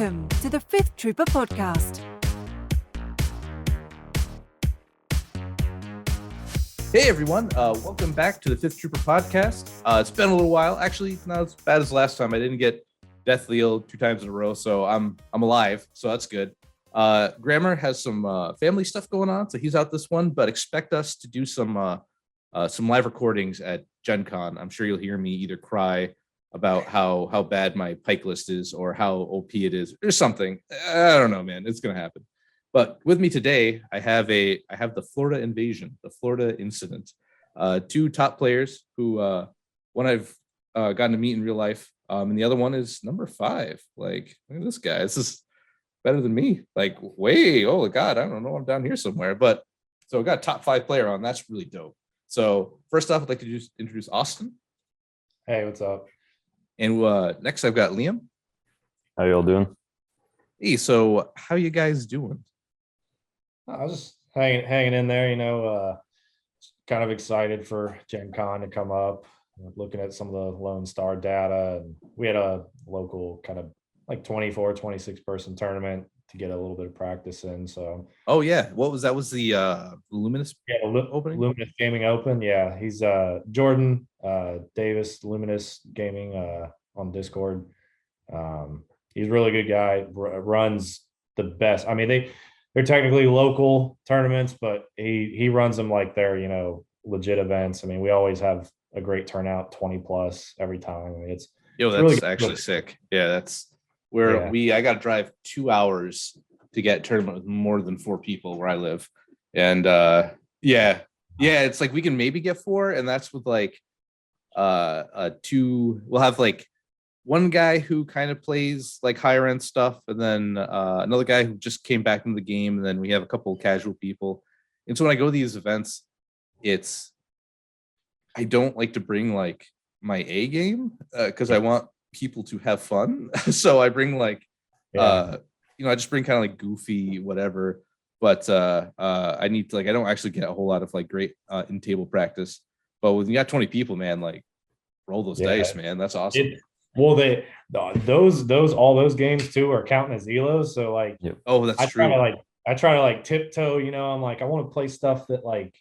Welcome to the Fifth Trooper Podcast. Hey everyone, welcome back to the Fifth Trooper Podcast. It's been a little while. Actually, not as bad as last time. I didn't get deathly ill 2 times in a row, so I'm alive, so that's good. Grammer has some family stuff going on, so he's out this one, but expect us to do some live recordings at Gen Con. I'm sure you'll hear me either cry about how bad my pike list is or how OP it is or something. I don't know, man. It's gonna happen. But with me today, I have the Flo-Rida invasion, the Flo-Rida incident. 2 top players who one I've gotten to meet in real life, and the other one is number 5. Like, look at this guy. This is better than me. Like, way, oh God, I don't know. I'm down here somewhere. But so I got a top 5 player on. That's really dope. So first off, I'd like to just introduce Austin. Hey, what's up? And next, I've got Liam. How y'all doing? Hey, so how you guys doing? I was just hanging in there, kind of excited for Gen Con to come up, looking at some of the Lone Star data. And we had a local kind of like 24, 26 person tournament to get a little bit of practice in. So, oh yeah, what was that? Was the Luminous opening? Luminous Gaming Open. Yeah, he's Jordan Davis, Luminous Gaming on Discord. He's a really good guy. Runs the best. I mean, they're technically local tournaments, but he runs them like they're, legit events. I mean, we always have a great turnout, 20 plus every time. I mean, that's really actually sick. Yeah, that's where I got to drive 2 hours to get a tournament with more than 4 people where I live. And it's like we can maybe get 4, and that's with like 2. We'll have like one guy who kind of plays like higher end stuff, and then another guy who just came back into the game, and then we have a couple of casual people. And so when I go to these events, I don't like to bring like my A game because I want people to have fun. So I bring like I just bring kind of like goofy whatever. But I need to, like, I don't actually get a whole lot of like great in table practice. But when you got 20 people, man, like roll those dice, man. That's awesome. All those games too are counting as elos. So like, oh, that's true. I try to like tiptoe. I'm like, I want to play stuff that like,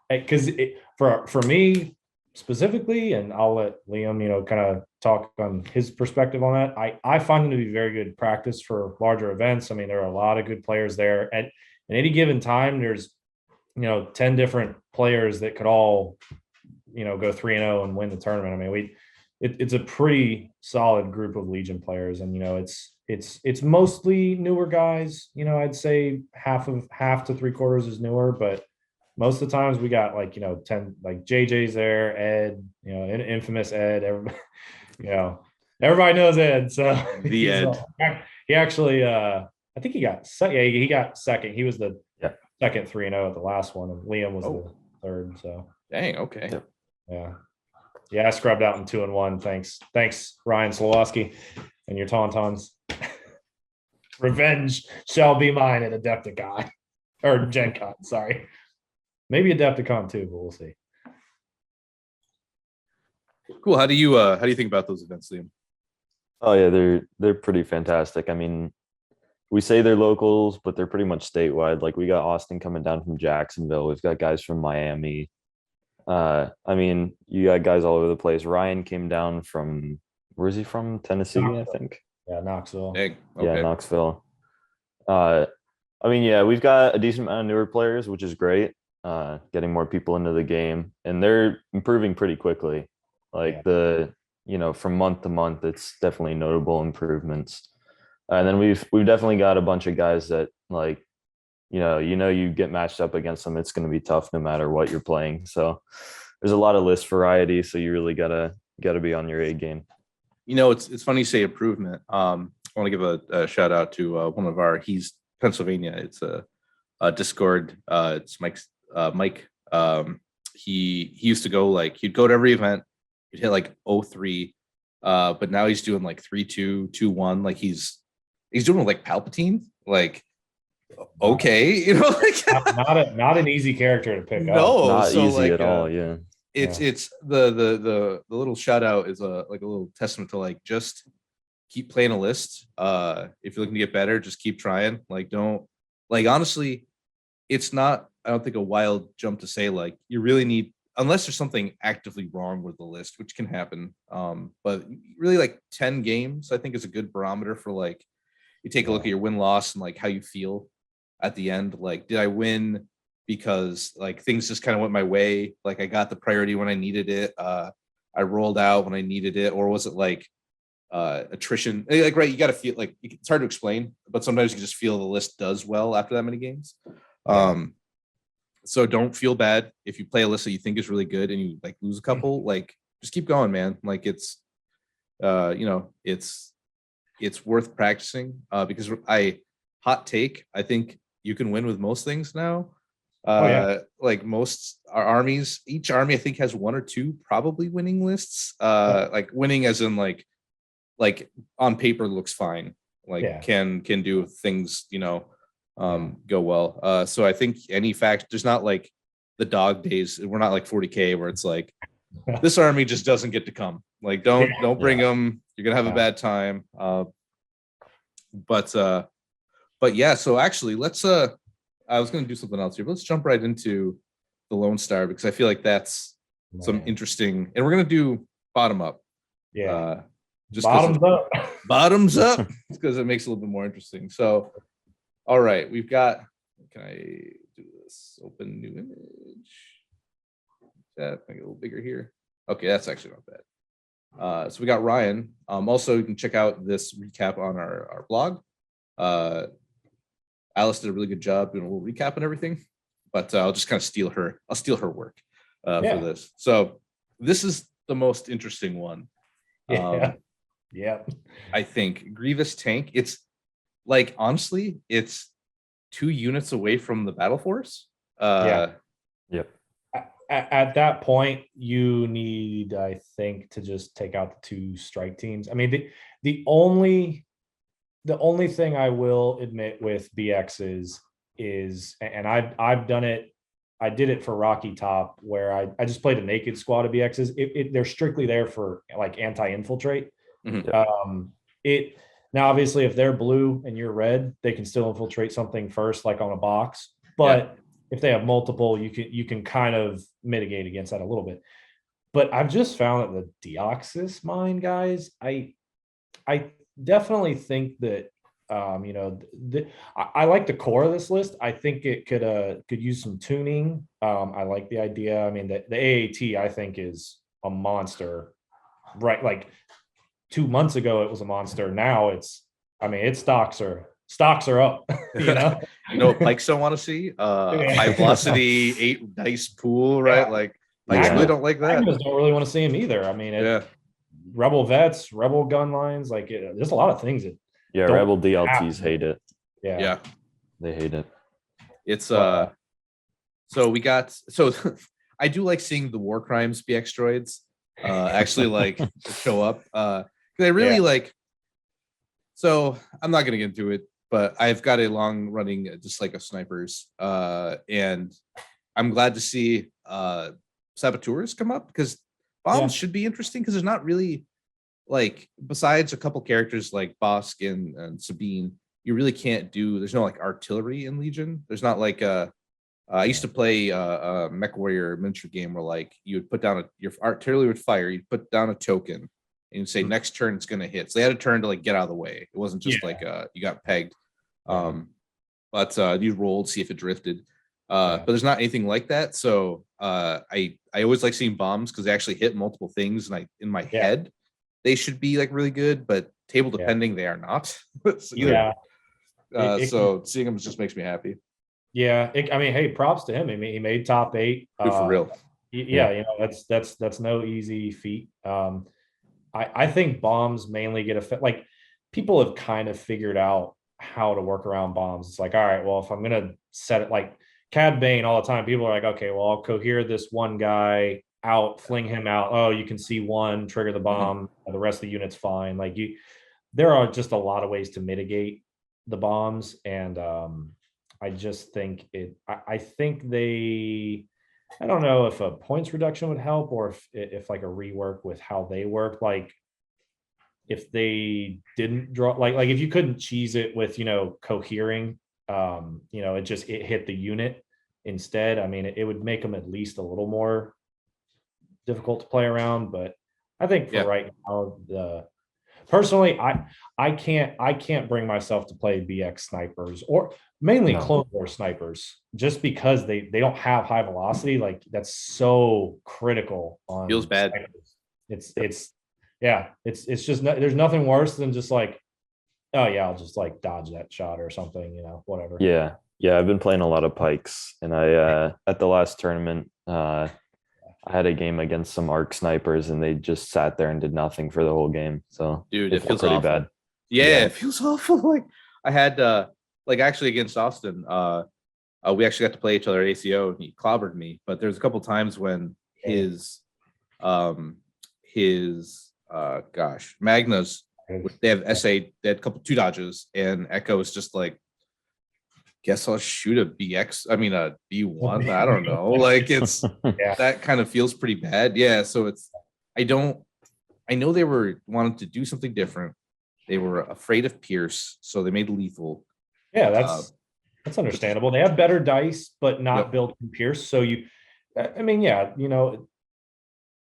because for me specifically, and I'll let Liam, kind of talk on his perspective on that. I find them to be very good practice for larger events. I mean, there are a lot of good players there. At any given time, there's 10 different players that could all go 3-0 and win the tournament. I mean, it's a pretty solid group of Legion players, and it's mostly newer guys. I'd say half to 3/4 is newer, but most of the times we got like 10, like JJ's there, Ed, infamous Ed. Everybody knows Ed. So the Ed. He actually, I think he got second. Yeah, he got second. He was the second 3-0 at the last one, and Liam was the third. So dang, okay, yeah, I scrubbed out in 2-1. Thanks, Ryan Slowowski and your Tauntauns. Revenge shall be mine at Adepticon or Gen Con. Sorry, maybe Adepticon too, but we'll see. Cool. How do you think about those events, Liam? Oh yeah, they're pretty fantastic. I mean, we say they're locals, but they're pretty much statewide. Like we got Austin coming down from Jacksonville. We've got guys from Miami. I mean, you got guys all over the place. Ryan came down from, where's he from? Tennessee, Knoxville. I think. Yeah, Knoxville. Okay. Yeah, Knoxville. I mean, yeah, we've got a decent amount of newer players, which is great. Getting more people into the game, and they're improving pretty quickly. Like from month to month, it's definitely notable improvements. And then we've definitely got a bunch of guys that like, you get matched up against them, it's going to be tough no matter what you're playing. So there's a lot of list variety. So you really gotta be on your A game. It's funny you say improvement. I want to give a shout out to one of he's Pennsylvania. It's a Discord. It's Mike. He used to go like, he'd go to every event. He'd hit like 0-3. But now he's doing like 3-2, 2-1. Like he's doing like Palpatine. Like, okay, like not an easy character to pick up. No, not so easy like, at all. Yeah, it's the little shout out is a little testament to like just keep playing a list. If you're looking to get better, just keep trying. Like, don't like honestly, it's not, I don't think, a wild jump to say like you really need, unless there's something actively wrong with the list, which can happen. But really like 10 games, I think, is a good barometer for like you take a look at your win-loss and like how you feel at the end. Like, did I win because like things just kind of went my way? Like I got the priority when I needed it. I rolled out when I needed it, or was it like attrition? Like, right, you got to feel like it's hard to explain, but sometimes you just feel the list does well after that many games. So don't feel bad if you play a list that you think is really good and you like lose a couple. Like, just keep going, man. Like it's it's worth practicing, because hot take, I think you can win with most things now. Like most our armies, each army I think has one or two probably winning lists. Like winning as in like on paper looks fine. Like can do things, go well. So I think any fact, there's not like the dog days. We're not like 40K where it's like this army just doesn't get to come. Like don't bring them. You're gonna have a bad time. But yeah. So actually, let's I was gonna do something else here, but let's jump right into the Lone Star, because I feel like that's some interesting, and we're gonna do bottom up. Just bottoms up, because it makes it a little bit more interesting. So, all right, we've got. Can I do this? Open new image. That make it a little bigger here. Okay, that's actually not bad. So we got Ryan. Also, you can check out this recap on our blog. Alice did a really good job doing a little recap and everything, but I'll just kind of steal her work for this. So this is the most interesting one. I think Grievous tank. It's like, honestly, it's 2 units away from the battle force. At that point, you need, I think, to just take out the 2 strike teams. I mean, the only thing I will admit with BXs is, and I've done it. I did it for Rocky Top, where I just played a naked squad of BXs. They're strictly there for like anti-infiltrate. Now, obviously, if they're blue and you're red, they can still infiltrate something first, like on a box. But if they have multiple, you can kind of mitigate against that a little bit. But I've just found that the Deoxys mine guys, I definitely think that I like the core of this list. I think it could use some tuning. I like the idea. I mean, the AAT I think is a monster, right? Like 2 months ago it was a monster. Now its stocks are up. You know what Pikes don't want to see? High velocity 8 dice pool, right? Like Pikes really don't like that. Don't really want to see him either. I mean, Rebel vets, Rebel gun lines, like there's a lot of things that Rebel DLTs hate it. They hate it. It's so I do like seeing the war crimes BX droids actually like show up. They really like. So I'm not gonna get into it, but I've got a long running dislike of snipers, and I'm glad to see saboteurs come up, because bombs should be interesting, because there's not really, like, besides a couple characters like Bosk and Sabine, you really can't do. There's no like artillery in Legion. There's not like I used to play a Mech Warrior miniature game where like you would put down your artillery would fire. You'd put down a token and you'd say next turn it's gonna hit. So they had a turn to like get out of the way. It wasn't just like you got pegged. But you rolled, see if it drifted. But there's not anything like that. So I always like seeing bombs, because they actually hit multiple things, and in my head they should be like really good, but table depending they are not. So seeing them just makes me happy. I mean, hey, props to him. I mean, he made top 8. Good for real. That's no easy feat. I think bombs mainly get affected. Like, people have kind of figured out how to work around bombs. It's like, all right, well, if I'm gonna set it like Cad Bane all the time, people are like, okay, well, I'll cohere this one guy out, fling him out. Oh, you can see one, trigger the bomb, the rest of the unit's fine. Like, there are just a lot of ways to mitigate the bombs, and I just think I think I don't know if a points reduction would help, or if like a rework with how they work. Like, if they didn't draw, like if you couldn't cheese it with, cohering, it hit the unit instead. I mean, it would make them at least a little more difficult to play around. But I think for right now, personally, I can't bring myself to play BX snipers or mainly Clone War snipers just because they don't have high velocity. Like that's so critical on Feels bad. Snipers. It's just there's nothing worse than just like, oh yeah, I'll just like dodge that shot or something, whatever. Yeah. I've been playing a lot of pikes, and I at the last tournament, I had a game against some arc snipers, and they just sat there and did nothing for the whole game. So dude, it feels pretty awful. bad. Yeah, it feels awful. Like I had actually against Austin, we actually got to play each other at ACO, and he clobbered me. But there's a couple times when his Magnas, they have SA, they had a couple 2 dodges, and Echo is just like, guess I'll shoot a BX. I mean a B1. I don't know. Like it's that kind of feels pretty bad. Yeah. So I know they were wanting to do something different. They were afraid of Pierce, so they made lethal. Yeah, that's understandable. They have better dice, but not built in Pierce. So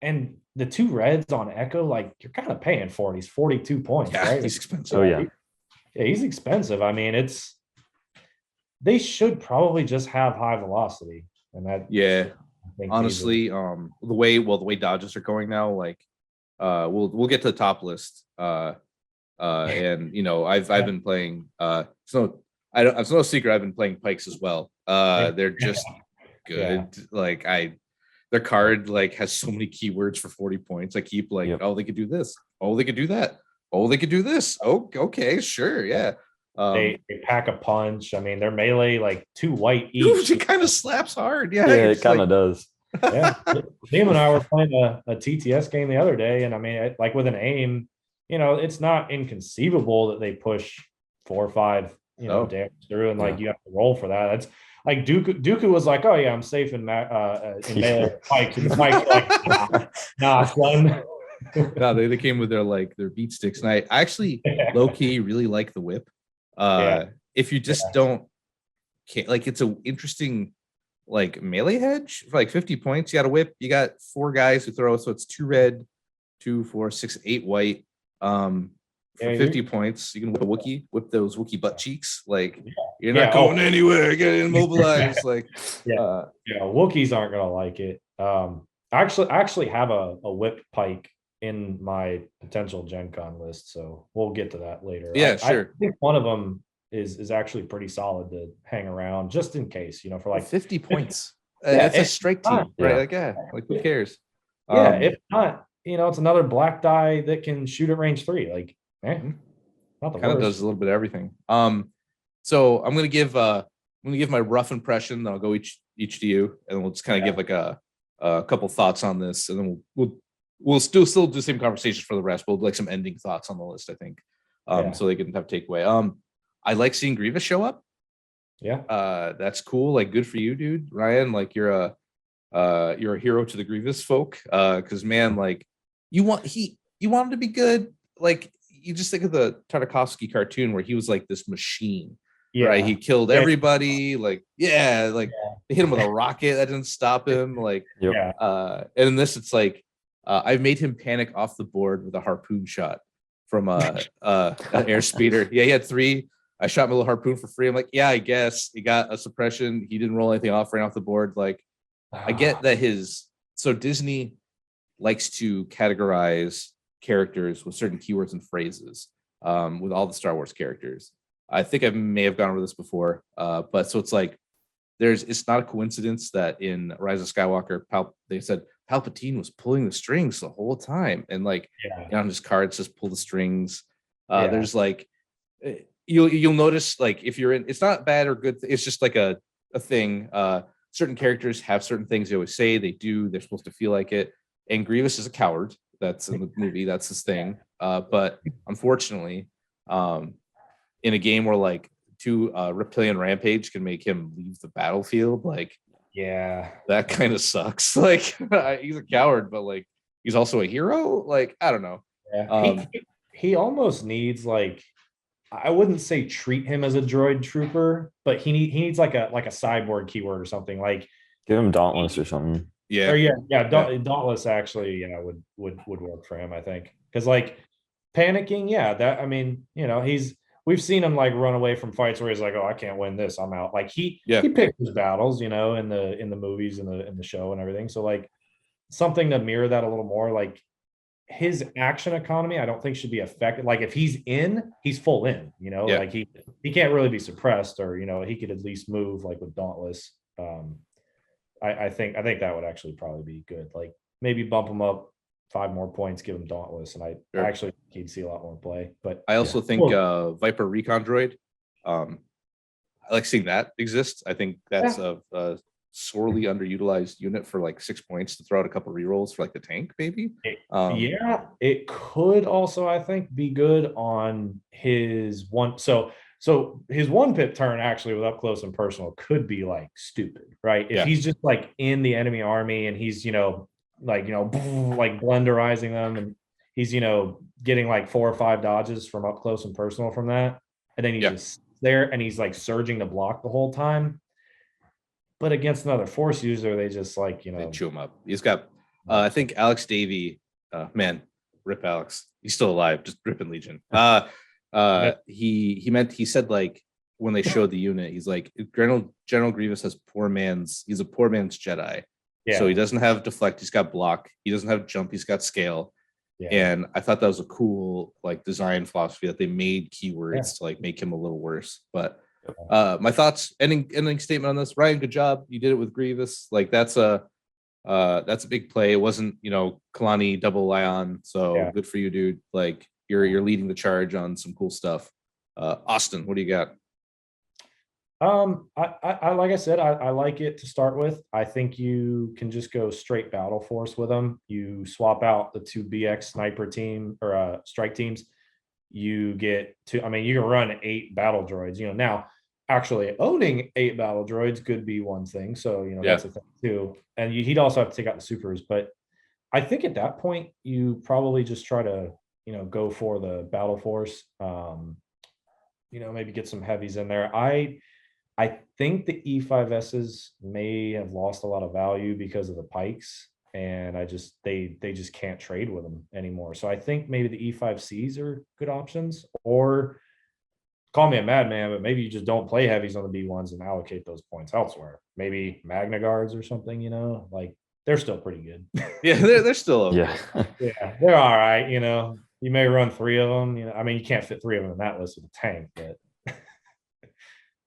and the 2 reds on Echo, like you're kind of paying for it. He's 42 points, right? He's expensive. Oh yeah. He's expensive. I mean, they should probably just have high velocity, and that. Yeah, honestly, the way dodges are going now, like, we'll get to the top list. And I've been playing. It's no secret I've been playing pikes as well. They're just good. Yeah. Like their card like has so many keywords for 40 points. I keep like, oh, they could do this. Oh, they could do that. Oh, they could do this. Oh, okay, sure, yeah. They pack a punch. I mean, they're melee like 2 white each. Dude, it kind of slaps hard. Yeah, it kind of does. Yeah, Liam and I were playing a TTS game the other day, and I mean, like with an aim, it's not inconceivable that they push 4 or 5, damage through, and like you have to roll for that. That's like Dooku was like, oh yeah, I'm safe in melee Pike, and Pike's like, nah, son. No, they came with their beat sticks, and I actually low key really like the whip. If you just can't, like, it's an interesting like melee hedge for like 50 points. You got a whip, you got 4 guys who throw, so it's 2 red, 2, 4, 6, 8 white. For 50 points, you can whip those Wookiee butt cheeks. Like you're not going anywhere, get immobilized. Like Wookiees aren't gonna like it. I actually have a whip pike in my potential Gen Con list, so we'll get to that later. Yeah, sure. I think one of them is actually pretty solid to hang around just in case, for like 50 points. That's a strike team, right? Like who cares? If not, it's another black die that can shoot at range 3. Like, not the kind of worst. does a little bit of everything. So I'm gonna give my rough impression, then I'll go each to you, and we'll just kind of give like a couple thoughts on this, and then we'll still do the same conversation for the rest. We'll do like some ending thoughts on the list, I think. So they can have takeaway. I like seeing Grievous show up. Yeah. That's cool. Like, good for you, dude. Ryan, like you're a hero to the Grievous folk. Because man, like you want him to be good. Like you just think of the Tartakovsky cartoon where he was like this machine. Yeah. Right. He killed everybody. Like, they hit him with a rocket that didn't stop him. Like, and in this, it's like I've made him panic off the board with a harpoon shot from an airspeeder. Yeah, he had 3. I shot my little harpoon for free. I'm like, yeah, I guess he got a suppression. He didn't roll anything off, ran off the board. Like, I get that so Disney likes to categorize characters with certain keywords and phrases with all the Star Wars characters. I think I may have gone over this before, but so it's like it's not a coincidence that in Rise of Skywalker, they said Palpatine was pulling the strings the whole time, and like on his card it says pull the strings. There's like you'll notice, like, if you're in, it's not bad or good, it's just like a thing. Certain characters have certain things they always say, they're supposed to feel like it, and Grievous is a coward. That's in the movie, that's his thing. But unfortunately, in a game where like 2 reptilian rampage can make him leave the battlefield, like that kind of sucks. Like he's a coward, but like he's also a hero. Like, I don't know. he almost needs like, I wouldn't say treat him as a droid trooper, but he needs like a cyborg keyword or something like, Give him Dauntless or something. Yeah. or yeah, Yeah. Dauntless actually, would work for him, I think. Because like panicking, yeah, that I mean, we've seen him like run away from fights where he's like, oh, I can't win this, I'm out. Like Yeah. he picked his battles, in the movies and in the show and everything. So like something to mirror that a little more, like his action economy, I don't think should be affected. Like if he's in, he's full in, Yeah. like he can't really be suppressed, or he could at least move like with Dauntless. I think that would actually probably be good. Like maybe bump him up 5 more points, give him Dauntless, and I Sure. actually think he'd see a lot more play. But I also think Viper Recon Droid. I like seeing that exist. I think that's a sorely underutilized unit for like 6 points to throw out a couple rerolls for like the tank, maybe. Yeah, it could also, I think, be good on his one. So his one pip turn actually with up close and personal could be like stupid, right? If Yeah. he's just like in the enemy army and he's like like blenderizing them, and he's getting like 4 or 5 dodges from up close and personal from that, and then he just there and he's like surging to block the whole time. But against another force user, they just like They chew him up. He's got I think Alex Davey, man, rip Alex. He's still alive, just ripping Legion. He said like when they showed the unit, he's like General Grievous he's a poor man's Jedi. Yeah. So he doesn't have deflect, he's got block, he doesn't have jump, he's got scale. Yeah. And I thought that was a cool like design philosophy that they made keywords to like make him a little worse. But my thoughts, ending statement on this, Ryan, good job. You did it with Grievous. Like that's a big play. It wasn't, Kalani double Ion. So good for you, dude. Like you're leading the charge on some cool stuff. Austin, what do you got? I like I said, I like it to start with. I think you can just go straight battle force with them. You swap out the 2 BX sniper team or strike teams. You get to, I mean, you can run 8 battle droids. Now actually owning 8 battle droids could be one thing. So that's a thing too. And he'd also have to take out the supers. But I think at that point you probably just try to go for the battle force. Maybe get some heavies in there. I think the E5Ss may have lost a lot of value because of the pikes, and they just can't trade with them anymore. So I think maybe the E5Cs are good options, or call me a madman, but maybe you just don't play heavies on the B1s and allocate those points elsewhere. Maybe Magna Guards or something, like they're still pretty good. Yeah, they're still okay. Yeah, they're all right. You may run 3 of them. I mean, you can't fit 3 of them in that list with a tank, but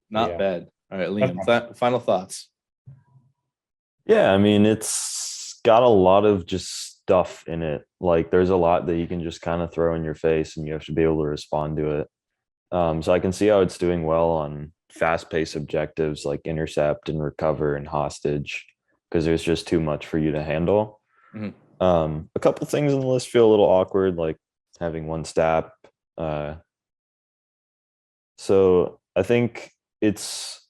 not bad. All right, Liam, final thoughts. Yeah, I mean, it's got a lot of just stuff in it. Like there's a lot that you can just kind of throw in your face and you have to be able to respond to it. So I can see how it's doing well on fast-paced objectives like intercept and recover and hostage, because there's just too much for you to handle. Mm-hmm. A couple things in the list feel a little awkward, like having 1 stab. So I think it's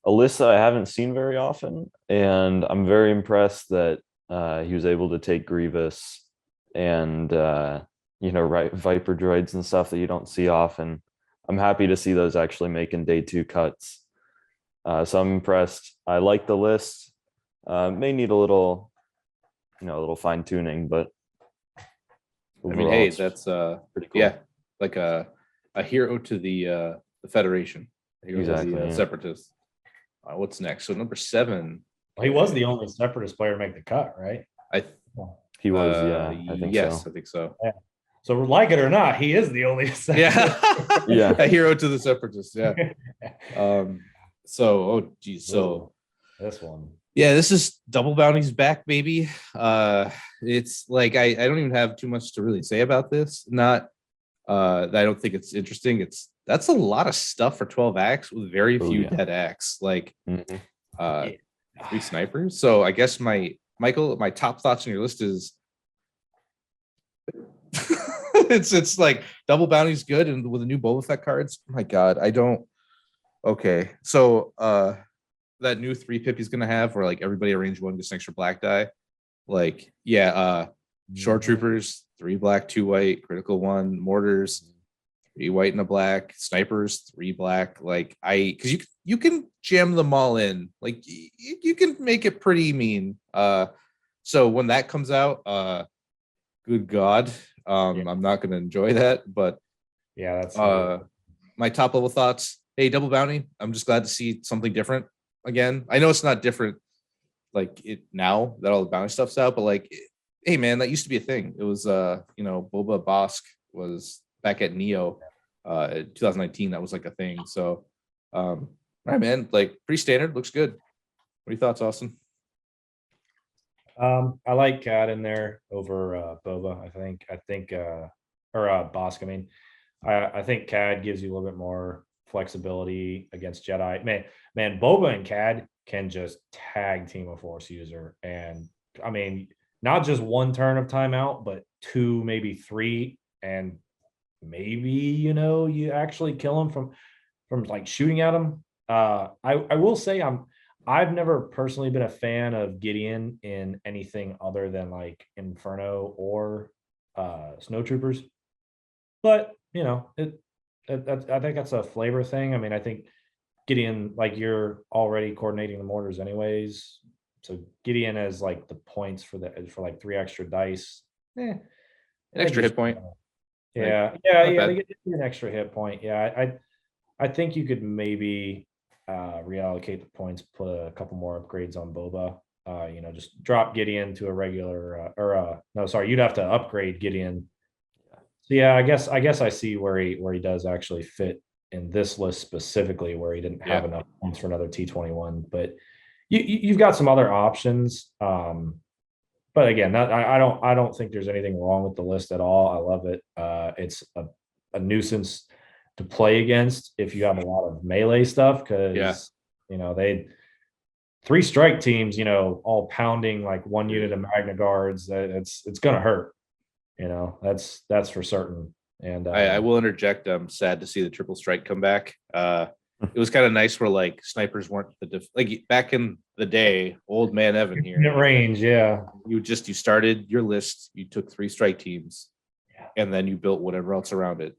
a list that I haven't seen very often, and I'm very impressed that he was able to take Grievous and write Viper droids and stuff that you don't see often. I'm happy to see those actually making day 2 cuts. So I'm impressed. I like the list. May need a little fine tuning, but I mean, hey, that's pretty cool. Yeah, like a hero to the Federation. Exactly. The Separatists. What's next? So number 7. Well, he was the only Separatist player to make the cut, right? He was, I think yes, so. I think so. Yeah. So like it or not, he is the only yeah, a hero to the Separatists. Yeah. So, this one. Yeah, this is Double Bounty's back, baby. It's like I don't even have too much to really say about this. Not I don't think it's interesting. That's a lot of stuff for 12 acts with very few dead acts. Like 3 snipers. So I guess my top thoughts on your list is it's like Double Bounty's good, and with the new Boba Fett cards, oh my god, I don't. Okay, so that new 3 pip he's gonna have, where like everybody at range 1 gets an extra black die. Like, Short Mhm. troopers, 3 black, 2 white, critical 1, mortars, 3 white and a black, snipers, 3 black. Like because you can jam them all in. Like you can make it pretty mean. So when that comes out, good God, Yeah, I'm not gonna enjoy that. But yeah, that's my top level thoughts. Hey, double bounty. I'm just glad to see something different again. I know it's not different like it now that all the bounty stuff's out, but like, hey man, that used to be a thing. It was Boba Bosk was back at Neo, in 2019. That was like a thing. So, all right, man, like pretty standard. Looks good. What are your thoughts, Austin? I like Cad in there over Boba. Or Bosk. I mean, I think Cad gives you a little bit more flexibility against Jedi. Man, Boba and Cad can just tag team a Force user, and I mean, not just one turn of timeout, but two, maybe three, and maybe you actually kill him from like shooting at him. I will say I've never personally been a fan of Gideon in anything other than like Inferno or Snow Troopers, but I think that's a flavor thing. I mean, I think Gideon, like you're already coordinating the mortars anyways, so Gideon has like the points for like 3 extra dice. An I think extra you hit should, point. Like, yeah. not They bad. get an extra hit point. Yeah, I think you could maybe reallocate the points, put a couple more upgrades on Boba. Just drop Gideon to a regular no, sorry, you'd have to upgrade Gideon. So yeah, I guess I see where he does actually fit in this list specifically, where he didn't have Yeah. enough points for another T21. But you've got some other options. But again, I don't think there's anything wrong with the list at all. I love it. It's a nuisance to play against if you have a lot of melee stuff, Yeah. because they 3 strike teams, all pounding like one unit of Magna Guards. It's gonna hurt. That's for certain. And I will interject. I'm sad to see the triple strike come back. It was kind of nice where like snipers weren't like back in the day. Old man Evan here. unit range, yeah. You started your list. You took 3 strike teams, Yeah. and then you built whatever else around it.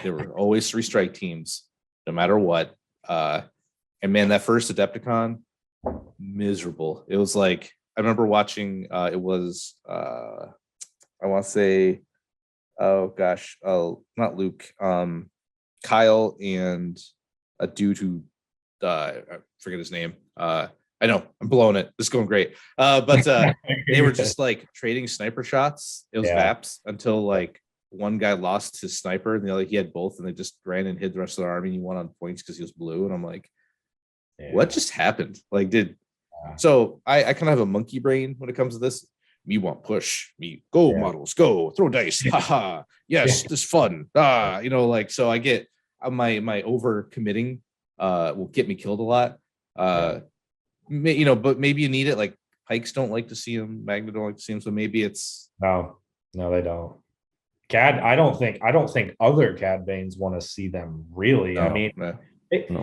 There were always 3 strike teams, no matter what. And man, that first Adepticon, miserable. It was like I remember watching. It was I want to say, oh gosh, oh not Luke, Kyle and a dude who I forget his name. I know I'm blowing it. This is going great. But they were just like trading sniper shots. It was Yeah. VAPs until like one guy lost his sniper and the other he had both, and they just ran and hid the rest of the army. And he won on points because he was blue. And I'm like, what just happened? Like, so I kind of have a monkey brain when it comes to this. Me want push, me go Yeah. models, go throw dice. Haha. Yes, Yeah. this fun. Like so I get my over committing will get me killed a lot. But maybe you need it. Like Pikes don't like to see him, Magna don't like to see him. So maybe it's No, they don't. Cad, I don't think other Cad Banes want to see them really. I mean, no.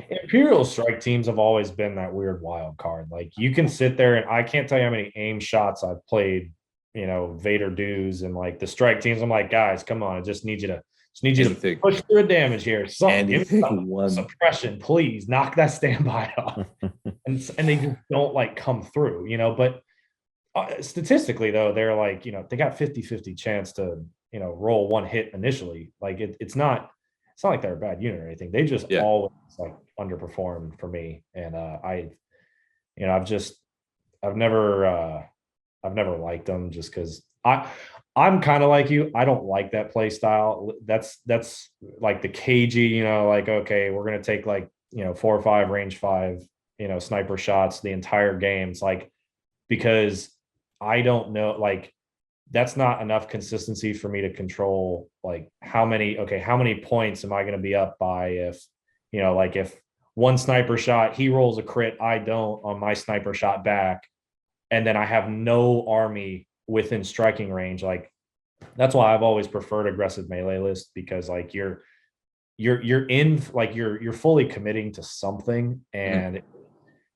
Imperial strike teams have always been that weird wild card. Like you can sit there and I can't tell you how many aim shots I've played, Vader dues and like the strike teams. I'm like, guys, come on, I just need you to Anything. push through a damage here. Something, give me Anything some one. suppression, please. Knock that standby off. and they just don't like come through, but statistically though, they're like, they got 50-50 chance to, roll one hit initially. Like it's not like they're a bad unit or anything. They just Yeah. always like underperformed for me. And I've never liked them just because I'm kind of like you. I don't like that play style. That's like the cagey, like, okay, we're gonna take like 4 or 5 range 5, sniper shots the entire game. It's like, because I don't know, like that's not enough consistency for me to control like how many points am I going to be up by if like if one sniper shot he rolls a crit, I don't on my sniper shot back, and then I have no army within striking range. Like that's why I've always preferred aggressive melee list, because like you're in, like you're fully committing to something, and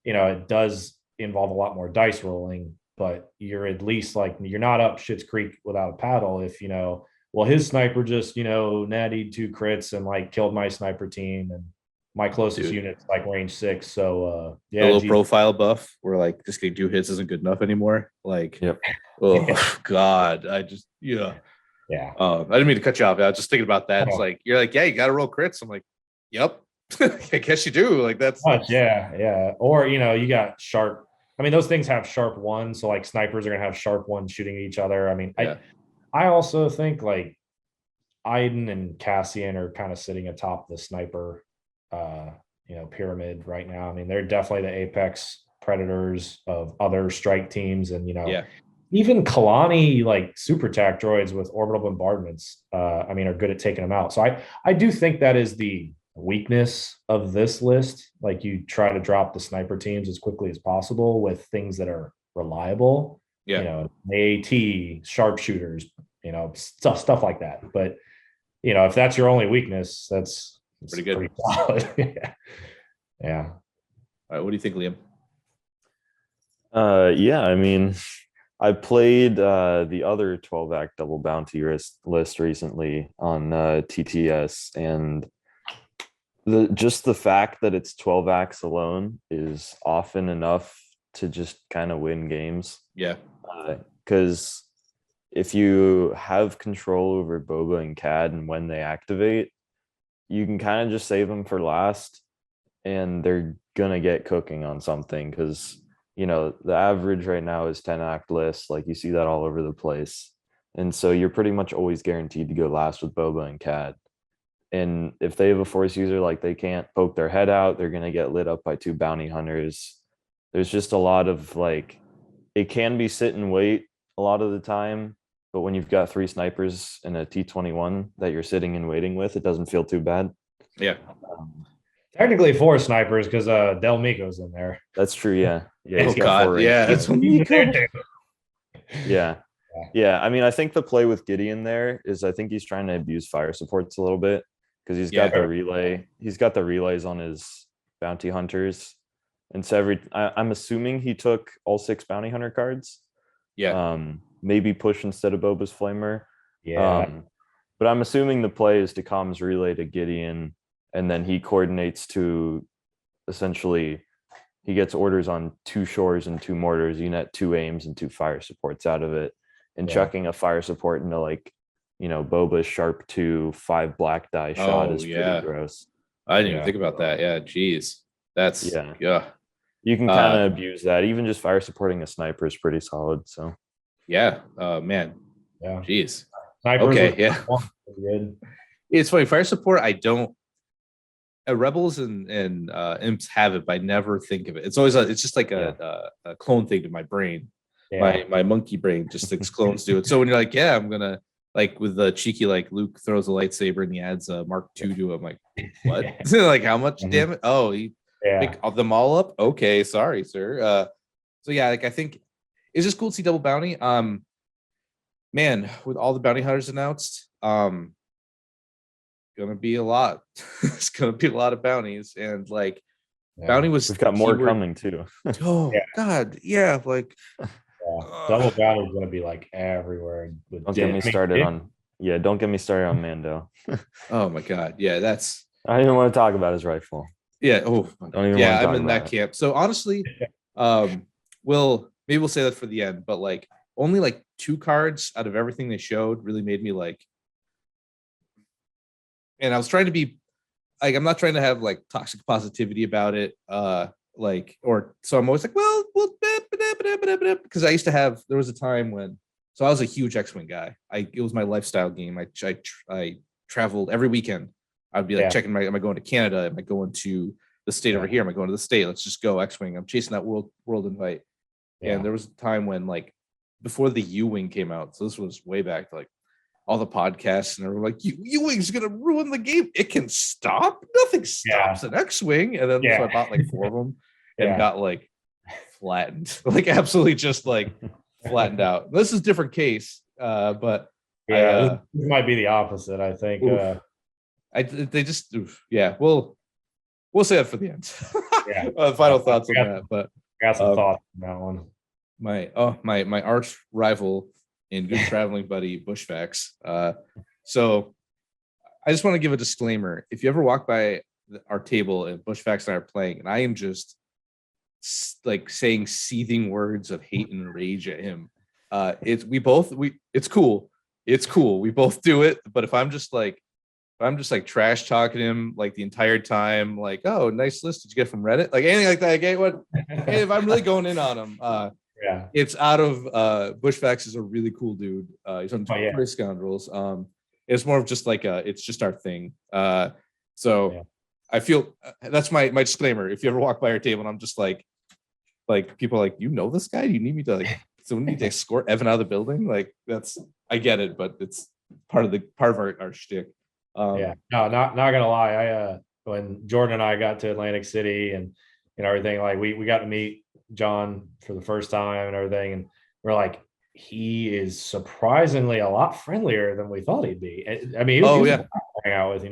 it does involve a lot more dice rolling, but you're at least like you're not up Shit's Creek without a paddle. If well, his sniper just nattied 2 crits and like killed my sniper team, and my closest Dude. unit's like range 6. So The low profile buff where like just getting 2 hits isn't good enough anymore. Like, Yep. oh God, I just yeah. I didn't mean to cut you off. I was just thinking about that. It's Oh. like you're like, yeah, you got to roll crits. I'm like, yep, I guess you do. Like that's Yeah. Or you got sharp. I mean, those things have sharp 1, so like snipers are gonna have sharp 1 shooting at each other. I mean, yeah, I also think like Iden and Cassian are kind of sitting atop the sniper pyramid right now. I mean, they're definitely the apex predators of other strike teams, and yeah, even Kalani like super tac droids with orbital bombardments are good at taking them out. So I do think that is the weakness of this list. Like, you try to drop the sniper teams as quickly as possible with things that are reliable, yeah. AAT, sharpshooters, stuff like that. But if that's your only weakness, that's Pretty good. pretty solid. Yeah. All right, what do you think, Liam? Yeah, I mean, I played the other 12-act double bounty list recently on TTS, and the fact that it's 12 acts alone is often enough to just kind of win games. Yeah. Because if you have control over Boba and Cad and when they activate, you can kind of just save them for last, and they're gonna get cooking on something. Because the average right now is 10-act lists. Like, you see that all over the place, and so you're pretty much always guaranteed to go last with Boba and Cad. And if they have a force user, like, they can't poke their head out, they're gonna get lit up by 2 bounty hunters. There's just a lot of like, it can be sit and wait a lot of the time, but when you've got 3 snipers and a T-21 that you're sitting and waiting with, it doesn't feel too bad. Yeah. Technically 4 snipers because Del Mico's in there. That's true. Yeah. Oh he's got 4 God. Yeah. range. That's Yeah. I mean, I think the play with Gideon there is, I think he's trying to abuse fire supports a little bit, because he's got the relay. He's got the relays on his bounty hunters, and so I'm assuming he took all 6 bounty hunter cards. Yeah. Maybe push instead of Boba's flamer. Yeah. But I'm assuming the play is to comms relay to Gideon, and then he coordinates to, essentially, he gets orders on 2 shores and 2 mortars. You net 2 aims and 2 fire supports out of it, and chucking a fire support into like, Boba's sharp 2 5 black die shot is pretty gross. I didn't even think about that. Yeah. Geez. That's yeah. You can kind of abuse that. Even just fire supporting a sniper is pretty solid. So yeah. Man. Yeah. Jeez. Snipers Okay. Yeah. Good. It's funny. Fire support, I don't. Rebels and imps have it, but I never think of it. It's always it's just like a clone thing to my brain. Yeah. My monkey brain just thinks clones do it. So when you're like, yeah, I'm gonna, like, with the cheeky, like, Luke throws a lightsaber and he adds a Mark II to it. I'm like, what? Like, how much damage? Oh, he pick them all up. Okay, sorry, sir. So yeah, like, I think it's just cool to see double bounty. Man, with all the bounty hunters announced, gonna be a lot. It's gonna be a lot of bounties, and like, bounty was. We've got more coming too. Oh God, yeah, like. Double bounty is going to be like everywhere. Don't get me started on Mando. Oh my God, yeah, that's. I don't even want to talk about his rifle. Yeah. Oh, don't even yeah. I'm in that camp. So honestly, maybe we'll say that for the end. But like, only like 2 cards out of everything they showed really made me like. And I was trying to be, like, I'm not trying to have like toxic positivity about it. So I'm always like, well, because I used to have. There was a time when, so I was a huge X-Wing guy. It was my lifestyle game. I traveled every weekend. I'd be like checking am I going to Canada? Am I going to the state over here? Am I going to the state? Let's just go X-Wing. I'm chasing that world invite. Yeah. And there was a time when, like, before the U-Wing came out, so this was way back to like all the podcasts, and they were like, U-Wing's gonna ruin the game. It can stop. Nothing stops an X-Wing. And then so I bought like 4 of them and got like flattened, like absolutely just like flattened out. This is a different case, but this might be the opposite. I think. They just we'll say that for the end. Final thoughts on that, but got some thoughts on that one. my arch rival and good traveling buddy Bushfax. So I just want to give a disclaimer. If you ever walk by our table and Bushfax and I are playing, and I am just like saying seething words of hate and rage at him, it's cool. It's cool. We both do it. But if I'm just like trash talking him like the entire time, like, oh, nice list did you get from Reddit, like anything like that. Hey, if I'm really going in on him, Yeah. it's out of Bushfax is a really cool dude. He's on Toy Scoundrels. It's more of just like it's just our thing. So I feel that's my disclaimer. If you ever walk by our table and I'm just like people are like, you know this guy? Do you need me to like so we need to escort Evan out of the building? Like that's I get it, but it's part of our shtick. No, not gonna lie. When Jordan and I got to Atlantic City and everything, like we got to meet John for the first time and everything, and we're like, he is surprisingly a lot friendlier than we thought he'd be. I mean, he was fun to hang out with.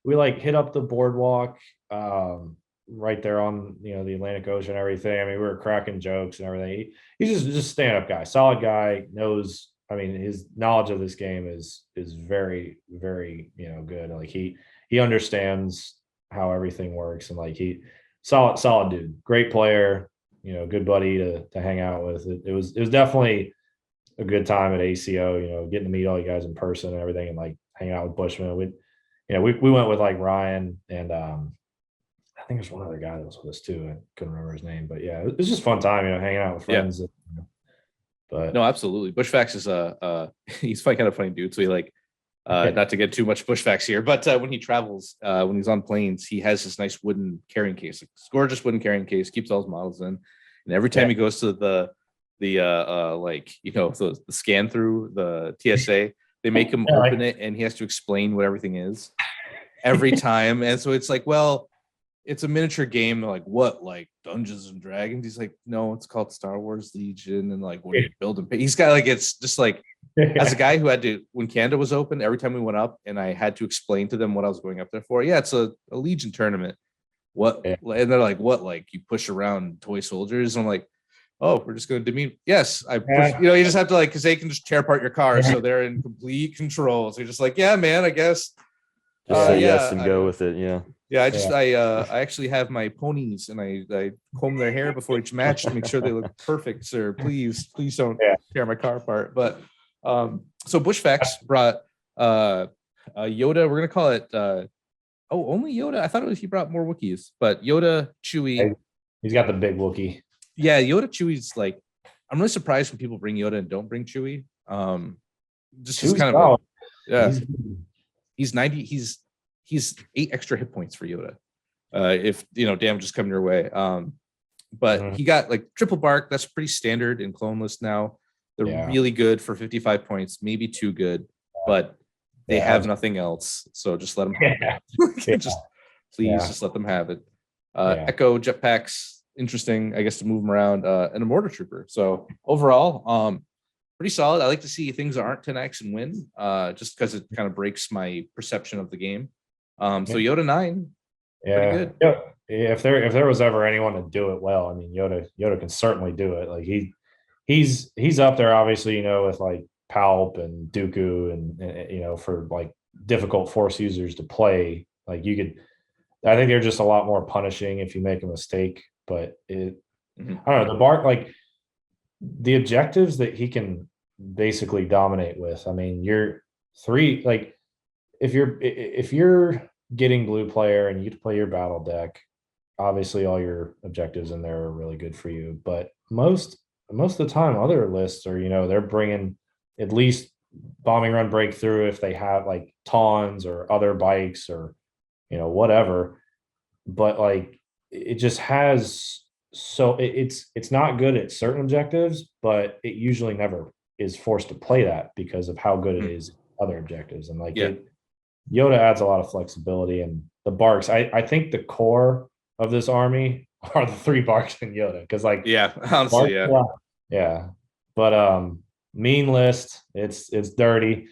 We like hit up the boardwalk right there on the Atlantic Ocean and everything. I mean, we were cracking jokes and everything. He's just stand-up guy, solid guy, knows. I mean, his knowledge of this game is very, very, good. Like he understands how everything works, and like he solid dude, great player, good buddy to hang out with. It was definitely a good time at ACO, getting to meet all you guys in person and everything, and like hanging out with Bushman. We went with like Ryan and I think there's one other guy that was with us too. I couldn't remember his name, but yeah, it was just fun time, hanging out with friends. Yeah. But no, absolutely. Bushfax is he's kind of funny dude. So he like not to get too much Bushfax here, but when he travels, when he's on planes, he has this nice wooden carrying case, like gorgeous wooden carrying case, keeps all his models in. And every time he goes to the scan through the TSA, they make him open it and he has to explain what everything is every time. And so it's like, well, it's a miniature game. They're like, what, like Dungeons and Dragons? He's like, no, it's called Star Wars Legion. And like, what are you building? He's got like, it's just like, as a guy who had to, when Canada was open, every time we went up and I had to explain to them what I was going up there for. Yeah, it's a Legion tournament. What? Yeah. And they're like, what? Like you push around toy soldiers? And I'm like, oh, we're just going to demean. Yes, I push, you just have to like, because they can just tear apart your car. So they're in complete control. So you're just like, yeah, man, I guess. Just say yes and go with it. Yeah. Yeah, I actually have my ponies and I comb their hair before each match to make sure they look perfect, sir. Please don't tear my car apart. But so Bushfax brought Yoda. We're gonna call it only Yoda. I thought he brought more Wookiees, but Yoda, Chewie. He's got the big Wookiee. Yeah, Yoda, Chewie's like, I'm really surprised when people bring Yoda and don't bring Chewie. Just kind of he's 90. He's 8 extra hit points for Yoda. If damage is coming your way. But he got like triple bark. That's pretty standard in clone list now. They're really good for 55 points, maybe too good, but they have nothing else. So just let them have it. Just let them have it. Echo jetpacks, interesting, I guess, to move them around, and a mortar trooper. So overall, pretty solid. I like to see things that aren't 10x and win, just because it kind of breaks my perception of the game. So Yoda 9, pretty good. Yeah. If there was ever anyone to do it well, I mean Yoda can certainly do it. Like he's up there, obviously, with like Palp and Dooku and for like difficult Force users to play. Like I think they're just a lot more punishing if you make a mistake. But I don't know, the bark, like the objectives that he can basically dominate with. I mean, you're 3, like if you're getting blue player and you get to play your battle deck, obviously all your objectives in there are really good for you. But most of the time, other lists are, they're bringing at least bombing run breakthrough if they have like tawns or other bikes or whatever. But like it just has, so it's not good at certain objectives, but it usually never is forced to play that because of how good it is other objectives. And like Yoda adds a lot of flexibility, and the barks. I think the core of this army are the 3 barks and Yoda, because like honestly, But mean list, it's dirty.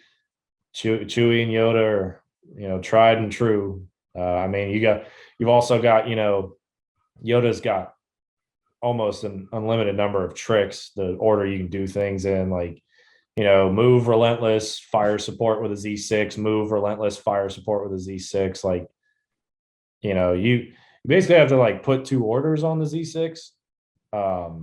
Chewie and Yoda are tried and true. I mean, you've also got Yoda's got almost an unlimited number of tricks, the order you can do things in, like, move relentless, fire support with a Z6, move relentless, fire support with a Z6. Like, you basically have to like put 2 orders on the Z6. Or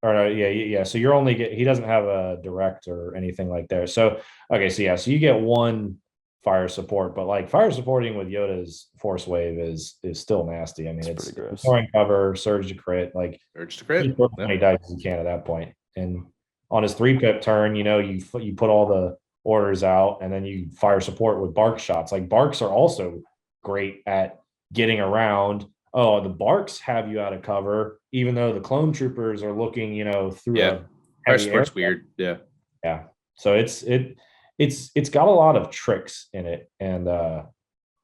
no, yeah. So you're only he doesn't have a direct or anything like there. So okay, so you get 1 fire support, but like fire supporting with Yoda's force wave is still nasty. I mean, it's pretty gross. throwing cover, surge to crit, like Urge to crit. you throw as many dice as you can at that point. And on his 3-pip turn, you put all the orders out, and then you fire support with bark shots. Like barks are also great at getting around. Oh, the barks have you out of cover, even though the clone troopers are looking, through Yeah. a Fire heavy support's air. weird. Yeah. Yeah. So it's got a lot of tricks in it, and I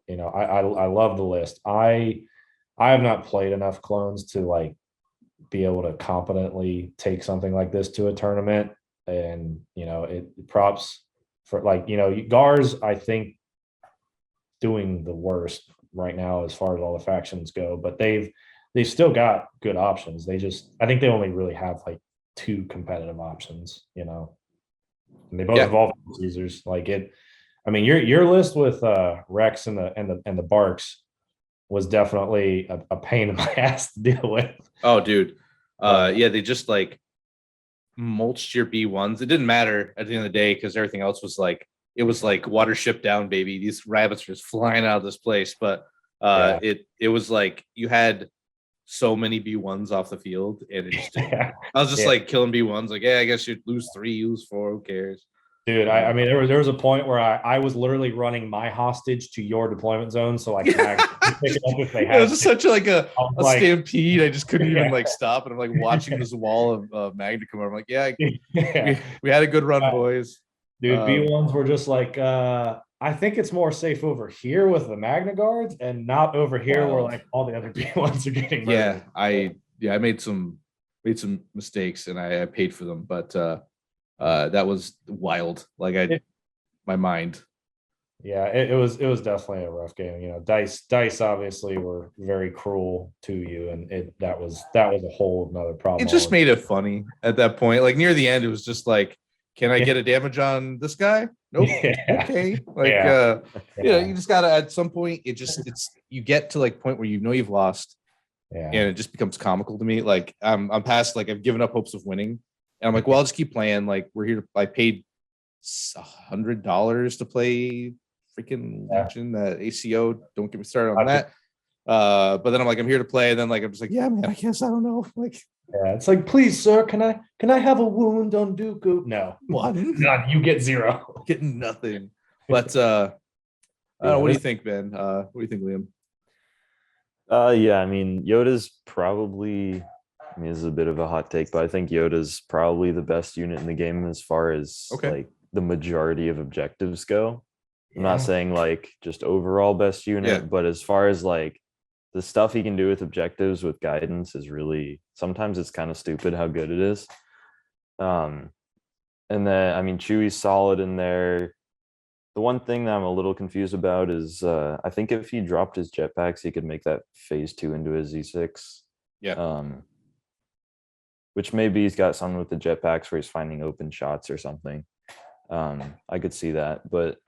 love the list. I have not played enough clones to like be able to competently take something like this to a tournament, and it props for like Gars, I think, doing the worst right now as far as all the factions go, but they've still got good options. I think they only really have like 2 competitive options, and they both evolve users. Like it, I mean, your list with Rex and the Barks was definitely a pain in my ass to deal with. Oh, dude. Yeah, they just like mulched your B1s. It didn't matter at the end of the day because everything else was like, it was like watership down, baby. These rabbits are just flying out of this place. But it was like you had so many B1s off the field, and it just I was just like killing B1s. Like, yeah, I guess you'd lose 3, lose 4. Who cares? Dude, I mean, there was a point where I was literally running my hostage to your deployment zone, so I can actually pick it up if they had. It was just such like a like, stampede. I just couldn't even like stop, and I'm like watching this wall of Magna come over. I'm like, we had a good run, boys. Dude, B1s were just like, I think it's more safe over here with the Magna Guards, and not over here where like all the other B1s are getting murdered. I made some mistakes, and I paid for them, but that was wild. Like my mind. Yeah, it was definitely a rough game. Dice obviously were very cruel to you, and that was a whole another problem. It just made it funny at that point. Like near the end, it was just like, can I get a damage on this guy? Nope. Yeah. Okay. Like you just gotta at some point you get to like point where you've lost. Yeah. And it just becomes comical to me. Like I'm past, like I've given up hopes of winning. And I'm like, well, I'll just keep playing. Like I paid $100 to play freaking Legion, that ACO. Don't get me started on that. But then I'm like, I'm here to play. And then like I'm just like, yeah, man, I guess I don't know. Like, yeah, it's like, please, sir, can I have a wound on Dooku? No, none. You get 0. Getting nothing. But I don't know. What do you think, Ben? What do you think, Liam? Yeah, I mean, Yoda's probably, I mean, this is a bit of a hot take, but I think Yoda's probably the best unit in the game as far as like the majority of objectives go. I'm not saying like just overall best unit, but as far as like the stuff he can do with objectives with guidance is really, sometimes it's kind of stupid how good it is. And then, I mean, Chewie's solid in there. The one thing that I'm a little confused about is I think if he dropped his jetpacks, he could make that phase 2 into a Z6. Yeah. Which maybe he's got something with the jetpacks where he's finding open shots or something. I could see that. But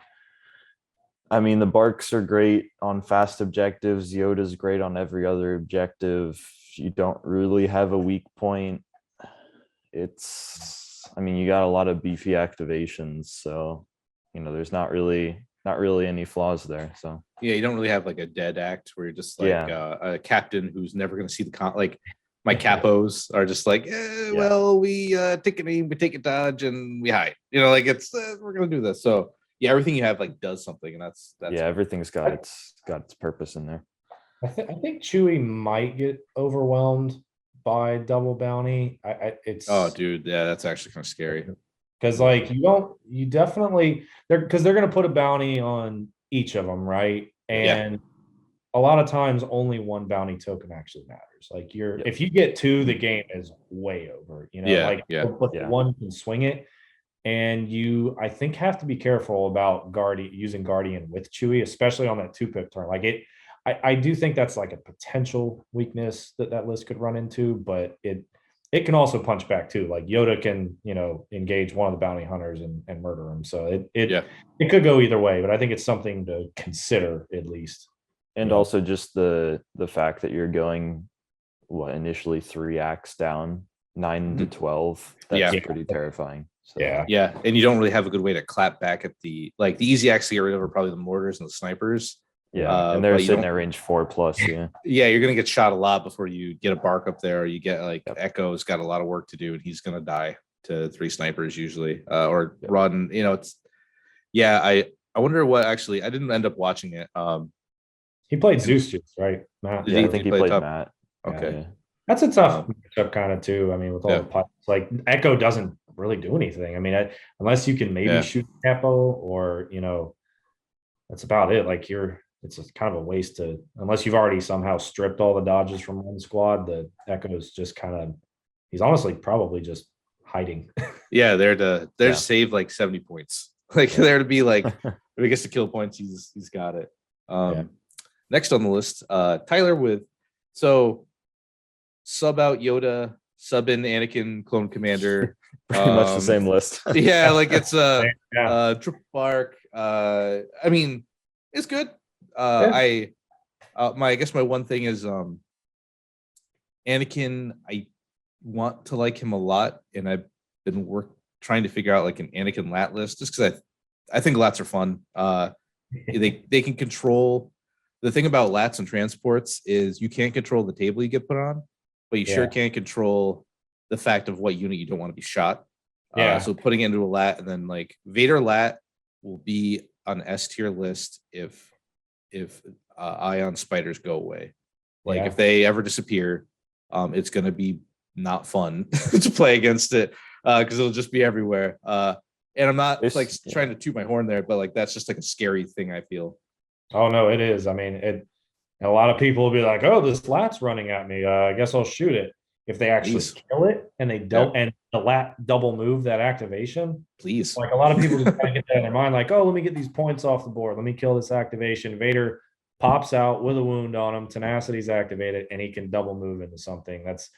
I mean, the Barks are great on fast objectives. Yoda's great on every other objective. You don't really have a weak point. I mean, you got a lot of beefy activations, so there's not really any flaws there. So yeah, you don't really have like a dead act where you're just like a captain who's never going to see the like my capos are just like, well, we take an aim, we take a dodge, and we hide. Like it's we're gonna do this. So yeah, everything you have like does something, and that's everything's got its purpose in there. I think Chewie might get overwhelmed by double bounty. It's dude, yeah, that's actually kind of scary. Because like you definitely because they're gonna put a bounty on each of them, right? And a lot of times only one bounty token actually matters. Like if you get 2, the game is way over. But one can swing it. And you, I think, have to be careful about using Guardian with Chewie, especially on that 2-pip turn. Like I do think that's like a potential weakness that list could run into, but it can also punch back too. Like Yoda can, engage one of the bounty hunters and murder him. So it could go either way, but I think it's something to consider at least. And also just the fact that you're going initially 3 acts down, 9 to 12. That's pretty terrifying. So. Yeah, and you don't really have a good way to clap back at the easy acts to get rid of are probably the mortars and the snipers. Yeah, and they're sitting at range 4+. Yeah. Yeah, you're gonna get shot a lot before you get a bark up there. You get Echo's got a lot of work to do, and he's gonna die to 3 snipers usually, or run. It's I wonder what actually. I didn't end up watching it. He played Zeus, right? Matt? Yeah, I think he played Matt. Okay, yeah. That's a tough matchup kind of too. I mean, with all the pipes, like Echo doesn't really do anything. I mean, unless you can maybe shoot capo, or that's about it. Like it's kind of a waste unless you've already somehow stripped all the dodges from one squad. The Echo is just he's honestly probably just hiding. Yeah, they're to save like 70 points. Like they're to be like, if he gets to kill points, he's got it. Next on the list, Tyler sub out Yoda, sub in Anakin, Clone Commander. Pretty much the same list. Yeah, like it's triple bark. I mean, it's good. I guess my one thing is Anakin. I want to like him a lot, and I've been trying to figure out like an Anakin lat list, just because I think lats are fun. They can control. The thing about lats and transports is you can't control the table you get put on, but you sure can control the fact of what unit you don't want to be shot. So putting it into a lat, and then like Vader lat will be on S tier list if ion spiders go away. Like if they ever disappear, it's going to be not fun to play against it because it'll just be everywhere. And I'm not trying to toot my horn there, but like that's just like a scary thing, I feel. Oh no, it is. I mean, a lot of people will be like, "Oh, this lat's running at me. I guess I'll shoot it." If they actually kill it and they don't, and the lat double move that activation, please. Like a lot of people just kind of get that in their mind, like, "Oh, let me get these points off the board. Let me kill this activation." Vader pops out with a wound on him. Tenacity's activated, and he can double move into something. That's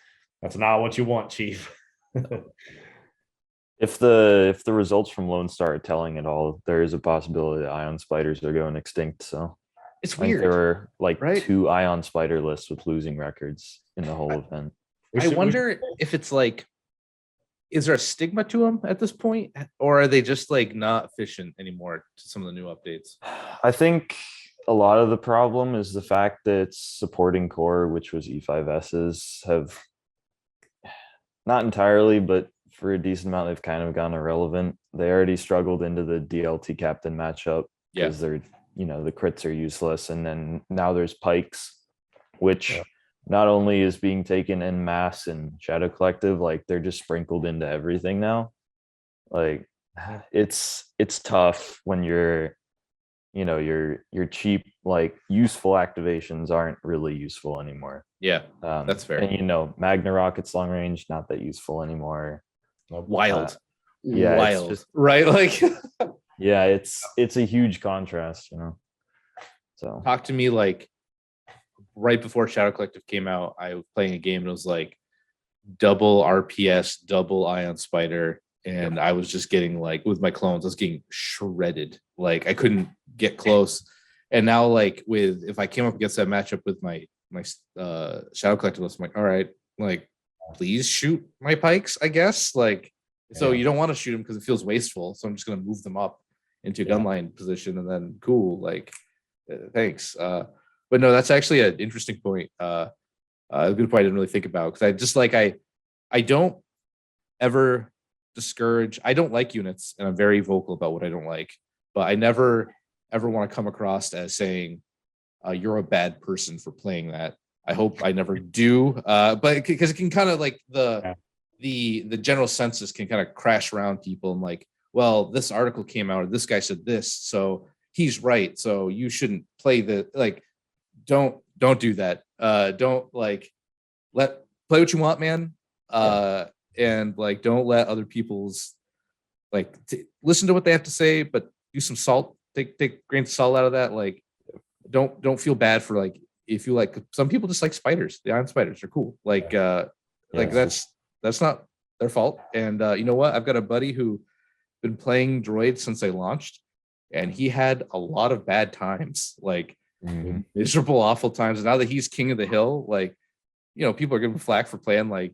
not what you want, Chief. If the results from Lone Star are telling at all, there is a possibility that ion spiders are going extinct. So it's weird. There were like 2 ion spider lists with losing records in the whole event. I wonder if it's like, is there a stigma to them at this point, or are they just like not efficient anymore to some of the new updates? I think a lot of the problem is the fact that supporting core, which was E5S's, have not entirely, but for a decent amount, they've kind of gone irrelevant. They already struggled into the DLT captain matchup because they're, the crits are useless. And then now there's pikes, which not only is being taken en masse in Shadow Collective, like they're just sprinkled into everything now. Like it's tough when your cheap, like useful activations aren't really useful anymore. Yeah, that's fair. And Magna Rocket's long range, not that useful anymore. Wild. Wild. Just, right? Like it's a huge contrast, So talk to me like right before Shadow Collective came out, I was playing a game and it was like double RPS, double Ion Spider, and I was just getting like with my clones, I was getting shredded. Like I couldn't get close. And now like if I came up against that matchup with my Shadow Collective list, I'm like, all right, like please shoot my pikes, I guess. Like so you don't want to shoot them because it feels wasteful. So I'm just gonna move them up into a gunline position and then cool, like thanks. But no, that's actually an interesting point. A good point I didn't really think about, because I just like I don't ever discourage. I don't like units, and I'm very vocal about what I don't like. But I never ever want to come across as saying you're a bad person for playing that. I hope I never do. But because it can kind of like the general census can kind of crash around people and like, well, this article came out or this guy said this, so he's right. So you shouldn't play the like. Don't do that. Don't like play what you want, man. And like don't let other people's like listen to what they have to say, but do some salt. Take grains of salt out of that. Like don't feel bad for like if you like some people just like spiders. The iron spiders are cool. Like Yeah, that's not their fault. And you know what? I've got a buddy who been playing droid since they launched, and he had a lot of bad times, like miserable, awful times. And now that he's king of the hill, like people are giving flack for playing like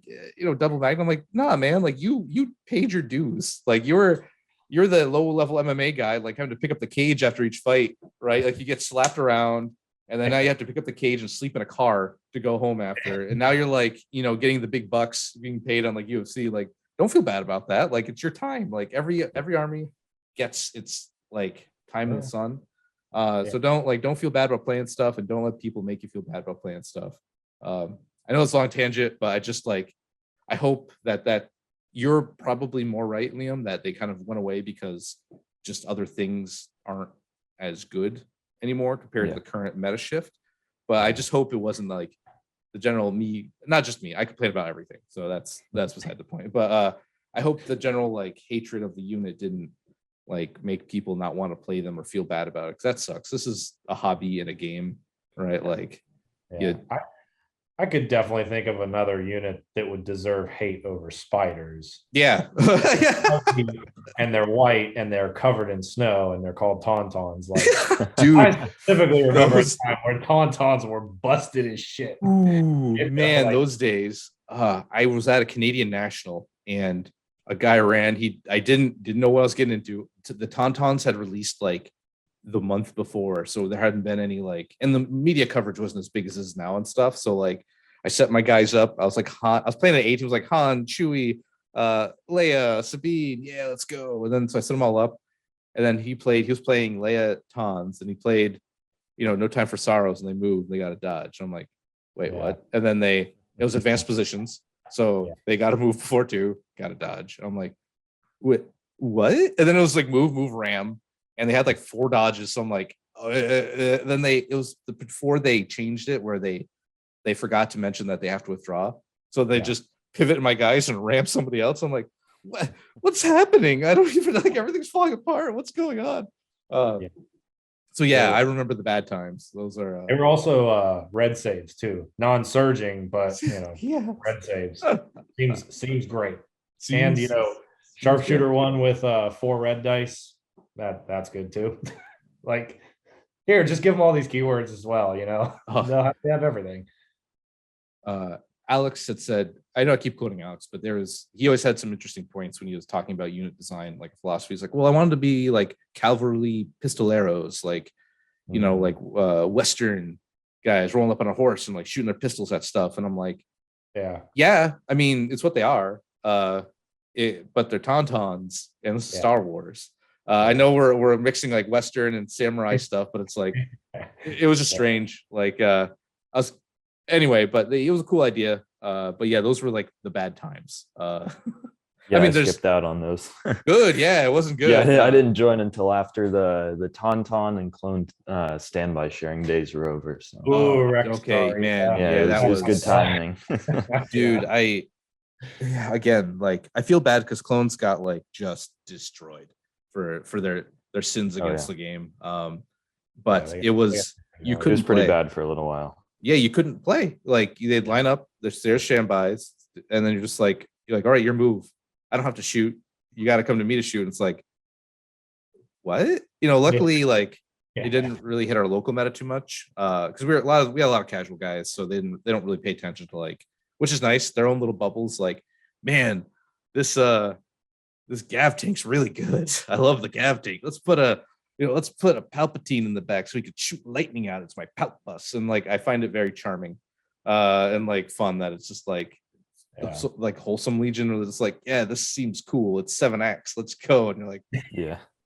double magnum. Like, nah, man, like you paid your dues. Like you're the low level MMA guy, like having to pick up the cage after each fight, right? Like you get slapped around, and then now you have to pick up the cage and sleep in a car to go home after. And now you're like, getting the big bucks, being paid on like UFC. Like, don't feel bad about that. Like it's your time. Like every army gets its like time in the sun. So don't feel bad about playing stuff, and don't let people make you feel bad about playing stuff. I know it's a long tangent, but I just like I hope that you're probably more right, Liam, that they kind of went away because just other things aren't as good anymore compared to the current meta shift. But I just hope it wasn't like the general me, not just me. I complain about everything, so that's beside the point. But I hope the general like hatred of the unit didn't like make people not want to play them or feel bad about it, because that sucks. This is a hobby in a game, right? Like, I could definitely think of another unit that would deserve hate over spiders. Yeah. And they're white and they're covered in snow and they're called tauntauns. Like, dude, I specifically remember a time when tauntauns were busted as shit. Ooh, man, like, those days. I was at a Canadian national and a guy ran. I didn't know what I was getting into. The tauntauns had released like the month before, so there hadn't been any like, and the media coverage wasn't as big as it is now and stuff. So like I set my guys up. I was like I was playing at 8. It was like Han, Chewie, Leia, Sabine, yeah, let's go. And then so I set them all up, and then he was playing Leia Tons, and he played No Time for Sorrows, and they moved, they got to dodge. I'm like, wait, what? And then it was advanced positions, so they got to move before 2, got to dodge. I'm like, what? And then it was like move ram, and they had like 4 dodges. So I'm like, then it was before they changed it where they forgot to mention that they have to withdraw. So they just pivoted my guys and ram somebody else. I'm like, what's happening? I don't even like, everything's falling apart. What's going on? So I remember the bad times. Those are they were also red saves too, non-surging, but red saves. Seems great. And sharpshooter one with 4 red dice. That's good too. Like, here, just give them all these keywords as well. They'll have everything. Alex had said, I know I keep quoting Alex, but he always had some interesting points when he was talking about unit design, like philosophy. He's like, well, I wanted to be like cavalry pistoleros, like, like Western guys rolling up on a horse and like shooting their pistols at stuff. And I'm like, yeah, I mean, it's what they are. But they're tauntauns, and this is Star Wars. I know we're mixing like Western and samurai stuff, but it's like, it was just strange. Like, anyway, but it was a cool idea. But those were like the bad times. I mean, I skipped out on those. Good, it wasn't good. I didn't join until after the Tauntaun and clone standby sharing days were over. So okay, man, that was good timing, dude. Again, like, I feel bad because clones got like just destroyed for their sins against the game. But it was pretty bad for a little while. Yeah, you couldn't play. Like, they'd line up, there's standbys, and then you're like, all right, your move. I don't have to shoot. You got to come to me to shoot. And it's like, what? Luckily, like, it didn't really hit our local meta too much. Because we had a lot of casual guys, so they don't really pay attention to, like, which is nice, their own little bubbles. Like, man, this Gav tank's really good. I love the Gav tank. Let's put a Palpatine in the back so he could shoot lightning out. It's my Palp bus. And like, I find it very charming and like fun that it's just like, so, like, wholesome Legion, where it's like, this seems cool. It's 7X. Let's go. And you're like,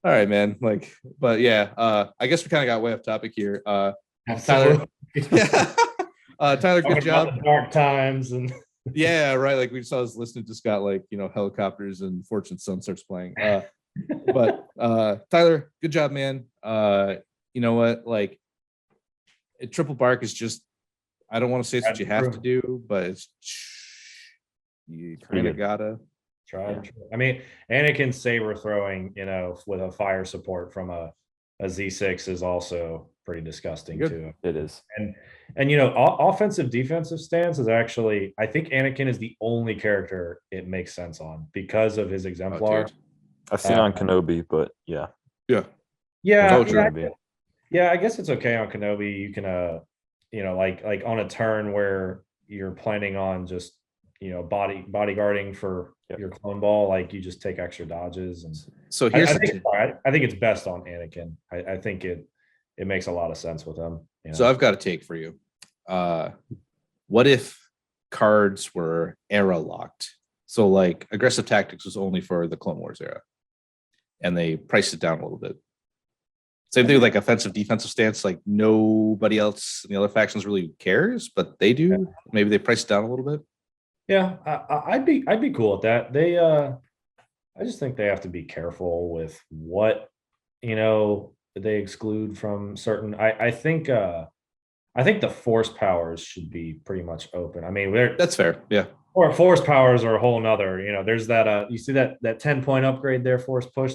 all right, man. Like, but I guess we kind of got way off topic here. Tyler, Tyler, good job. Dark times and right. Like, we saw his listener just got like, helicopters and Fortune Sun starts playing. But Tyler, good job, man. You know what? Like, triple bark is just, I don't want to say it's what you have to do, but it's you kind of gotta try. I mean, Anakin saber throwing, with a fire support from a a Z6 is also pretty disgusting Good. too. It is. And offensive defensive stance is actually, I think Anakin is the only character it makes sense on because of his exemplar. dude. I've seen on Kenobi, but yeah. Yeah. Yeah, Oh, true. yeah, I guess it's okay on Kenobi. You can like on a turn where you're planning on just bodyguarding for Yep. your clone ball, like you just take extra dodges. And So here's I think it's best on Anakin. I think it makes a lot of sense with him. So I've got a take for you. What if cards were era locked? So like aggressive tactics was only for the Clone Wars era, and they priced it down a little bit. Same thing with like offensive defensive stance. Like nobody else in the other factions really cares, but they do. Yeah. Maybe they priced it down a little bit. Yeah, I'd be cool with that. I just think they have to be careful with what they exclude from certain. I think the force powers should be pretty much open. I mean, That's fair. Yeah. or force powers are a whole nother. There's that. You see that 10-point upgrade there, force push.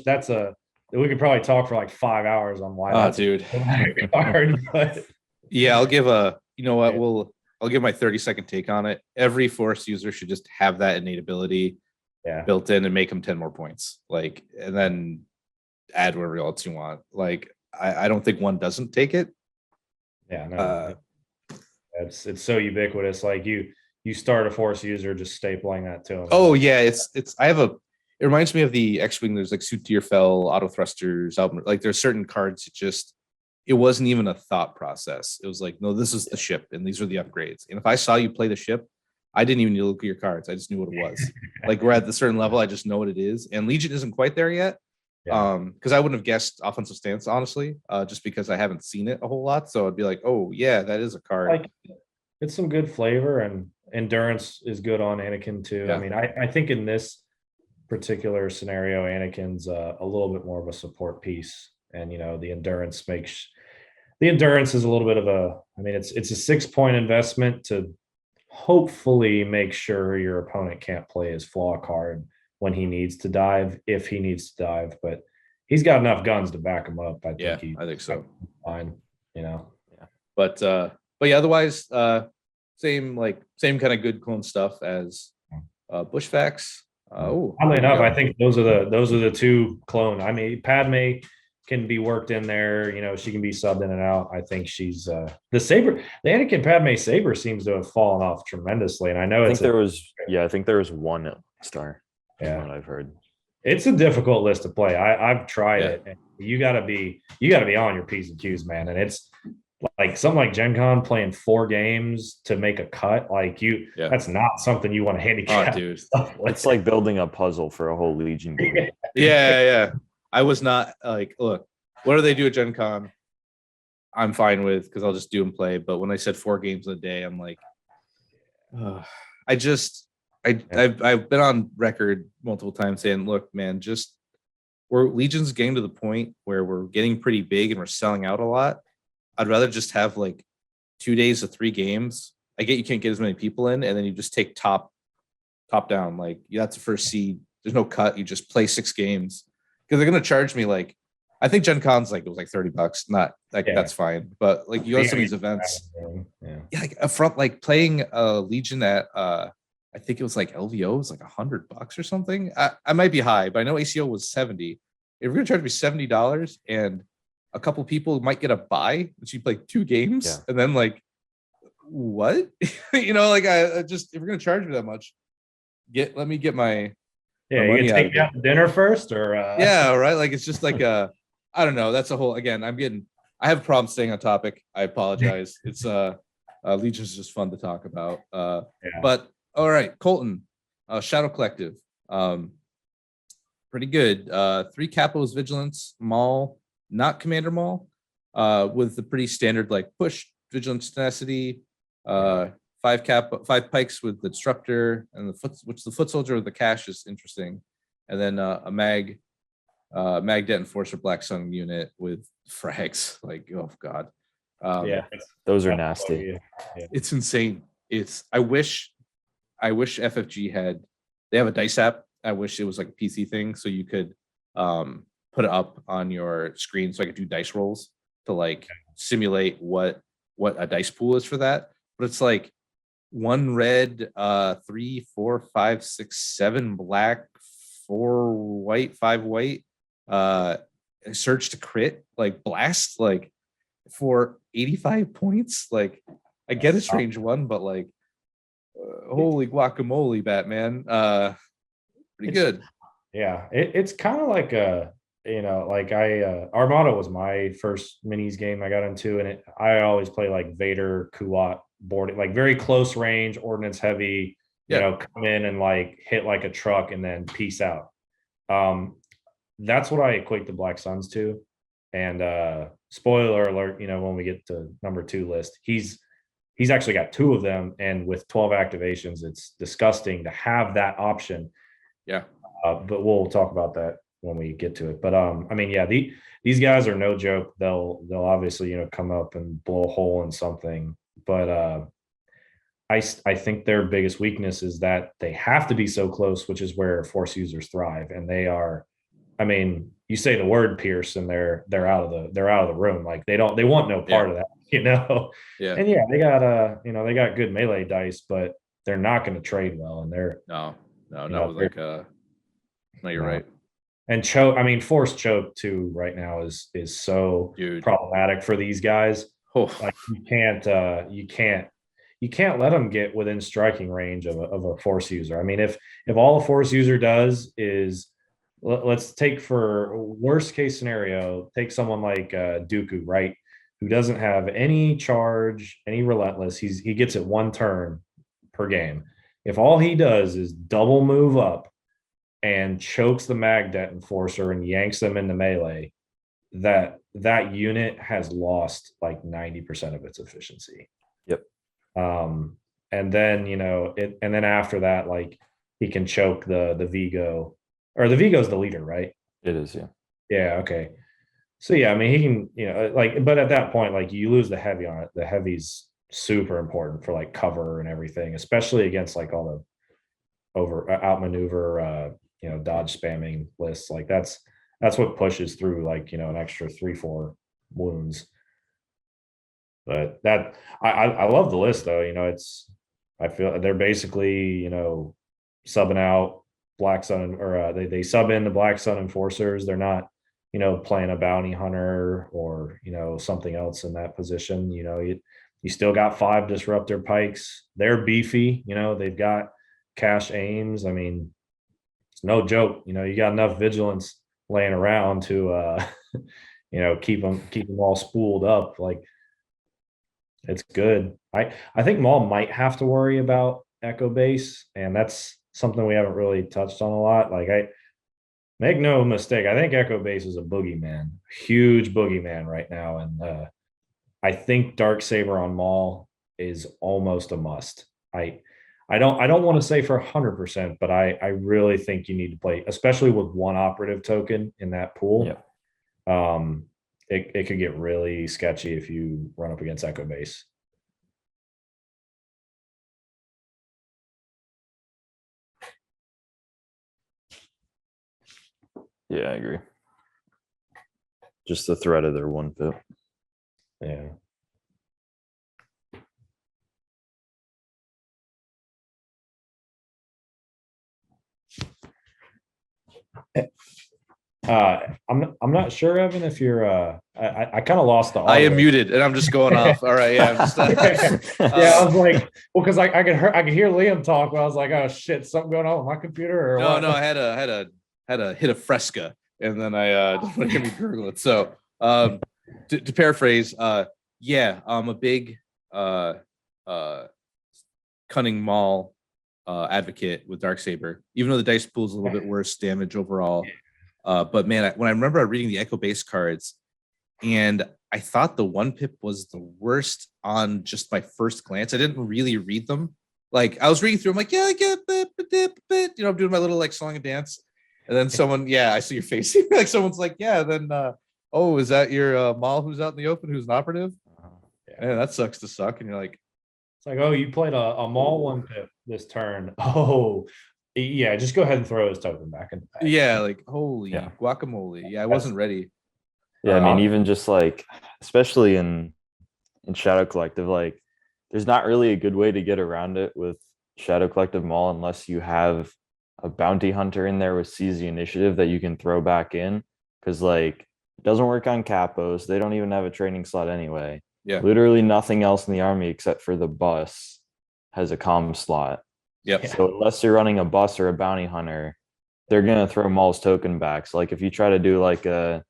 We could probably talk for like 5 hours on why that's dude. hard. But Yeah, I'll give you know what, Yeah. I'll give my 30-second take on it. Every force user should just have that innate ability yeah, built in and make them 10 more points. Like, and then add whatever else you want. Like, I don't think one doesn't take it. yeah, no, it's so ubiquitous. Like you start a force user just stapling that to them. Oh yeah, it's it reminds me of the X-Wing. There's like suit to your fell, auto thrusters, like there's certain cards it wasn't even a thought process. It was like, no, this is the ship and these are the upgrades. And if I saw you play the ship, I didn't even need to look at your cards. I just knew what it was. Like we're at the certain level, I just know what it is. And Legion isn't quite there yet. Yeah. Because I wouldn't have guessed offensive stance, honestly, just because I haven't seen it a whole lot. So I'd be like, oh yeah, that is a card. Like it's some good flavor, and endurance is good on Anakin too. Yeah. I mean, I think in this particular scenario, Anakin's a little bit more of a support piece, and the endurance is a little bit of it's a 6-point investment to hopefully make sure your opponent can't play his flaw card when he needs to dive, if he needs to dive, but he's got enough guns to back him up. I think so. Fine, But yeah, otherwise, same kind of good clone stuff as Bushfax. Oddly enough, I think those are the two clone. I mean, Padme can be worked in there. She can be subbed in and out. I think she's the Anakin Padme saber seems to have fallen off tremendously. And I know I think there was one star. Yeah, what I've heard. It's a difficult list to play. I've tried it. And you gotta be on your P's and Q's, man. And it's like something like Gen Con playing 4 games to make a cut. Like that's not something you want to handicap. Oh, dude. It's like building a puzzle for a whole Legion game. Yeah. I was not like, look, what do they do at Gen Con? I'm fine with, because I'll just do and play. But when I said 4 games a day, I'm like, I've been on record multiple times saying, look, man, we're Legion's getting to the point where we're getting pretty big and we're selling out a lot. I'd rather just have like 2 days of 3 games. I get you can't get as many people in, and then you just take top down. Like that's the first seed. There's no cut. You just play 6 games, because they're gonna charge me like, I think Gen Con's like, it was like $30. Not like that's fine, but like you go to some of these events, like a front, like playing Legion at I think it was like LVO was like $100 or something. I might be high, but I know ACO was 70. If you're gonna charge me $70 and a couple people might get a buy, but you play 2 games, and then like what? Like I just, if you're gonna charge me that much, let me get my you can take me out to dinner first, or yeah, right. Like it's just like I don't know. That's a whole, again, I have a problem staying on topic. I apologize. It's Legion's just fun to talk about. But all right, Colton, Shadow Collective. Pretty good. 3 Capos Vigilance, Maul, not Commander Maul, with the pretty standard like push, Vigilance, Tenacity, 5 pikes with the Disruptor, and the foot soldier with the cash is interesting. And then a Magdet Enforcer Black Sun unit with frags. Like, oh god. Those are nasty. It's insane. I wish FFG they have a dice app. I wish it was like a PC thing, so you could put it up on your screen so I could do dice rolls to like simulate what a dice pool is for that. But it's like 1 red, 3, 4, 5, 6, 7 black, 4 white, 5 white, search to crit, like blast, like for 85 points. Like I get a strange one, but like holy guacamole, Batman. Pretty good. Yeah, it's kind of like a, like Armada was my first minis game I got into, and I always play like Vader, Kuat boarding, like very close range, ordnance heavy, come in and like hit like a truck and then peace out. That's what I equate the Black Suns to. And spoiler alert, when we get to number 2 list, he's actually got 2 of them, and with 12 activations, it's disgusting to have that option. Yeah. But we'll talk about that when we get to it. But I mean, yeah, these guys are no joke. They'll obviously, come up and blow a hole in something. But I think their biggest weakness is that they have to be so close, which is where Force users thrive. And they are, I mean, you say the word Pierce and they're out of the room. Like they want no part of that, Yeah. And yeah, they got they got good melee dice, but they're not going to trade well. And they're no, like no, you're right. And choke, I mean, force choke too right now is so problematic for these guys. Oh. Like you can't let them get within striking range of a force user. I mean, if all a force user does is, let's take, for worst case scenario, take someone like Dooku, right, who doesn't have any charge, any relentless. He gets it 1 turn per game. If all he does is double move up and chokes the Magdet enforcer and yanks them into melee, that unit has lost like 90% of its efficiency. Yep. And then and then after that, like he can choke the Vigo, or the Vigo's the leader, right? It is, yeah. Yeah, okay. So yeah, I mean, he can, like, but at that point, like, you lose the heavy on it. The heavy's super important for like cover and everything, especially against like all the outmaneuver dodge spamming lists. Like that's what pushes through like an extra 3-4 wounds. But that I love the list though. I feel they're basically subbing out Black Sun, or they sub in the Black Sun enforcers. They're not playing a bounty hunter or something else in that position. You still got 5 disruptor pikes. They're beefy. They've got cash aims. I mean, it's no joke. You got enough vigilance laying around to keep them all spooled up. Like, it's good. I think Maul might have to worry about Echo Base, and that's something we haven't really touched on a lot. Like, I make no mistake, I think Echo Base is a boogeyman, huge boogeyman right now, and I think Darksaber on Maul is almost a must. I don't want to say for 100%, but I really think you need to play, especially with 1 operative token in that pool. Yeah. It could get really sketchy if you run up against Echo Base. Yeah, I agree. Just the threat of their 1 pip. Yeah. I'm not sure, Evan, if you're I kind of lost the audio. I am muted and I'm just going off. All right, yeah. I'm just, yeah, I was like, well, because I could hear Liam talk, but I was like, oh shit, something going on with my computer, or what? No, I had a hit of Fresca, and then I don't want to hear me gurgle it. So to paraphrase, yeah, I'm a big cunning Maul advocate with Darksaber, even though the dice pool is a little bit worse damage overall. But man, when I remember reading the Echo Base cards, and I thought the 1 pip was the worst on just my first glance. I didn't really read them. Like, I was reading through, I'm like, yeah, I get bit, I'm doing my little like song and dance. And then someone, yeah, I see your face. Like someone's like, yeah, then oh, is that your Maul who's out in the open, who's an operative? Yeah, that sucks to suck. And you're like, it's like, oh, you played a Maul 1 pip this turn. Oh, Yeah, just go ahead and throw his token back in the bag. Yeah, like holy Yeah. guacamole. Yeah, I wasn't ready. Yeah, I mean, Uh, even just like, especially in Shadow Collective, like, there's not really a good way to get around it with Shadow Collective Mall unless you have a bounty hunter in there with seize the initiative that you can throw back in. Because like, it doesn't work on capos. They don't even have a training slot anyway. Yeah. Literally nothing else in the army except for the bus has a comm slot. Yep. Yeah. So unless you're running a bus or a bounty hunter, they're gonna throw Maul's token back. So like if you try to do like a,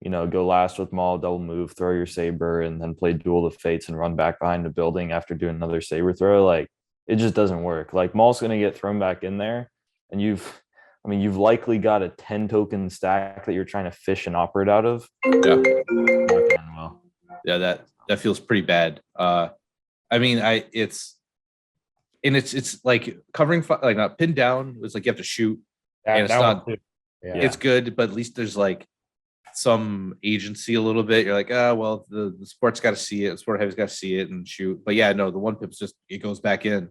go last with Maul, double move, throw your saber, and then play Duel of Fates and run back behind the building after doing another saber throw, like it just doesn't work. Like Maul's gonna get thrown back in there, and you've likely got a 10 token stack that you're trying to fish and operate out of. Yeah. Not gonna end well. Yeah, that feels pretty bad. I mean, it's like covering like not pinned down. It's like you have to shoot. And it's not- one too. Yeah. It's good, but at least there's like some agency a little bit. You're like, well, the sport's got to see it. The sport heavy's got to see it and shoot. But yeah, no, the one pip's just it goes back in.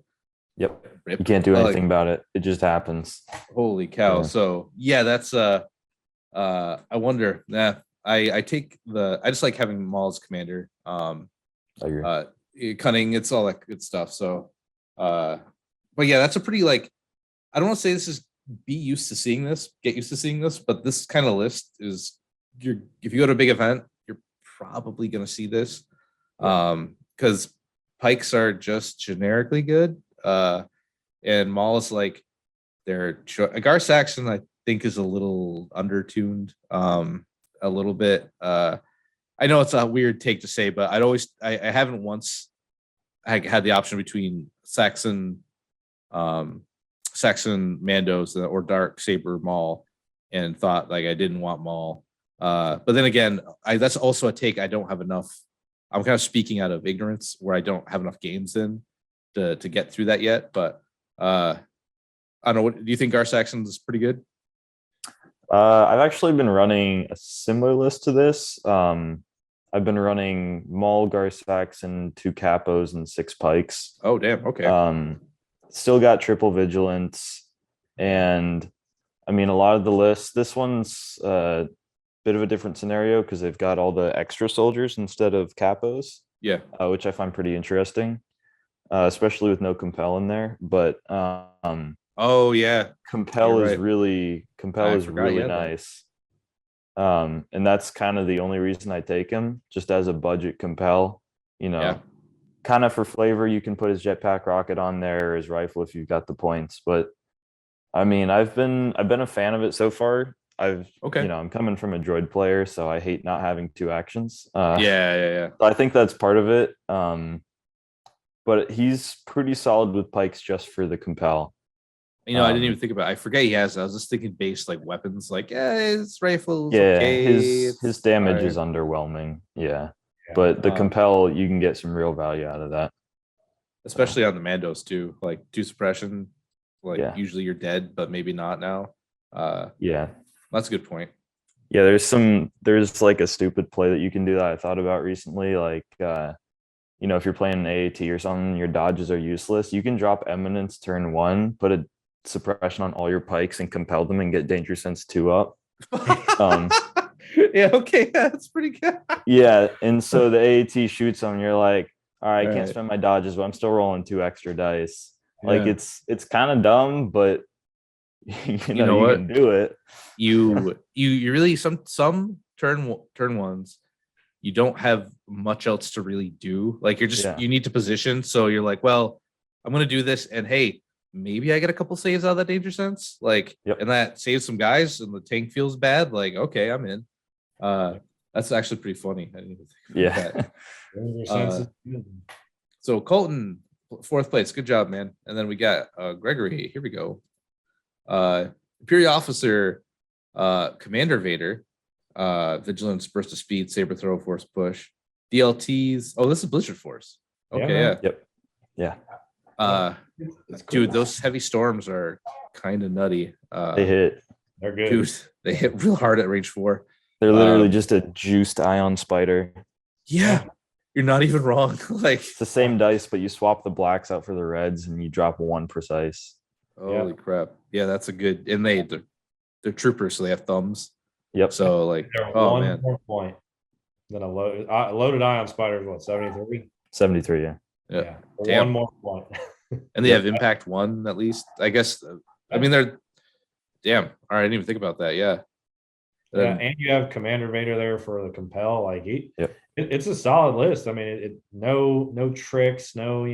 Yep. Rip. You can't do Like, anything about it. It just happens. holy cow. Yeah. So yeah, that's I wonder. I just like having Maul as commander. I agree. Cunning, it's all that good stuff. So but yeah, that's a pretty like I don't want to say this is get used to seeing this, but this kind of list is if you go to a big event, you're probably gonna see this. Because pikes are just generically good. And Maul is like Gar Saxon, I think, is a little undertuned, a little bit. I know it's a weird take to say, but I haven't once had the option between Saxon Mandos or Dark Saber Maul and thought like I didn't want Maul. But then again, that's also a take I don't have enough. I'm kind of speaking out of ignorance where I don't have enough games in to get through that yet. But I don't know. What do you think? Gar Saxon is pretty good. I've actually been running a similar list to this. I've been running Maul, Gar Saxon, 2 capos, and 6 pikes. Oh damn. Okay. Still got triple vigilance, and I mean a lot of the lists. This one's a bit of a different scenario because they've got all the extra soldiers instead of capos. Yeah. Which I find pretty interesting, especially with no compel in there. But Oh yeah. compel You're is right. really nice. And that's kind of the only reason I take him, just as a budget compel. Yeah. Kind of for flavor, you can put his jetpack rocket on there or his rifle if you've got the points. But I mean, I've been a fan of it so far. Okay. I'm coming from a droid player, so I hate not having 2 actions. Yeah. I think that's part of it. But he's pretty solid with pikes just for the compel. I didn't even think about it. I forget he has. I was just thinking base like weapons, like his rifles. Yeah, okay, his damage fine. is underwhelming. Yeah. Yeah. But the compel, you can get some real value out of that. Especially on the Mandos too, like 2 suppression. Like Yeah. usually you're dead, but maybe not now. Yeah. That's a good point. Yeah, there's like a stupid play that you can do that I thought about recently. Like if you're playing an AAT or something, your dodges are useless. You can drop Eminence turn 1, put a suppression on all your pikes and compel them and get danger sense 2 up. Yeah, okay, that's pretty good. Yeah, and so the AAT shoots them, you're like, all right, I can't Right. spend my dodges, but I'm still rolling 2 extra dice. Like Yeah. it's kind of dumb, but you know what? can do it. You really some turn ones. You don't have much else to really do. Like you need to position. So you're like, well, I'm gonna do this, and hey, maybe I get a couple saves out of that danger sense. Like, Yep. and that saves some guys, and the tank feels bad. Like, okay, I'm in. That's actually pretty funny. I didn't even think about that. Yeah. So Colton, 4th place. Good job, man. And then we got Gregory. Here we go. Imperial Officer, Commander Vader, Vigilance, Burst of Speed, Saber Throw, Force Push, DLTs. Oh, this is Blizzard Force. Okay, Yeah, yeah. Yep. Yeah. That's cool. Dude, those heavy storms are kind of nutty. They hit. They're good. Dude, they hit real hard at range 4. They're literally just a juiced ion spider. Yeah, you're not even wrong. Like, It's the same dice, but you swap the blacks out for the reds and you drop 1 precise. Holy crap. Yeah, that's a good, and they're troopers, so they have thumbs. Yep. So like, They're oh one man. more point than a loaded ion spider is what, 73? 73. Yeah. Yeah. One Damn. more point. And they Yep. have impact 1 at least. I guess I mean they're damn. All right, I didn't even think about that. Yeah. Yeah, and you have Commander Vader there for the compel. Like Yep. it's a solid list. I mean, no tricks, no,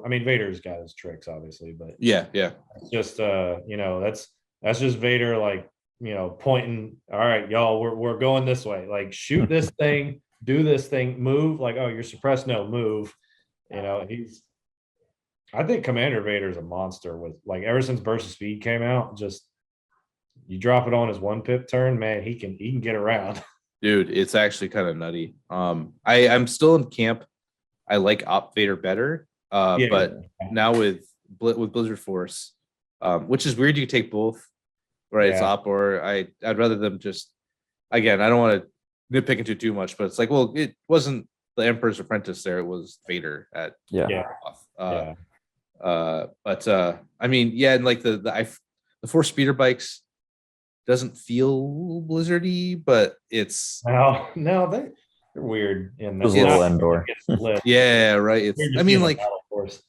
I mean, Vader's got his tricks, obviously, but yeah. it's just that's just Vader, like, pointing, all right, y'all, we're going this way. Like, shoot this thing, do this thing, move. Like, oh, you're suppressed, no, move. I think Commander Vader's a monster with, like, ever since Burst of Speed came out, just you drop it on his 1 pip turn, man, he can get around. Dude, it's actually kind of nutty. I'm still in camp. I like Op Vader better. But now with Blizzard Force, which is weird, you take both, right? It's Op or I'd rather them just, again, I don't want to nitpick into too much, but it's like, well, it wasn't the Emperor's Apprentice there, it was Vader at but I mean, yeah, and like the Force speeder bikes doesn't feel Blizzardy, but it's no, they're weird in It was a little Endor. Yeah, right. It's, I mean, like, Force.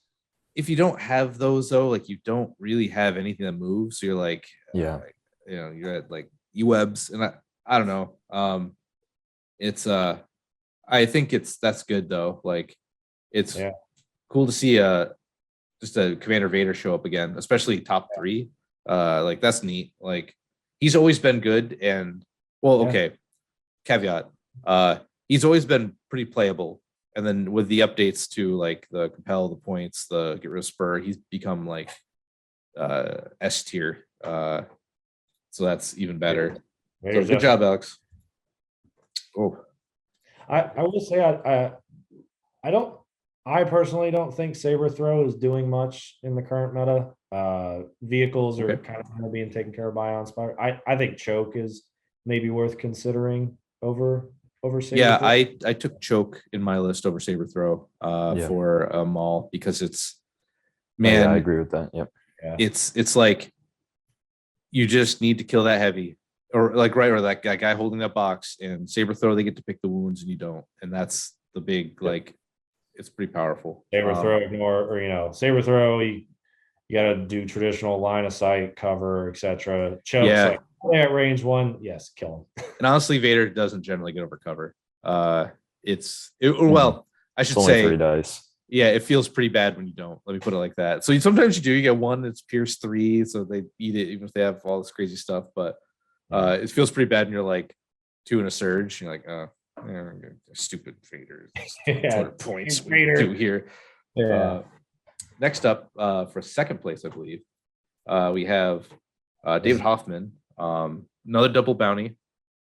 if you don't have those though, like you don't really have anything that moves. So you're like, you're at like UWebs, and I don't know. It's I think that's good though. Like, it's cool to see just a Commander Vader show up again, especially top 3. Like, that's neat. Like, he's always been good, and okay, caveat. He's always been pretty playable. And then with the updates to like the compel, the points, the get rid of spur, he's become like S tier. So that's even better. So good job, Alex. Oh, I will say I personally don't think Saber Throw is doing much in the current meta. Vehicles are kind of being taken care of by Ion Spider. I think Choke is maybe worth considering over Saber yeah, Throw. I took Choke in my list over Saber Throw for Maul, because it's, man, I agree with that. Yep. Yeah. It's like you just need to kill that heavy, or like or that guy holding that box, and Saber Throw, they get to pick the wounds and you don't, and that's the big like, it's pretty powerful. Saber Throw, ignore, or Saber Throw, you got to do traditional line of sight, cover, etc. Choke's like, at range 1, yes, kill him. And honestly, Vader doesn't generally get over cover. Well, I should It's only say 3 dice. Yeah, it feels pretty bad when you don't. Let me put it like that. So sometimes you get 1 that's Pierce 3, so they eat it even if they have all this crazy stuff. But it feels pretty bad when you're like 2 in a surge. You're like, stupid Vader. 200 points. What do you do here? Yeah. Next up, for second place, I believe, we have David Hoffman. Another double bounty,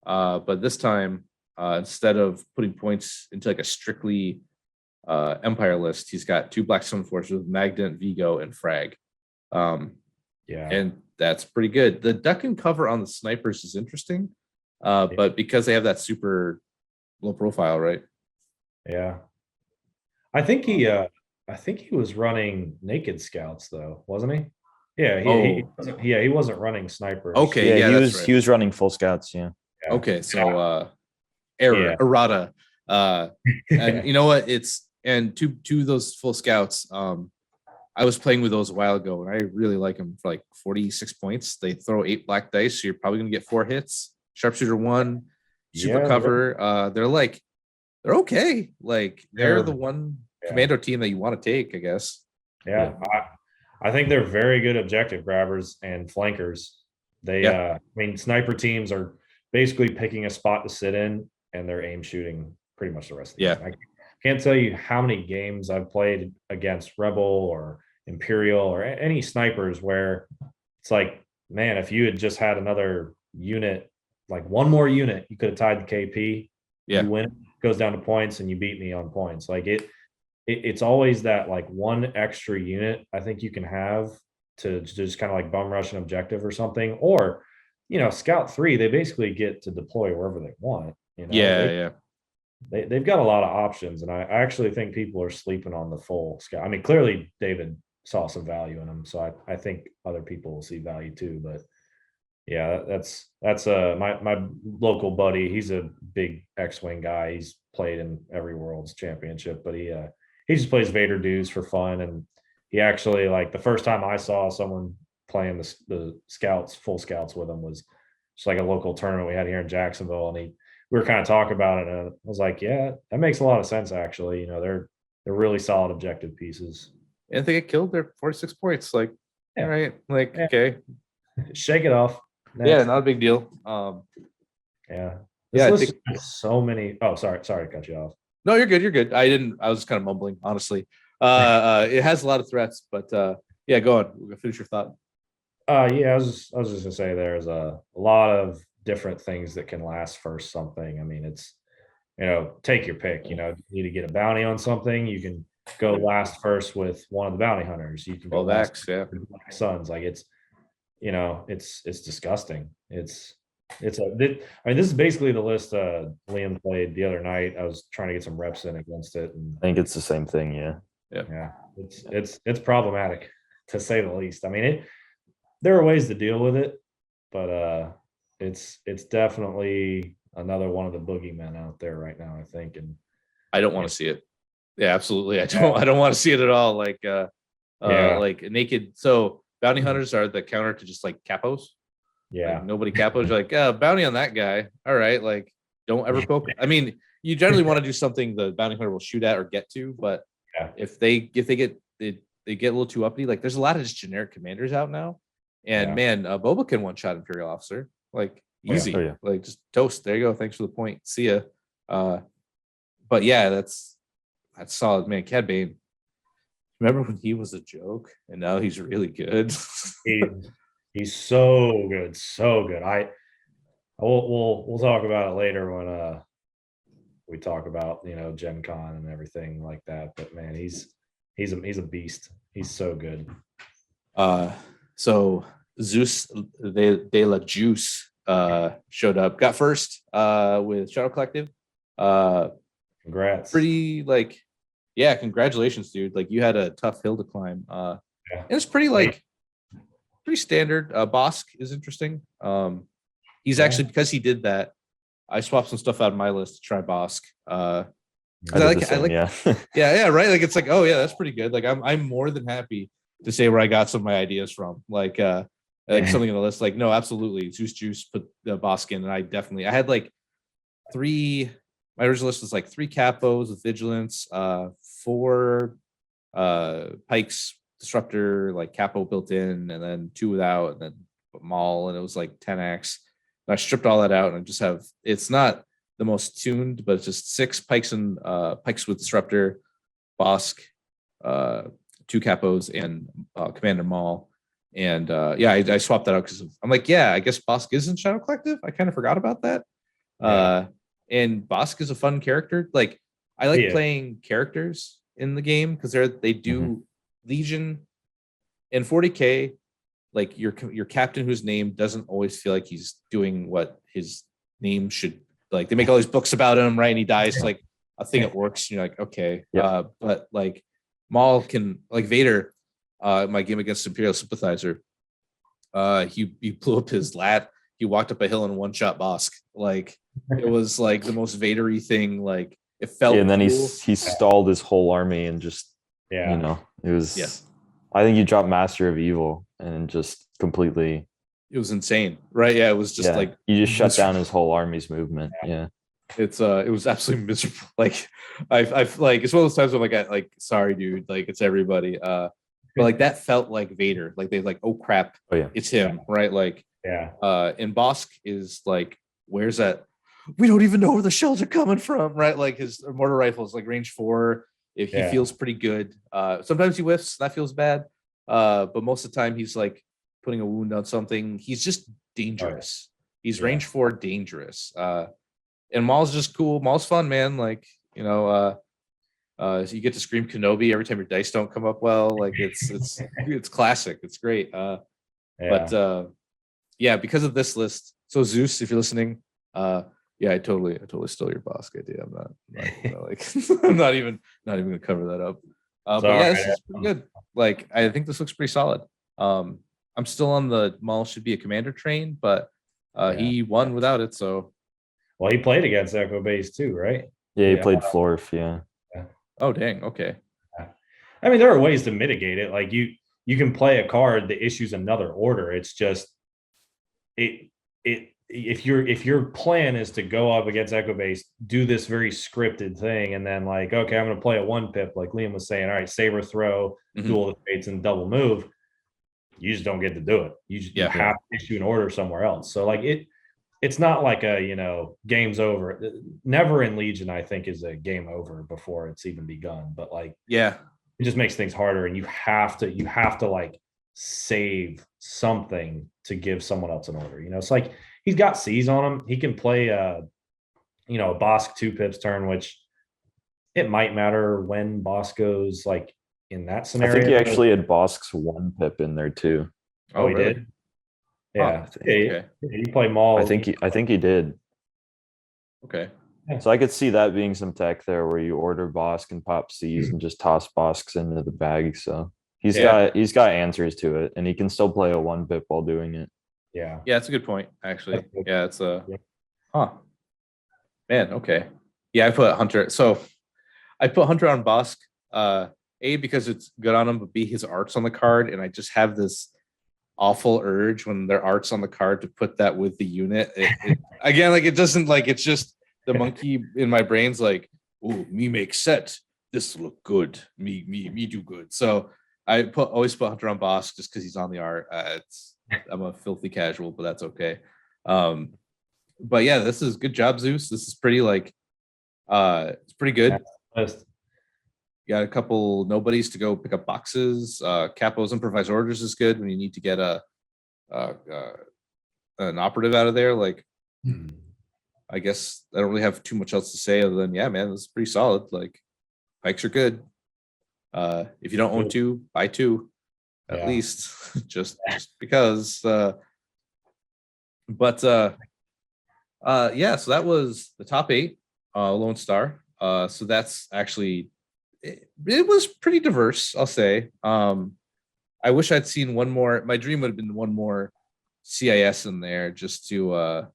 but this time, instead of putting points into like a strictly Empire list, he's got 2 Blackstone Forces with Magnet, Vigo, and Frag. And that's pretty good. The duck and cover on the snipers is interesting, but because they have that super low profile, right? Yeah, I think he was running naked scouts though, wasn't he? Yeah, he wasn't running snipers. Okay, yeah, that's right. He was running full scouts. Yeah. Okay, so errata. And you know what? And two of those full scouts. I was playing with those a while ago, and I really like them for like 46 points. They throw 8 black dice, so you're probably gonna get 4 hits. Sharpshooter 1, super cover. They're okay. Like, they're the one commando team that you want to take, I guess. Yeah. I think they're very good objective grabbers and flankers. I mean, sniper teams are basically picking a spot to sit in, and they're aim shooting pretty much the rest of the game. I can't tell you how many games I've played against Rebel or Imperial or any snipers where it's like, man, if you had just had another unit, like one more unit, you could have tied the KP. Yeah. You win, goes down to points, and you beat me on points. Like it's always that like one extra unit I think you can have to just kind of like bum rush an objective or something. Or, Scout 3, they basically get to deploy wherever they want. They've got a lot of options, and I actually think people are sleeping on the full Scout. I mean, clearly David saw some value in him. So I think other people will see value too. But yeah, that's my local buddy. He's a big X-wing guy. He's played in every World's Championship, but he just plays Vader dudes for fun. And he actually, like, the first time I saw someone playing the scouts, full scouts with him was just like a local tournament we had here in Jacksonville, and we were kind of talking about it, and I was like, yeah, that makes a lot of sense actually. They're really solid objective pieces. And if they get killed, they're 46 points. Like, Yeah. all right, like, Yeah. okay. Shake it off. Yeah, not a big deal. Yeah. Yeah, I This think- list has so many. Oh, sorry to cut you off. No, you're good. You're good. I was kind of mumbling, honestly. It has a lot of threats, but yeah, go on. Finish your thought. Yeah, I was just gonna say there's a lot of different things that can last first something. I mean, it's, take your pick. You need to get a bounty on something, you can go last first with one of the bounty hunters. You can go last Vax, yeah. with Black Suns. Like, it's disgusting. I mean, this is basically the list Liam played the other night. I was trying to get some reps in against it, and I think it's the same thing. Yeah. yeah, it's problematic, to say the least. I mean, there are ways to deal with it, but it's definitely another one of the boogeymen out there right now, I think. And I don't want to see it. Yeah, absolutely. I don't want to see it at all. Like like naked. So bounty hunters are the counter to just like capos. yeah, Like, nobody capos. You're like, bounty on that guy. All right, like, don't ever poke. I mean, you generally want to do something the bounty hunter will shoot at or get to, but Yeah. if they get they get a little too uppity, like, there's a lot of just generic commanders out now. And Yeah. man, Boba can one shot Imperial officer, like, Oh, yeah. easy. Oh, yeah. Like, just toast. There you go. Thanks for the point. See ya. But yeah, that's solid, man. Cad Bane. Remember when he was a joke and now he's really good? he's so good, so good. We'll talk about it later when we talk about Gen Con and everything like that. But man, he's a beast. He's so good. So Zeus de la Juice showed up, got first with Shadow Collective. Congrats. Pretty, like, yeah, congratulations, dude. Like, you had a tough hill to climb. Yeah. And it's pretty standard. Bosk is interesting. He's actually, because he did that, I swapped some stuff out of my list to try Bosk. I like yeah. yeah, right. Like, it's like, oh yeah, that's pretty good. Like, I'm more than happy to say where I got some of my ideas from. Like something in the list. Like, no, absolutely. Zeus Juice put the Bosk in, and I had like three. My original list was like 3 capos with vigilance, 4 pikes disruptor, like capo built in, and then 2 without, and then maul, and it was like 10x. And I stripped all that out, and I just have, it's not the most tuned, but it's just 6 pikes and pikes with disruptor, Bosk, 2 capos, and Commander Maul. And yeah, I swapped that out because I'm like, yeah, I guess Bosk is in Shadow Collective. I kind of forgot about that. Yeah. And Bosk is a fun character. Like, I like playing characters in the game because they do Legion and 40K. Like, your captain whose name doesn't always feel like he's doing what his name should. Like, they make all these books about him, right? And he dies like a thing that works. And you're like, okay. Yeah. But like, Maul can, like, Vader, my game against Imperial Sympathizer, he blew up his lat. He walked up a hill and one-shot Bosk. Like, it was like the most Vader-y thing. Like, it felt and then cool. he stalled his whole army and just it was. Yeah. I think you dropped Master of Evil and just completely. It was insane, right? Yeah, it was just like you just shut down his whole army's movement. Yeah. It was absolutely miserable. Like, I've like, it's one of those times where I'm like, sorry, dude, like, it's everybody. But like, that felt like Vader. Like, they like, oh crap, it's him, right? Like, and Bosk is like, where's that? We don't even know where the shells are coming from, right? Like, his mortar rifle is like range 4. If he feels pretty good, sometimes he whiffs. That feels bad. But most of the time, he's like putting a wound on something. He's just dangerous. He's range 4 dangerous. And Maul's just cool. Maul's fun, man. Like, so you get to scream Kenobi every time your dice don't come up well. Like, it's classic. It's great. But yeah, because of this list. So Zeus, if you're listening, yeah, I totally stole your Bosk idea. I'm not like I'm not even gonna cover that up. But yeah, this is pretty good. Like, I think this looks pretty solid. I'm still on the Maul should be a commander train, but he won without it. So, well, he played against Echo Base too, right? Yeah, he played Florf. Yeah. oh dang, okay. I mean, there are ways to mitigate it. Like you can play a card that issues another order. It's just if your plan is to go up against Echo Base, do this very scripted thing, and then like, okay, I'm going to play a 1-pip, like Liam was saying. All right, saber throw, duel the fates, and double move. You just don't get to do it. You have to issue an order somewhere else. So like it's not like a game's over. Never in Legion, I think, is a game over before it's even begun. But like, it just makes things harder, and you have to like save something to give someone else an order. It's like he's got C's on him. He can play a Bosk 2-pips turn, which it might matter when Bosk goes like in that scenario. I think he actually had Bosk's 1-pip in there too. Oh, he really did. Yeah. Okay. He played Maul. I think he did. Okay. So I could see that being some tech there where you order Bosk and pop C's and just toss Bosks into the bag. So he's got answers to it, and he can still play a 1-pip while doing it. Yeah. Yeah, that's a good point, actually. Yeah, it's man, okay. Yeah, I put Hunter. So I put Hunter on Bosk. A, because it's good on him, but B, his art's on the card, and I just have this awful urge when their art's on the card to put that with the unit. Again, like it doesn't, like, it's just the monkey in my brain's like, oh, me make set. This look good. Me do good. So I always put Hunter on Bosk just because he's on the art. I'm a filthy casual, but that's okay. But yeah, this is good job, Zeus. This is pretty like it's pretty good. You got a couple nobodies to go pick up boxes. Capo's improvised orders is good when you need to get an operative out of there. Like, I guess I don't really have too much else to say other than, yeah, man, this is pretty solid. Like, pikes are good. If you don't own 2, buy 2 at least, just because. But yeah, so that was the top 8, Lone Star. So that's actually. It was pretty diverse, I'll say. I wish I'd seen one more. My dream would have been one more CIS in there just to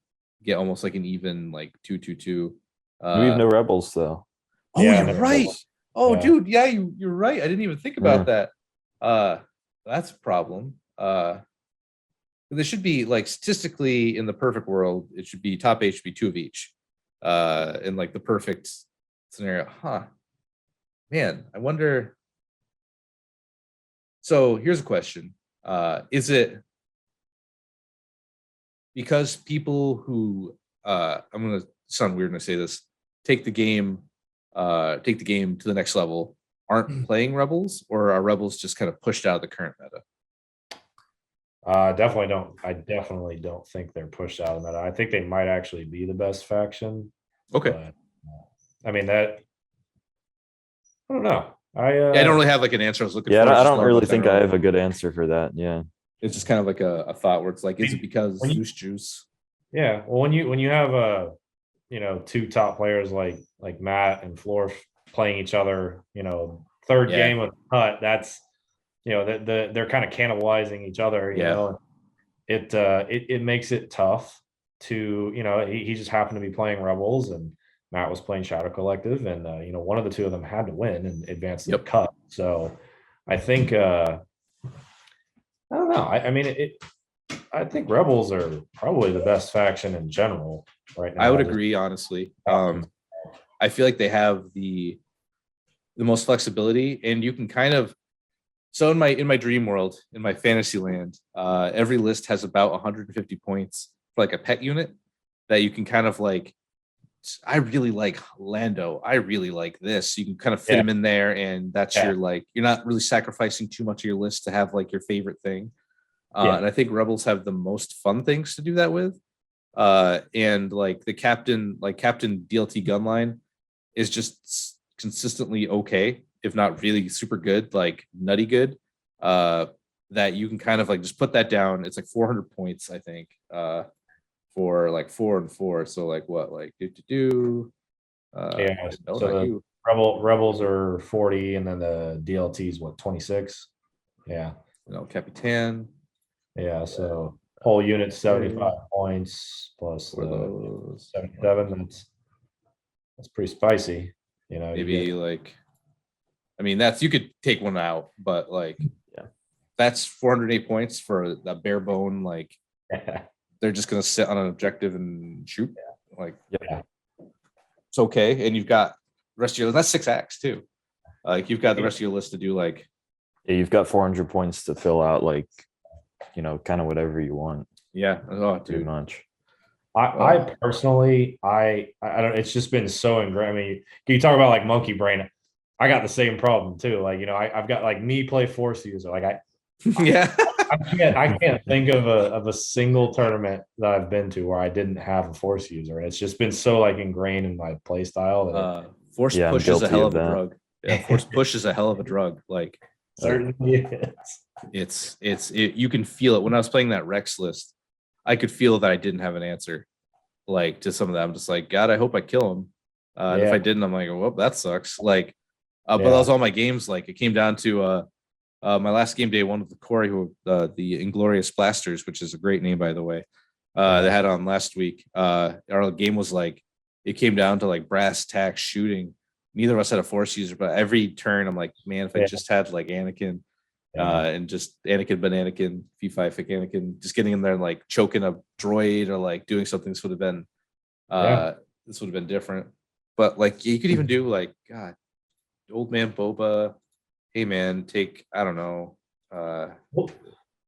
get almost like an even like 2-2-2. We have no rebels though. Oh, Yeah, you're right. rebels. Oh, Yeah. dude, yeah, you're right. I didn't even think about that. That's a problem. There should be, like, statistically in the perfect world, it should be top 8 should be 2 of each. In like the perfect scenario, Man, I wonder. So here's a question. Is it because people who I'm gonna sound weird when I say this, take the game to the next level aren't playing Rebels, or are Rebels just kind of pushed out of the current meta? I definitely don't think they're pushed out of the meta. I think they might actually be the best faction. Okay. But, I mean, I don't know. I don't really have like an answer I was looking for. I don't really think I have a good answer for that. Yeah. It's just kind of like a thought where it's like, is it because Zeus juice? Yeah. Well, when you have 2 top players like Matt and Florf playing each other, third game of cut, that's they're kind of cannibalizing each other. You know, it makes it tough to he just happened to be playing Rebels and Matt was playing Shadow Collective, and one of the 2 of them had to win and advance to the cut. So I think I don't know. I mean, I think Rebels are probably the best faction in general right now. I would agree, honestly. I feel like they have the most flexibility, and you can kind of. So in my dream world, in my fantasy land, every list has about 150 points for like a pet unit that you can kind of like. I really like Lando. I really like this. You can kind of fit him in there, and that's your like. You're not really sacrificing too much of your list to have like your favorite thing. And I think Rebels have the most fun things to do that with. And like the Captain DLT Gunline is just consistently okay, if not really super good, like nutty good. That you can kind of like just put that down. It's like 400 points, I think. For like 4 and 4. So like what, like do So no, not you. Rebels are 40, and then the DLT is what, 26? Yeah. Capitan. Yeah. So whole unit 75 Okay. points plus For the those. 77. That's pretty spicy. You know, you Maybe get like, I mean, you could take one out, but like, Yeah. that's 408 points for the bare bone. Like, they're just gonna sit on an objective and shoot. Like, yeah. it's okay. And you've got the rest of your, that's 6 acts too. Like, you've got the rest of your list to do like, Yeah, you've got 400 points to fill out, like, kind of whatever you want, yeah. Oh, pretty dude. much. I personally, I don't. It's just been so ingrained. I mean, can you talk about like monkey brain? I got the same problem too. Like, I've got like me play force user. Like Yeah. I can't think of a single tournament that I've been to where I didn't have a force user. And it's just been so like ingrained in my play style that Force Yeah, I'm push is a guilty hell of of a that. drug. Yeah, force push is a hell of a drug. Like, certainly is. you can feel it. When I was playing that Rex list, I could feel that I didn't have an answer. Like, to some of them, I'm just like, God, I hope I kill him. And if Yeah. I didn't, I'm like, well, that sucks. Like, but that Yeah. was all my games. Like, it came down to my last game day one with the Corey, who the Inglorious Blasters, which is a great name, by the way. They had on last week. Our game was like, it came down to like brass tacks shooting. Neither of us had a force user, but every turn I'm like, man, if I Yeah. just had like Anakin, Yeah. and just Anakin, but Anakin, V5 fic Anakin, just getting in there and like choking a droid or like doing something, this would have been this would have been different. But like, you could even do like, God, old man Boba, hey man, take, I don't know,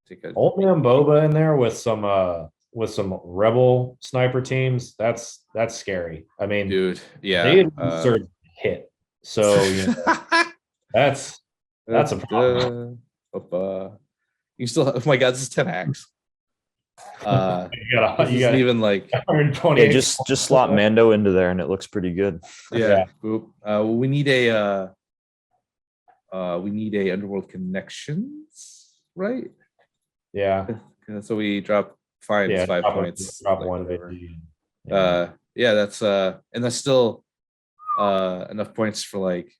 take a Old man Boba in there with some rebel sniper teams. That's scary. I mean, dude, they yeah. insert hit. So that's a problem. You still, oh my God, this is 10 hacks. This You isn't got even like, 128. Yeah, just slot Mando into there and it looks pretty good. yeah. Boop. We need a Underworld Connections, right? Yeah. So we drop fines, Yeah. 5 Drop points. Drop like one of whatever. it. Yeah, that's and that's still enough points for like,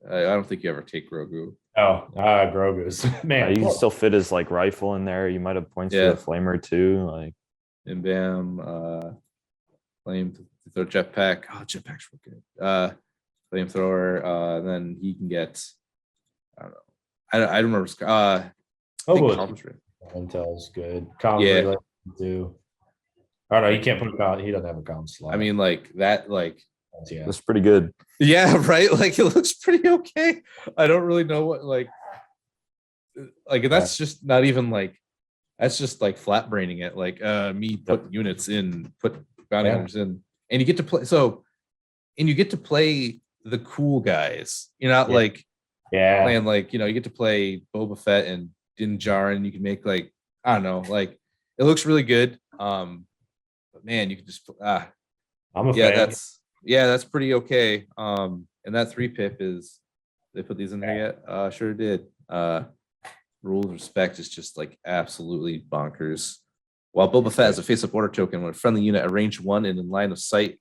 I don't think you ever take Grogu. Grogu's man. You can still fit his like rifle in there. You might have points Yeah. for the flamer too. Like, And bam, flamethrower jetpack. Oh, jetpacks were good. Flamethrower. And then he can get, I don't know. I don't remember. I think comms ring. Intel's good. Comms Yeah. relay too. Oh no, he can't put a he doesn't have a comm slot. I mean, like that, like, yeah. that's pretty good. yeah, right. Like, it looks pretty okay. I don't really know what like that's just not even like, that's just like flat braining it. Like, me put units in, put bounty hunters in, and you get to play. So, and you get to play the cool guys. You're not like playing like, you get to play Boba Fett and Din Djarin. You can make like, I don't know, like, it looks really good. But man, you can just I'm a fan. That's pretty okay. And that 3-pip is, they put these in there yet? Sure did. Rules respect is just like absolutely bonkers. While Boba Fett has a face-up order token, when a friendly unit at range 1 and in line of sight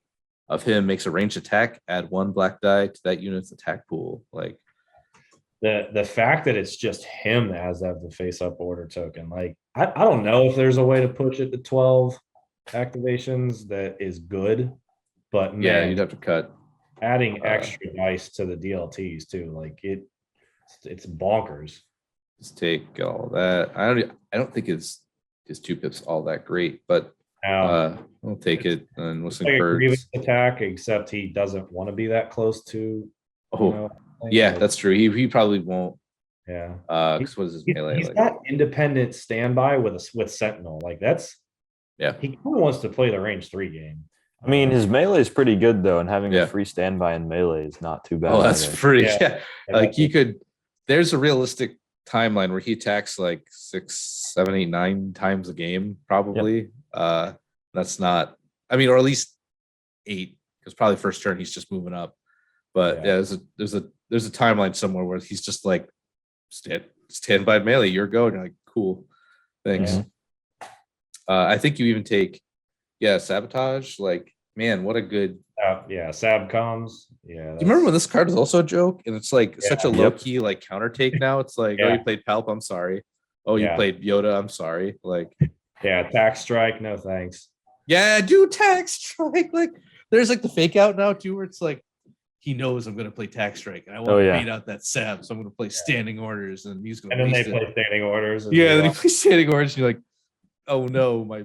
of him makes a ranged attack, add 1 black die to that unit's attack pool. Like, the fact that it's just him that has the face-up order token, like I don't know if there's a way to push it to 12 activations that is good, but man, you'd have to cut. Adding extra dice to the DLTs too, like it's bonkers. Just take all that. I don't think his 2-pips all that great, but we'll take it and listen. Like a grievous attack, except he doesn't want to be that close to. That's true. He probably won't. Yeah. Because what is his melee? He's got independent standby with Sentinel. Like that's. Yeah. He kind of wants to play the range 3 game. I mean, his melee is pretty good though, and having a free standby in melee is not too bad. Oh, that's pretty. Yeah. Like, he could. There's a realistic timeline where he attacks like 6, 7, 8, 9 times a game, probably. That's not, I mean, or at least 8, because probably first turn he's just moving up. But there's a timeline somewhere where he's just like, stand by melee, you're going. You're like, cool, thanks. I think you even take sabotage, like Man, what a good. Yeah, Sab comes. Yeah, Do you remember when this card was also a joke? And it's like such a Yeah. low key like counter take now. It's like, oh, Yeah. you played Palp, I'm sorry. Oh, you Yeah. played Yoda, I'm sorry. Like, Yeah, tax strike, no thanks. yeah, do tax strike. Like, there's like the fake out now too, where it's like he knows I'm gonna play tax strike and I want to bait out that Sab, so I'm gonna play standing orders and he's gonna And then they waste it. play standing orders. Yeah, then he plays standing orders, and you're like, oh no, my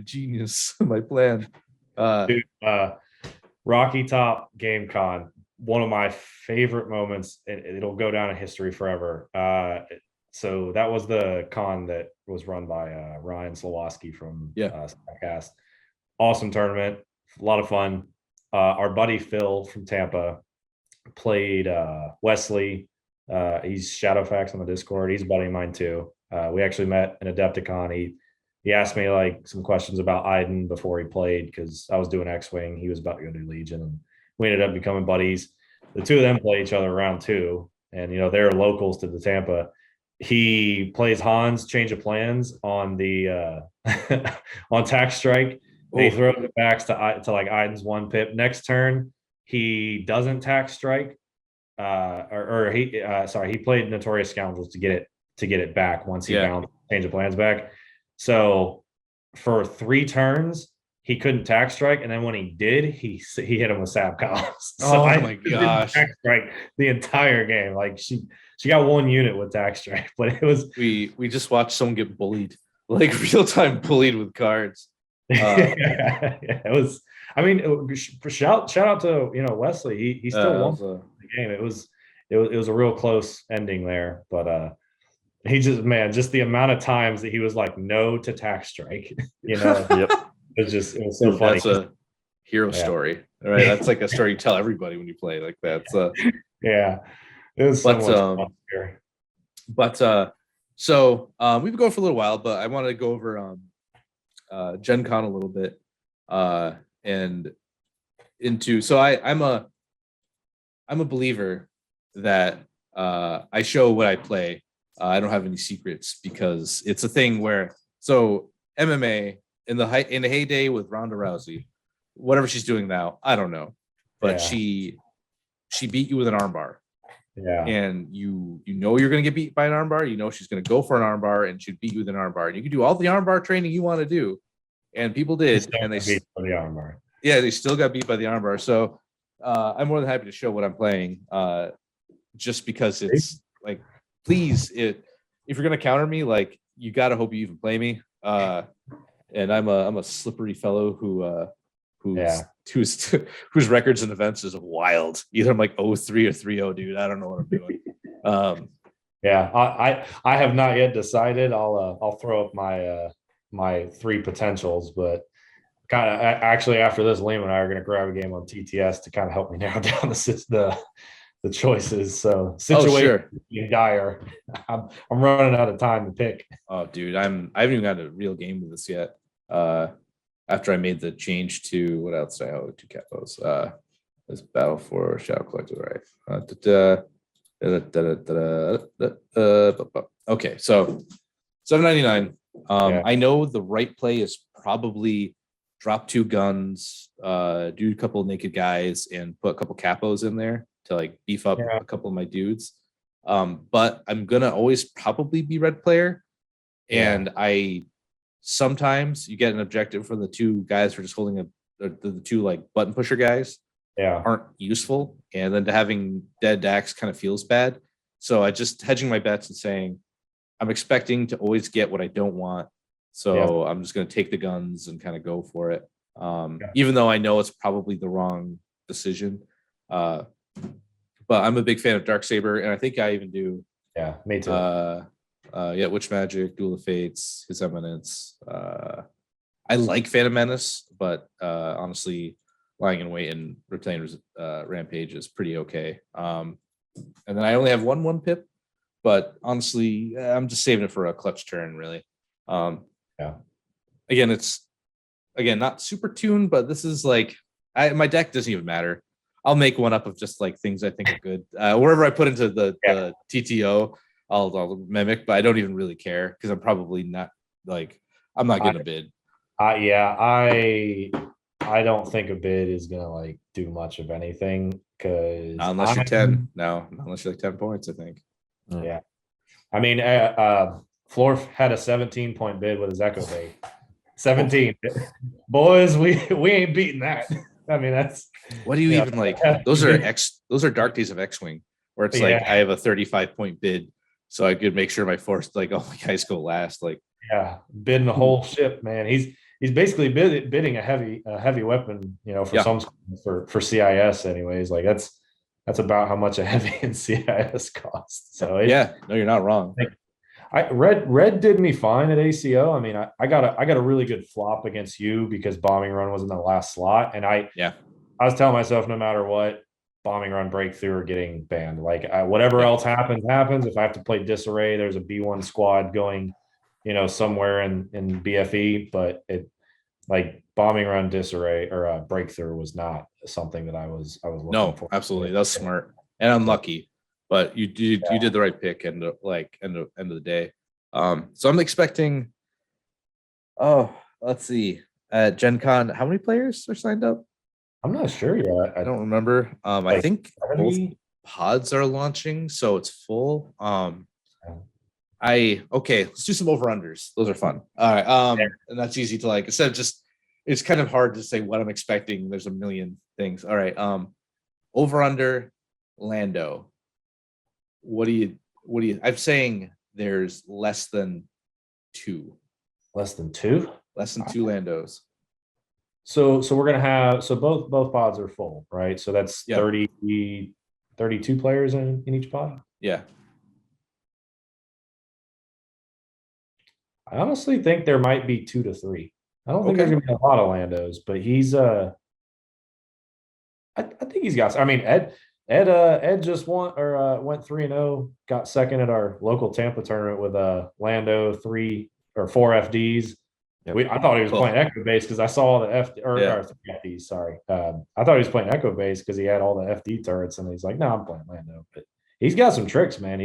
genius, my plan. Dude, Rocky Top Game Con, one of my favorite moments, and it'll go down in history forever. So that was the con that was run by Ryan Slowoski from Snapcast. Awesome tournament, a lot of fun. Our buddy Phil from Tampa played Wesley. He's Shadowfax on the Discord. He's a buddy of mine too. We actually met in Adepticon. He asked me like some questions about Iden before he played because I was doing X-Wing. He was about to go do Legion, and we ended up becoming buddies. The two of them play each other around two, and they're locals to the Tampa. He plays Hans Change of Plans on the on Tax Strike. They throw the backs to like Iden's 1 pip. Next turn, he doesn't Tax Strike, he played Notorious Scoundrels to get it back once he found Change of Plans back. So for 3 turns, he couldn't tax strike, and then when he did, he hit him with Sab Columns. So my gosh! Tax strike the entire game. Like she got 1 unit with tax strike, but it was we just watched someone get bullied, like real time bullied with cards. It was. I mean, shout out to Wesley. He still won the game. It was a real close ending there, but he just the amount of times that he was like no to tax strike, Yep. It was so funny. That's a hero story, right? That's like a story you tell everybody when you play like that. Yeah, it was so much fun here. But so we've been going for a little while, but I wanted to go over Gen Con a little bit and into. So I'm a believer that I show what I play. I don't have any secrets because it's a thing where MMA in the heyday with Ronda Rousey, whatever she's doing now, I don't know, but she beat you with an armbar. Yeah, and you you're going to get beat by an armbar. She's going to go for an armbar and she'd beat you with an armbar. And you can do all the armbar training you want to do, and people did, and they beat by the armbar. Yeah, they still got beat by the armbar. So I'm more than happy to show what I'm playing, just because it's like, please, if you're going to counter me, like you got to hope you even play me. And I'm a slippery fellow whose records and events is wild. Either I'm like 0-3 or 3-0, dude. I don't know what I'm doing. I have not yet decided. I'll throw up my 3 potentials, but kind of actually after this, Liam and I are going to grab a game on TTS to kind of help me narrow down the choices. So situation dire. I'm running out of time to pick. Oh, dude, I haven't even got a real game with this yet. After I made the change to what else did I owe? 2 capos. This Battle for Shadow Collective, right? Okay, so $7.99. I know the right play is probably drop 2 guns, do a couple of naked guys, and put a couple capos in there to like beef up a couple of my dudes. But I'm gonna always probably be red player, and I sometimes you get an objective from the 2 guys who are just holding the 2 like button pusher guys. Aren't useful, and then to having dead Dax kind of feels bad. So I just hedging my bets and saying I'm expecting to always get what I don't want. So I'm just going to take the guns and kind of go for it. Even though I know it's probably the wrong decision. But I'm a big fan of Darksaber, and I think I even do. Yeah, me too. Witch Magic, Duel of Fates, His Eminence. I like Phantom Menace, but honestly, Lying in Wait and Reptilian Rampage is pretty okay. And then I only have 1 pip, but honestly, I'm just saving it for a clutch turn, really. Again, it's not super tuned, but this is like my deck doesn't even matter. I'll make one up of just like things I think are good. Wherever I put into the TTO, I'll mimic, but I don't even really care because I'm probably not like I'm not getting a bid. I I don't think a bid is gonna like do much of anything because Not unless you're 10. No, not unless you're like 10 points, I think. Yeah, I mean, Floor had a 17-point bid with his Echo Bait. 17, boys, we ain't beating that. I mean, that's What do you Yeah. even like? Those are dark days of X-Wing, where it's like Yeah. I have a 35-point bid, so I could make sure my force, like, all my guys go last. Like, yeah, bidding the whole ship, man. He's basically bidding a heavy weapon, for Yeah. some for CIS anyways. Like that's about how much a heavy in CIS costs. So yeah, no, you're not wrong. Red did me fine at ACO. I mean, I got a really good flop against you because bombing run was in the last slot, and I was telling myself no matter what, bombing run breakthrough or getting banned. Like whatever else happens. If I have to play disarray, there's a B1 squad going, somewhere in BFE, but it like bombing run disarray or breakthrough was not something that I was looking No, for. absolutely, that's smart and unlucky, but you did the right pick and end of the day. So I'm expecting. Oh, let's see. At Gen Con, how many players are signed up? I'm not sure yet. I don't remember. I think 70? both pods are launching, so it's full. Let's do some over-unders. Those are fun. All right. And that's easy to like, instead of just, it's kind of hard to say what I'm expecting. There's a million things. All right. Over-under Lando. What do you, I'm saying there's less than 2. Less than 2? Less than 2 Landos. So we're gonna have both pods are full, right? So that's 32 players in each pod. Yeah. I honestly think there might be 2 to 3. I don't think there's gonna be a lot of Landos, but he's I think he's got. I mean, Ed just went 3-0, got second at our local Tampa tournament with Lando 3 or 4 FDs. I thought he was playing Echo Base because I saw all the or 3 FDs. Sorry, I thought he was playing Echo Base because he had all the FD turrets, and he's like, "No, I'm playing Lando." But he's got some tricks, man.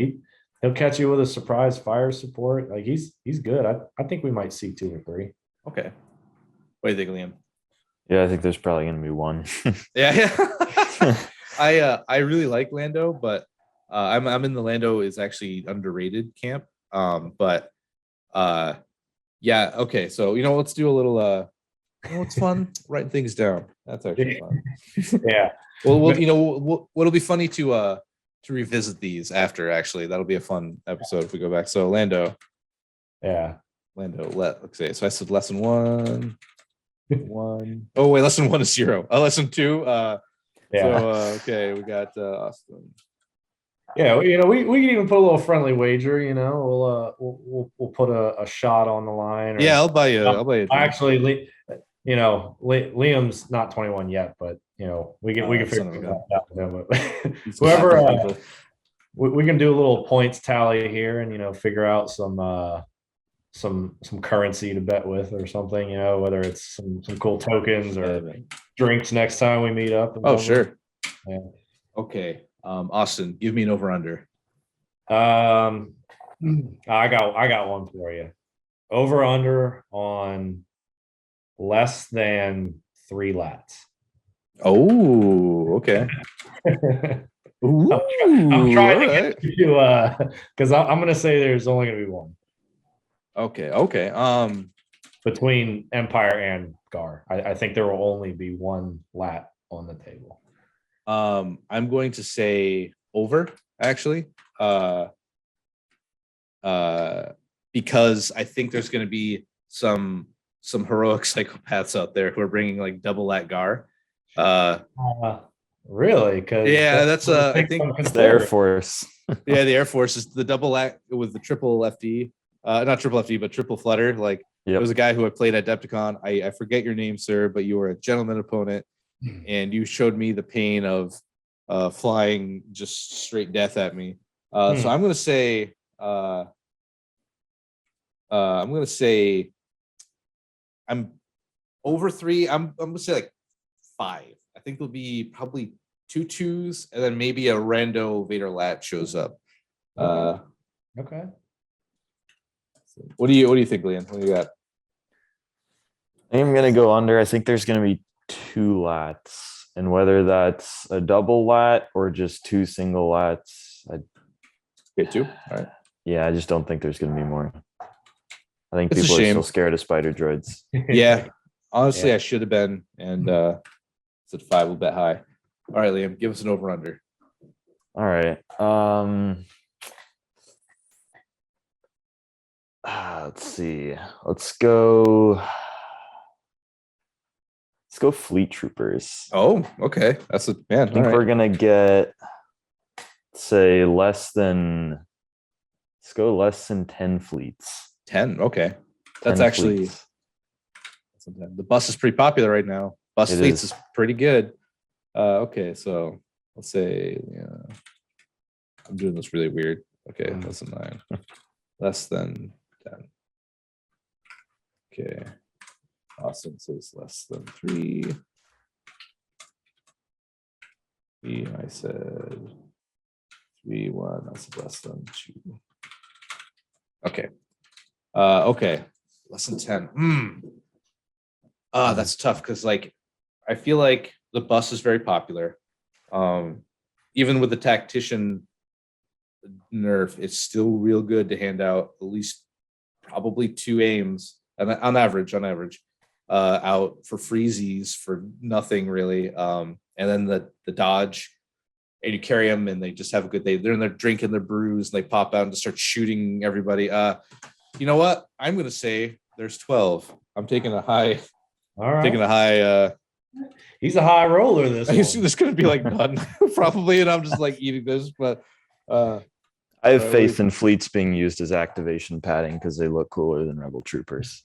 He'll catch you with a surprise fire support. Like he's good. I think we might see 2 or 3. Okay. What do you think, Liam? Yeah, I think there's probably going to be 1. Yeah. I really like Lando, but I'm in the Lando is actually underrated camp. But yeah, okay. So let's do a little it's fun writing things down. That's actually fun. Yeah. Well, what'll be funny to revisit these after, actually. That'll be a fun episode if we go back. So Lando. Yeah. Lando, let's say. So I said lesson 1. 1. Oh wait, lesson 1 is 0. Lesson 2. So okay, we got Austin. Yeah, we can even put a little friendly wager. We'll put a shot on the line. Yeah, I'll buy you. Actually, Liam's not 21 yet, but we can figure it out with him. Whoever, we can do a little points tally here, and figure out some currency to bet with or something. Whether it's some cool tokens or drinks next time we meet up. Oh, sure. Yeah. Okay. Austin, give me an over-under. I got one for you. Over-under on less than 3 lats. Oh, okay. Ooh, I'm trying to get you because I'm going to say there's only going to be 1. Okay. Between Empire and Gar, I think there will only be 1 lat on the table. I'm going to say over, actually. Because I think there's going to be some heroic psychopaths out there who are bringing like double lat Gar. Really? Because that's I think it's the Air Force. Yeah, the Air Force is the double lat with the triple FD. Not triple FD, but triple flutter. Like there was a guy who I played at Adepticon. I forget your name, sir, but you were a gentleman opponent, and you showed me the pain of flying just straight death at me. So I'm gonna say I'm over 3. I'm gonna say like 5. I think there'll be probably 2 2s, and then maybe a rando Vader Lat shows up. Okay. What do you think, Liam? What do you got? I'm gonna go under. I think there's gonna be 2 lats, and whether that's a double lat or just 2 single lats, Okay, 2. All right. I just don't think there's going to be more. I think It's a people are shame. still scared of spider droids. Yeah. Honestly, Yeah. I should have been. And it's at 5. We'll bet high. All right, Liam, give us an over under. All right. Let's see. Let's go Fleet Troopers. Oh, okay. That's a man. I think we're gonna get, say, let's go less than 10 fleets. 10. Okay. 10 That's actually fleets. the bus is pretty popular right now. Bus It fleets is. is pretty good. Okay, so let's say, yeah. I'm doing this really weird. Okay, less than 9. Less than 10. Okay. Austin says less than 3. I said 3, 1. I said less than 2. Okay. Okay. Less than 10. That's tough because like I feel like the bus is very popular. Even with the tactician nerf, it's still real good to hand out at least probably 2 aims on average out for freezies for nothing really. And then the dodge, and you carry them and they just have a good day. They're drinking their brews and they pop out and just start shooting everybody. You know what? I'm gonna say there's 12. I'm taking a high. All right. Taking a high. He's a high roller. This I assume one. this gonna be like none probably, and I'm just like eating this. But I have faith in fleets being used as activation padding because they look cooler than Rebel Troopers.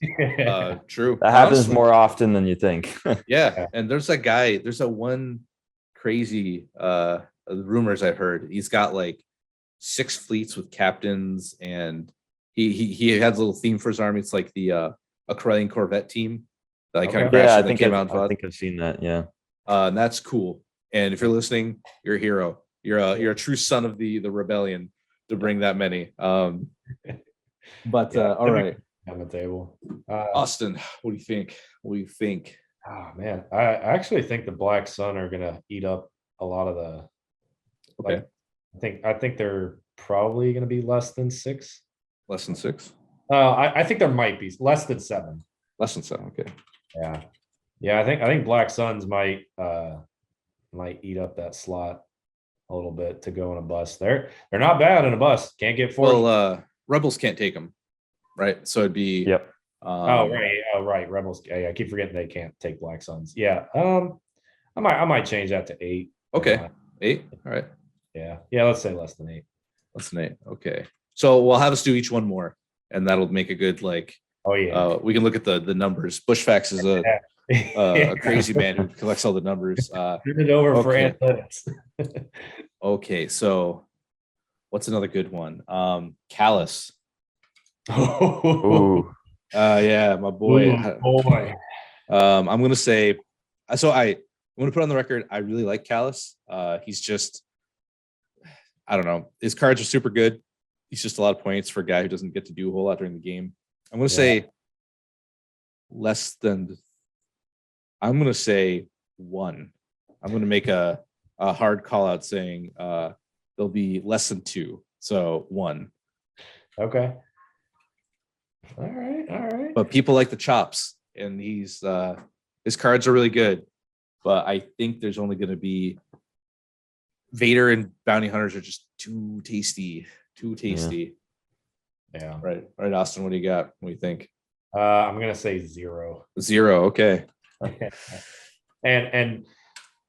True. That happens Honestly, more often than you think. Yeah, and there's that one crazy rumors I've heard. He's got like 6 fleets with captains, and he has a little theme for his army. It's like the a Corellian Corvette team that kind of crashed I and then think came out. I think I've seen that. Yeah. And that's cool. And if you're listening, you're a hero. You're a true son of the rebellion to bring that many. But all right, on the table. Austin, what do you think? Oh man, I actually think the Black Sun are gonna eat up a lot of the. Okay. I think they're probably gonna be less than 6. Less than 6. I think there might be less than 7. Less than 7. Okay. Yeah. I think Black Suns might eat up that slot a little bit to go in a bus. They're not bad in a bus. Can't get 40. Well, Rebels can't take them, right? So it'd be. Yep. Right. Rebels. I keep forgetting they can't take Black Suns. Yeah. I might change that to 8. Okay. 8. All right. Yeah. Let's say less than 8. Less than 8. Okay. So we'll have us do each one more, and that'll make a good like. Oh yeah. We can look at the numbers. Bushfax is a crazy man who collects all the numbers. Turn it over for analytics. Okay, so what's another good one? Callus. Ooh. Yeah, my boy. Boy. I'm gonna say. So I'm gonna put on the record. I really like Callus. He's just. I don't know. His cards are super good. He's just a lot of points for a guy who doesn't get to do a whole lot during the game. I'm gonna say less than. I'm gonna say 1. I'm gonna make a hard call out saying there'll be less than 2. So 1. Okay. All right. But people like the chops, and his cards are really good. But I think there's only gonna be Vader and Bounty Hunters are just too tasty. Yeah. Right, Austin. What do you got? What do you think? I'm gonna say 0. 0. Okay. And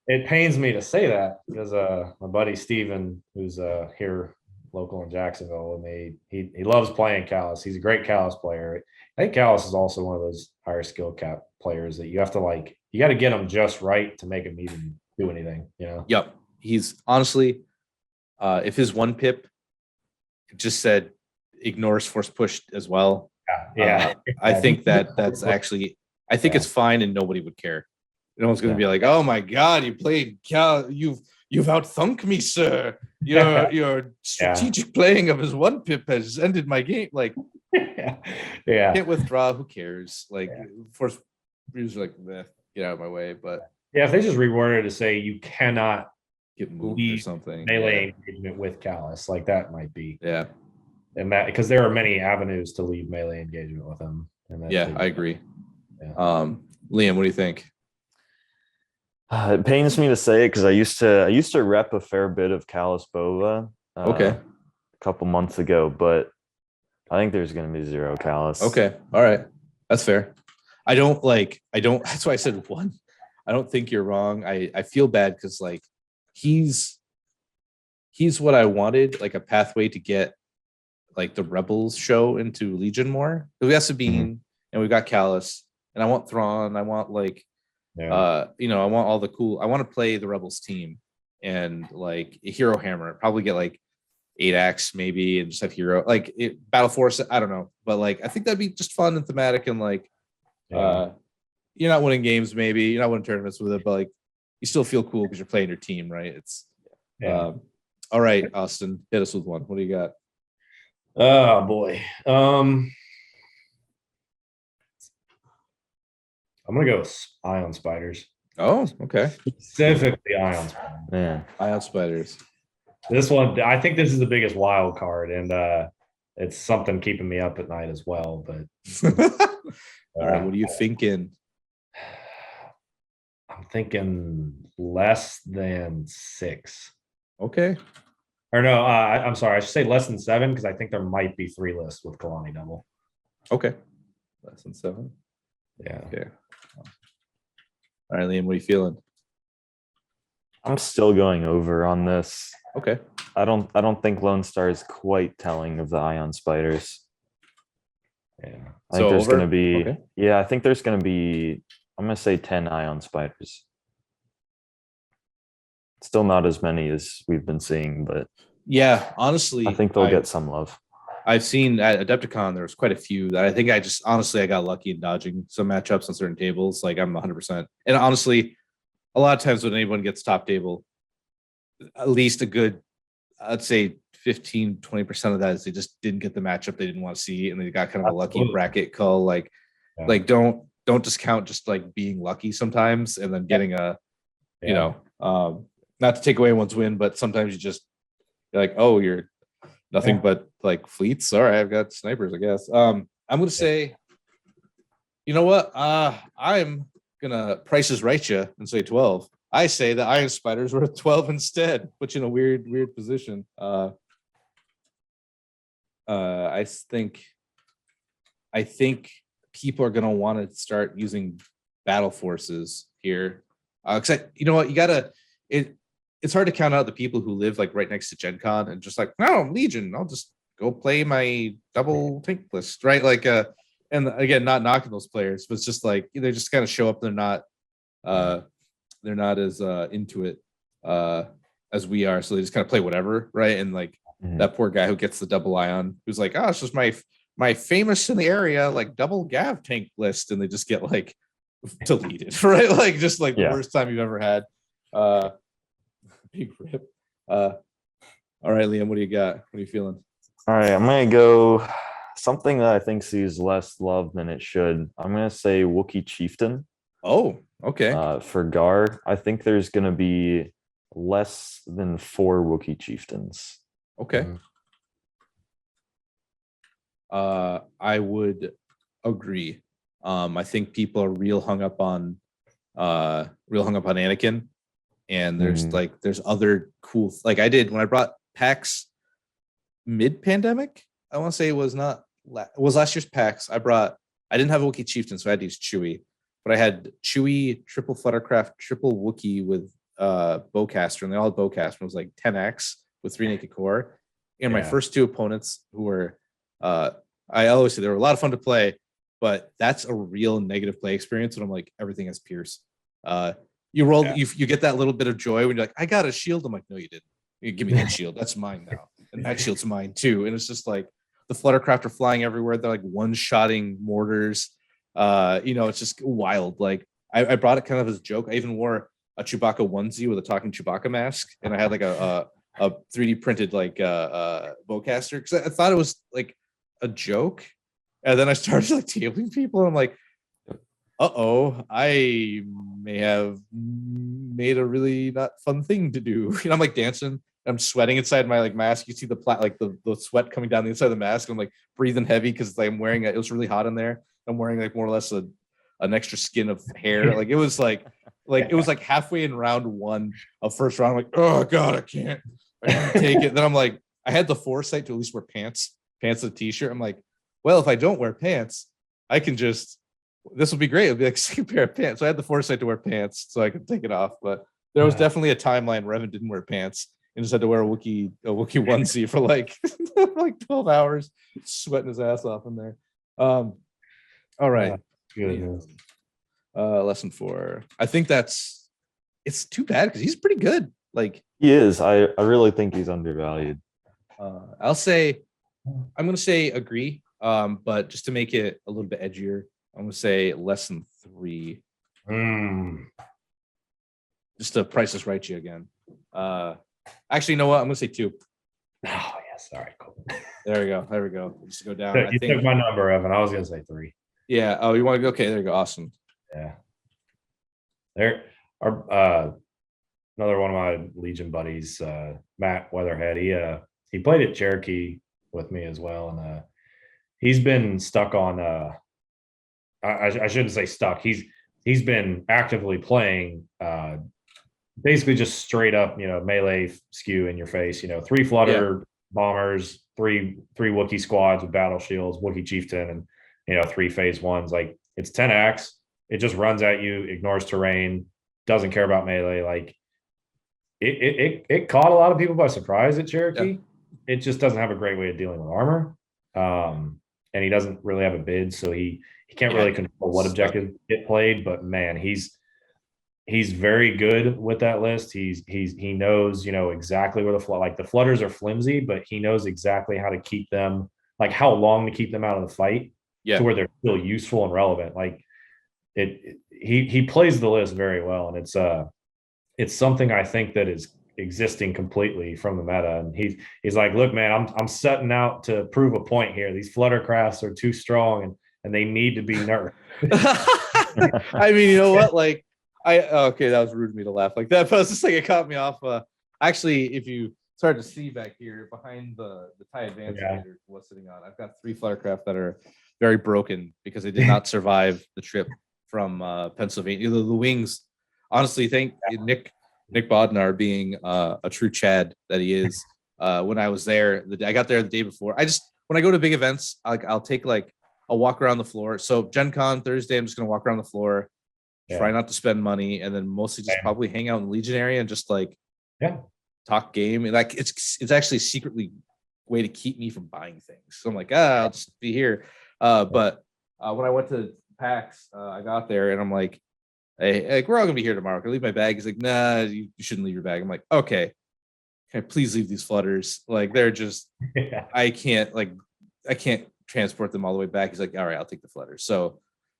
it pains me to say that because my buddy Steven, who's here local in Jacksonville with me, he loves playing Callus. He's a great Callus player. I think Callus is also one of those higher skill cap players that you have to you got to get him just right to make him even do anything, you know? Yep. He's honestly, if his 1 pip just said ignores force push as well. Yeah. I think that's actually, I think it's fine and nobody would care. No one's going to be like, oh my God, you played Cal. You've outthunk me, sir. Your strategic playing of his 1 pip has ended my game. Like, yeah. can't withdraw. Who cares? Like, force users like, meh. get out of my way, but Yeah, if they just reworded to say you cannot get moved or leave something. melee engagement with Callus, like that might be, Yeah. and that because there are many avenues to leave melee engagement with them. And that Yeah, I agree. Yeah. Liam, what do you think? It pains me to say it because I used to rep a fair bit of Callus Bova Okay. a couple months ago, but I think there's going to be 0 Callus. Okay. All right. That's fair. I don't that's why I said 1. I don't think you're wrong. I feel bad because like he's what I wanted, like a pathway to get like the Rebels show into Legion more. We got Sabine and we've got Callus, and I want Thrawn. I want like I want all the cool. I want to play the Rebels team and like a Hero Hammer. Probably get like 8X maybe, and just have Hero like Battle Force. I don't know, but like I think that'd be just fun and thematic, and like you're not winning games, maybe you're not winning tournaments with it, but like you still feel cool because you're playing your team, right? It's all right, Austin, hit us with one. What do you got? Oh boy. I'm gonna go with Ion Spiders. Oh, okay. Specifically Ion Spiders. Man, Ion Spiders. This one, I think this is the biggest wild card, and it's something keeping me up at night as well. But all right, what are you thinking? I'm thinking less than 6. Okay. Or no, I'm sorry. I should say less than 7 because I think there might be 3 lists with Kalani double. Okay. Less than 7. Yeah. Okay. All right, Liam, what are you feeling? I'm still going over on this. Okay. I don't think Lone Star is quite telling of the Ion Spiders. Yeah. I think there's over? going to be Okay. yeah, I think there's going to be I'm going to say 10 Ion Spiders. Still not as many as we've been seeing, but Yeah, honestly, I think they'll get some love. I've seen at Adepticon there was quite a few that I think I got lucky in dodging some matchups on certain tables. Like I'm 100%. And honestly, a lot of times when anyone gets top table, at least a good, I'd say 15-20% of that is they just didn't get the matchup they didn't want to see, and they got kind of a lucky bracket call. Like don't discount just like being lucky sometimes and then getting not to take away one's win, but sometimes you're like, oh, you're nothing but like fleets. All right, I've got snipers, I guess. I'm gonna say, you know what? I'm gonna prices right you and say 12. I say the Iron Spiders were 12 instead, put you in a weird position. I think people are gonna want to start using battle forces here. Cause you know what, it's hard to count out the people who live like right next to Gen Con and just like, no, Legion, I'll just go play my double tank list, right? Like and again, not knocking those players, but it's just like they just kind of show up, they're not as into it as we are, so they just kind of play whatever, right? And like that poor guy who gets the double Ion, who's like, oh, it's just my famous in the area like double Gav tank list, and they just get like deleted, right? Like just like the worst time you've ever had. Big rip. All right, Liam, what do you got? What are you feeling? All right, I'm gonna go something that I think sees less love than it should. I'm gonna say Wookiee Chieftain. Oh, okay. For Gar, I think there's gonna be less than 4 Wookiee Chieftains. Okay. I would agree. I think people are real hung up on Anakin. And there's other cool, like I did when I brought PAX mid-pandemic. I want to say it was last year's PAX. I didn't have a Wookiee Chieftain, so I had to use Chewie, but I had Chewie, triple Fluttercraft, triple Wookiee with Bowcaster, and they all had Bowcaster. It was like 10x with 3 naked core. And my first 2 opponents, who were I always say they were a lot of fun to play, but that's a real negative play experience. And I'm like, everything has Pierce. You roll, you get that little bit of joy when you're like, I got a shield. I'm like, no, you didn't. You give me that shield. That's mine now. And that shield's mine too. And it's just like the Fluttercraft are flying everywhere. They're like one-shotting mortars. It's just wild. Like I brought it kind of as a joke. I even wore a Chewbacca onesie with a talking Chewbacca mask. And I had like a 3D printed like bowcaster, because I thought it was like a joke. And then I started like tabling people, and I'm like, I may have made a really not fun thing to do. I'm like dancing. I'm sweating inside my like mask. You see the the sweat coming down the inside of the mask. I'm like breathing heavy because I'm wearing it was really hot in there. I'm wearing like more or less an extra skin of hair. Like it was like it was like halfway in round 1 of first round. I'm like, oh god, I can't take it. Then I'm like, I had the foresight to at least wear pants and a t-shirt. I'm like, well, if I don't wear pants, I can just this will be great. It'll be like same pair of pants. So I had the foresight to wear pants so I could take it off. But there was definitely a timeline where Evan didn't wear pants and just had to wear a Wookiee onesie for like like 12 hours, sweating his ass off in there. All right. Goodness. Lesson 4. I think it's too bad because he's pretty good. Like He is. I really think he's undervalued. I'm gonna say agree. But just to make it a little bit edgier, I'm gonna say lesson 3. Just to price us right you again. Actually, you know what? I'm gonna say 2. Oh yes, all right, cool. There we go. Just go down. You took my number, Evan. I was gonna say 3. Yeah. Oh, you want to go? Okay, there you go. Awesome. Yeah. There are another one of my Legion buddies, Matt Weatherhead. He played at Cherokee with me as well, and he's been stuck on. I shouldn't say stuck. He's been actively playing. Basically, just straight up, melee skew in your face. 3 flutter bombers, three Wookiee squads with battle shields, Wookiee chieftain, and 3 phase 1s. Like it's 10 acts. It just runs at you, ignores terrain, doesn't care about melee. Like it caught a lot of people by surprise at Cherokee. It just doesn't have a great way of dealing with armor. And he doesn't really have a bid, so he can't really control what objectives get played. But man, he's very good with that list. He knows exactly where the flutters are flimsy, but he knows exactly how to keep them, like how long to keep them out of the fight, to where they're still useful and relevant. Like he plays the list very well, and it's something I think that is existing completely from the meta. And he's like, look, man, I'm setting out to prove a point here. These fluttercrafts are too strong and they need to be nerfed. I mean, you know what? Like okay, that was rude of me to laugh like that, but it's just like it caught me off. Actually, if you start to see back here behind the TIE Advanced was sitting on, I've got 3 fluttercraft that are very broken because they did not survive the trip from Pennsylvania. The wings, honestly, thank Nick Bodnar being a true Chad that he is. When I was there, I got there the day before. When I go to big events, I'll take I'll walk around the floor. So Gen Con Thursday, I'm just gonna walk around the floor, try not to spend money, and then mostly just probably hang out in the Legion area and just talk game. And it's actually secretly a way to keep me from buying things. So I'm like, I'll just be here. But when I went to PAX, I got there and I'm like, hey, we're all gonna be here tomorrow. Can I leave my bag? He's like, nah, you shouldn't leave your bag. I'm like, okay, can I please leave these flutters? Like they're just, I can't transport them all the way back. He's like, all right, I'll take the flutters. So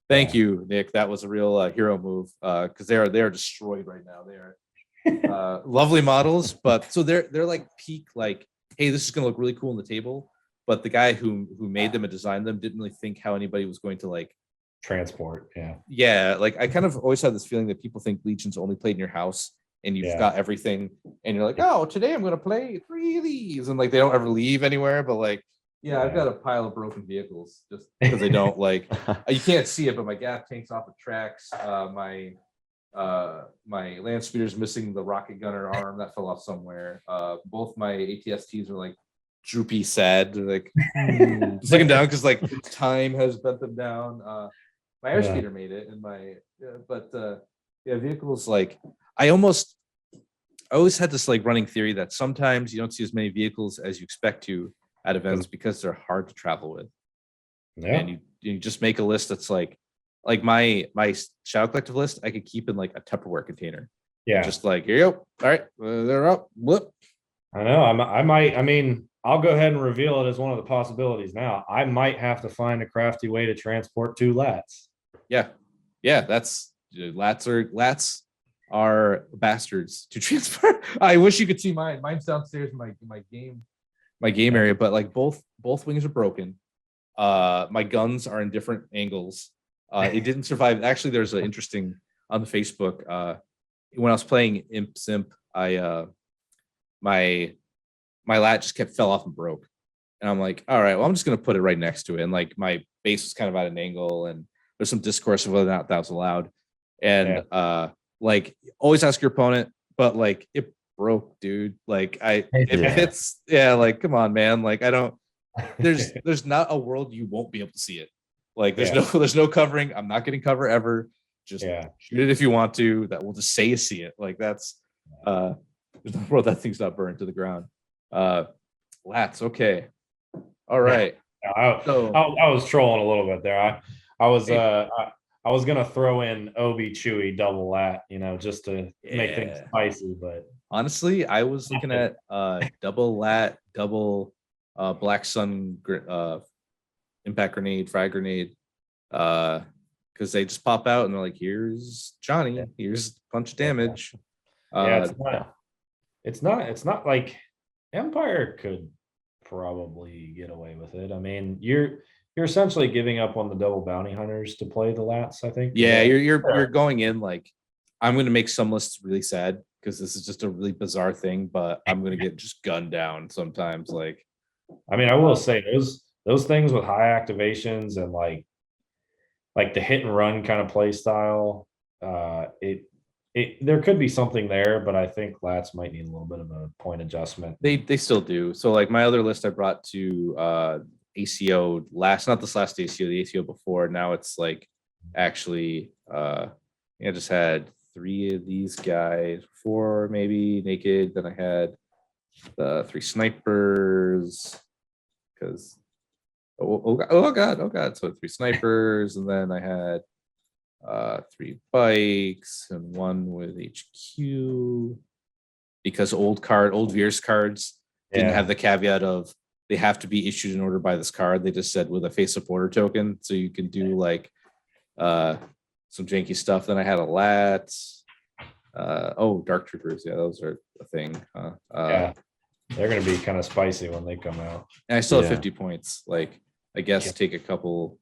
thank you, Nick. That was a real hero move because they are destroyed right now. They are lovely models, but so they're like peak like, hey, this is gonna look really cool on the table. But the guy who made them and designed them didn't really think how anybody was going to transport. Like I kind of always had this feeling that people think Legion's only played in your house and you've got everything and you're like, oh, today I'm gonna play 3 of these, and like they don't ever leave anywhere. But I've got a pile of broken vehicles just because they don't you can't see it, but my gas tank's off the tracks. My land speeder's missing the rocket gunner arm that fell off somewhere. Both my ATSTs are droopy, sad. They're just looking down because time has bent them down. My airspeeder made it, and vehicles I always had this like running theory that sometimes you don't see as many vehicles as you expect to at events because they're hard to travel with. Yeah. And you just make a list that's like my Shadow Collective list, I could keep in like a Tupperware container. Yeah. Just like, here you go. All right, they're up. Whoop. I know. I mean, I'll go ahead and reveal it as one of the possibilities now. I might have to find a crafty way to transport 2 lats. Yeah. Yeah, that's lats are bastards to transport. I wish you could see mine. Mine's downstairs in my game area, but like both wings are broken. My guns are in different angles. It didn't survive. Actually, there's an interesting on the Facebook. When I was playing Imp Simp, my lat just kept fell off and broke. And I'm like, all right, well, I'm just gonna put it right next to it. And like my base was kind of at an angle, and there's some discourse of whether or not that was allowed. And like always ask your opponent, but like it broke, dude. Like if it's like come on, man. Like I don't there's not a world you won't be able to see it. Like there's no covering. I'm not getting cover ever. Just shoot it if you want to. That will just say you see it. Like that's there's no world that thing's not burned to the ground. Lats, okay. All right. I was trolling a little bit there. I was gonna throw in Obi Chewy double lat, just to make things spicy. But honestly, I was looking at double lat, double Black Sun impact grenade, frag grenade, because they just pop out and they're like, "Here's Johnny. Here's a bunch of damage." It's not like Empire could probably get away with it. I mean, you're essentially giving up on the double bounty hunters to play the lats, I think. Yeah, you're going in like, I'm going to make some lists really sad because this is just a really bizarre thing, but I'm going to get just gunned down sometimes. Like, I mean, I will say those things with high activations and like the hit and run kind of play style, there could be something there, but I think lats might need a little bit of a point adjustment. They still do. So like my other list I brought to ACO not this last ACO, the ACO before. Now it's like actually I just had 3 of these guys, 4 maybe naked. Then I had the 3 snipers because oh god. So 3 snipers, and then I had 3 bikes and 1 with HQ because old Veers cards didn't have the caveat of they have to be issued in order by this card. They just said with a face supporter token, so you can do like some janky stuff. Then I had a lat. Dark troopers, those are a thing. They're gonna be kind of spicy when they come out. And I still have 50 points. Like I guess take a couple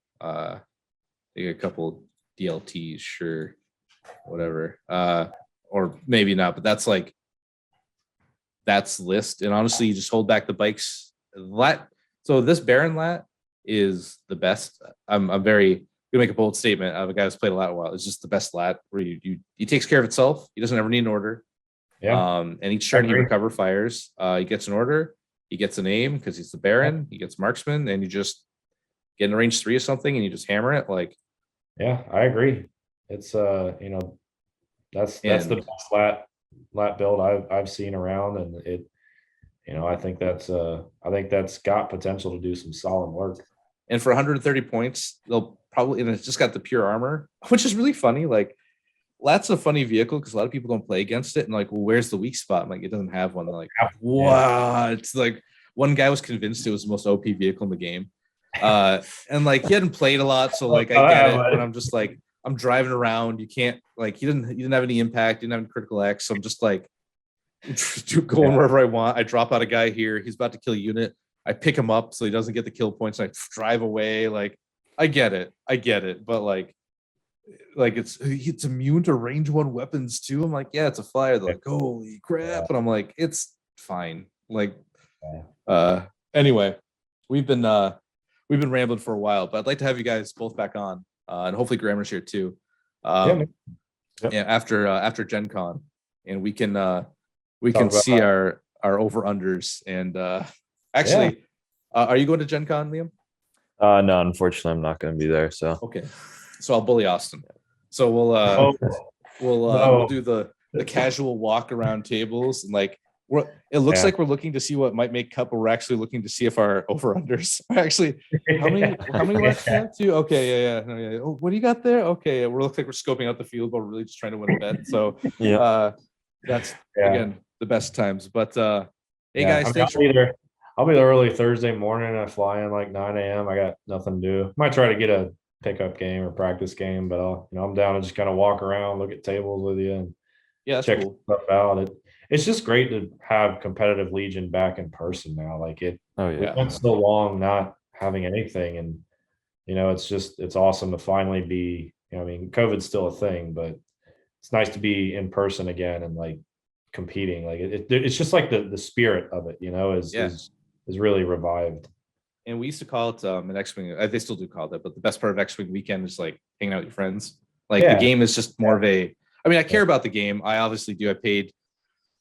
DLTs, sure, whatever, or maybe not, but that's list. And honestly, you just hold back the bikes. So this Baron lat is the best. I'm very gonna make a bold statement. I have a guy who's played a lat a while. It's just the best lat where he takes care of itself. He doesn't ever need an order. And each turn he recover fires. He gets an order. He gets a name because he's the Baron. He gets marksman, and you just get in range 3 or something, and you just hammer it like. Yeah, I agree. It's that's the best lat build I've seen around, and it, I think that's got potential to do some solid work. And for 130 points, they'll probably, and it's just got the pure armor, which is really funny. Like, lat's a funny vehicle because a lot of people don't play against it, and like, well, where's the weak spot? I'm like, it doesn't have one. They're like, what? It's like one guy was convinced it was the most OP vehicle in the game. And like he hadn't played a lot, so like I get it, but I'm just like, I'm driving around. You can't, like, he didn't have any impact, didn't have any critical X. So I'm just like going wherever I want. I drop out a guy here, he's about to kill a unit. I pick him up so he doesn't get the kill points. And I drive away. Like, I get it, but like it's immune to range 1 weapons too. I'm like, yeah, it's a flyer. They're like, holy crap. And I'm like, it's fine. Like, anyway, we've been rambling for a while, but I'd like to have you guys both back on, and hopefully Grammar's here too. After Gen Con, and we can see our over unders. And actually, are you going to Gen Con, Liam? No, unfortunately, I'm not going to be there. So okay, so I'll bully Austin. So we'll do the casual walk around tables, and like. It looks like we're looking to see what might make cup, but we're actually looking to see if our over-unders are actually how many left do you have to? Okay, yeah. Oh, what do you got there? Okay, we looks like we're scoping out the field, but we're really just trying to win a bet. So that's again the best times. But hey guys, I'll be there early Thursday morning. I fly in like 9 a.m. I got nothing to do. Might try to get a pickup game or practice game, but I'm down to just kind of walk around, look at tables with you, and check stuff out. It's just great to have competitive Legion back in person now. Like it went so long not having anything, and it's awesome to finally be, I mean, COVID's still a thing, but it's nice to be in person again and like competing. Like it's just like the spirit of it, is really revived. And we used to call it an X-Wing. They still do call it that, but the best part of X-Wing weekend is like hanging out with your friends. Like the game is just more of a. I mean, I care about the game. I obviously do. I paid.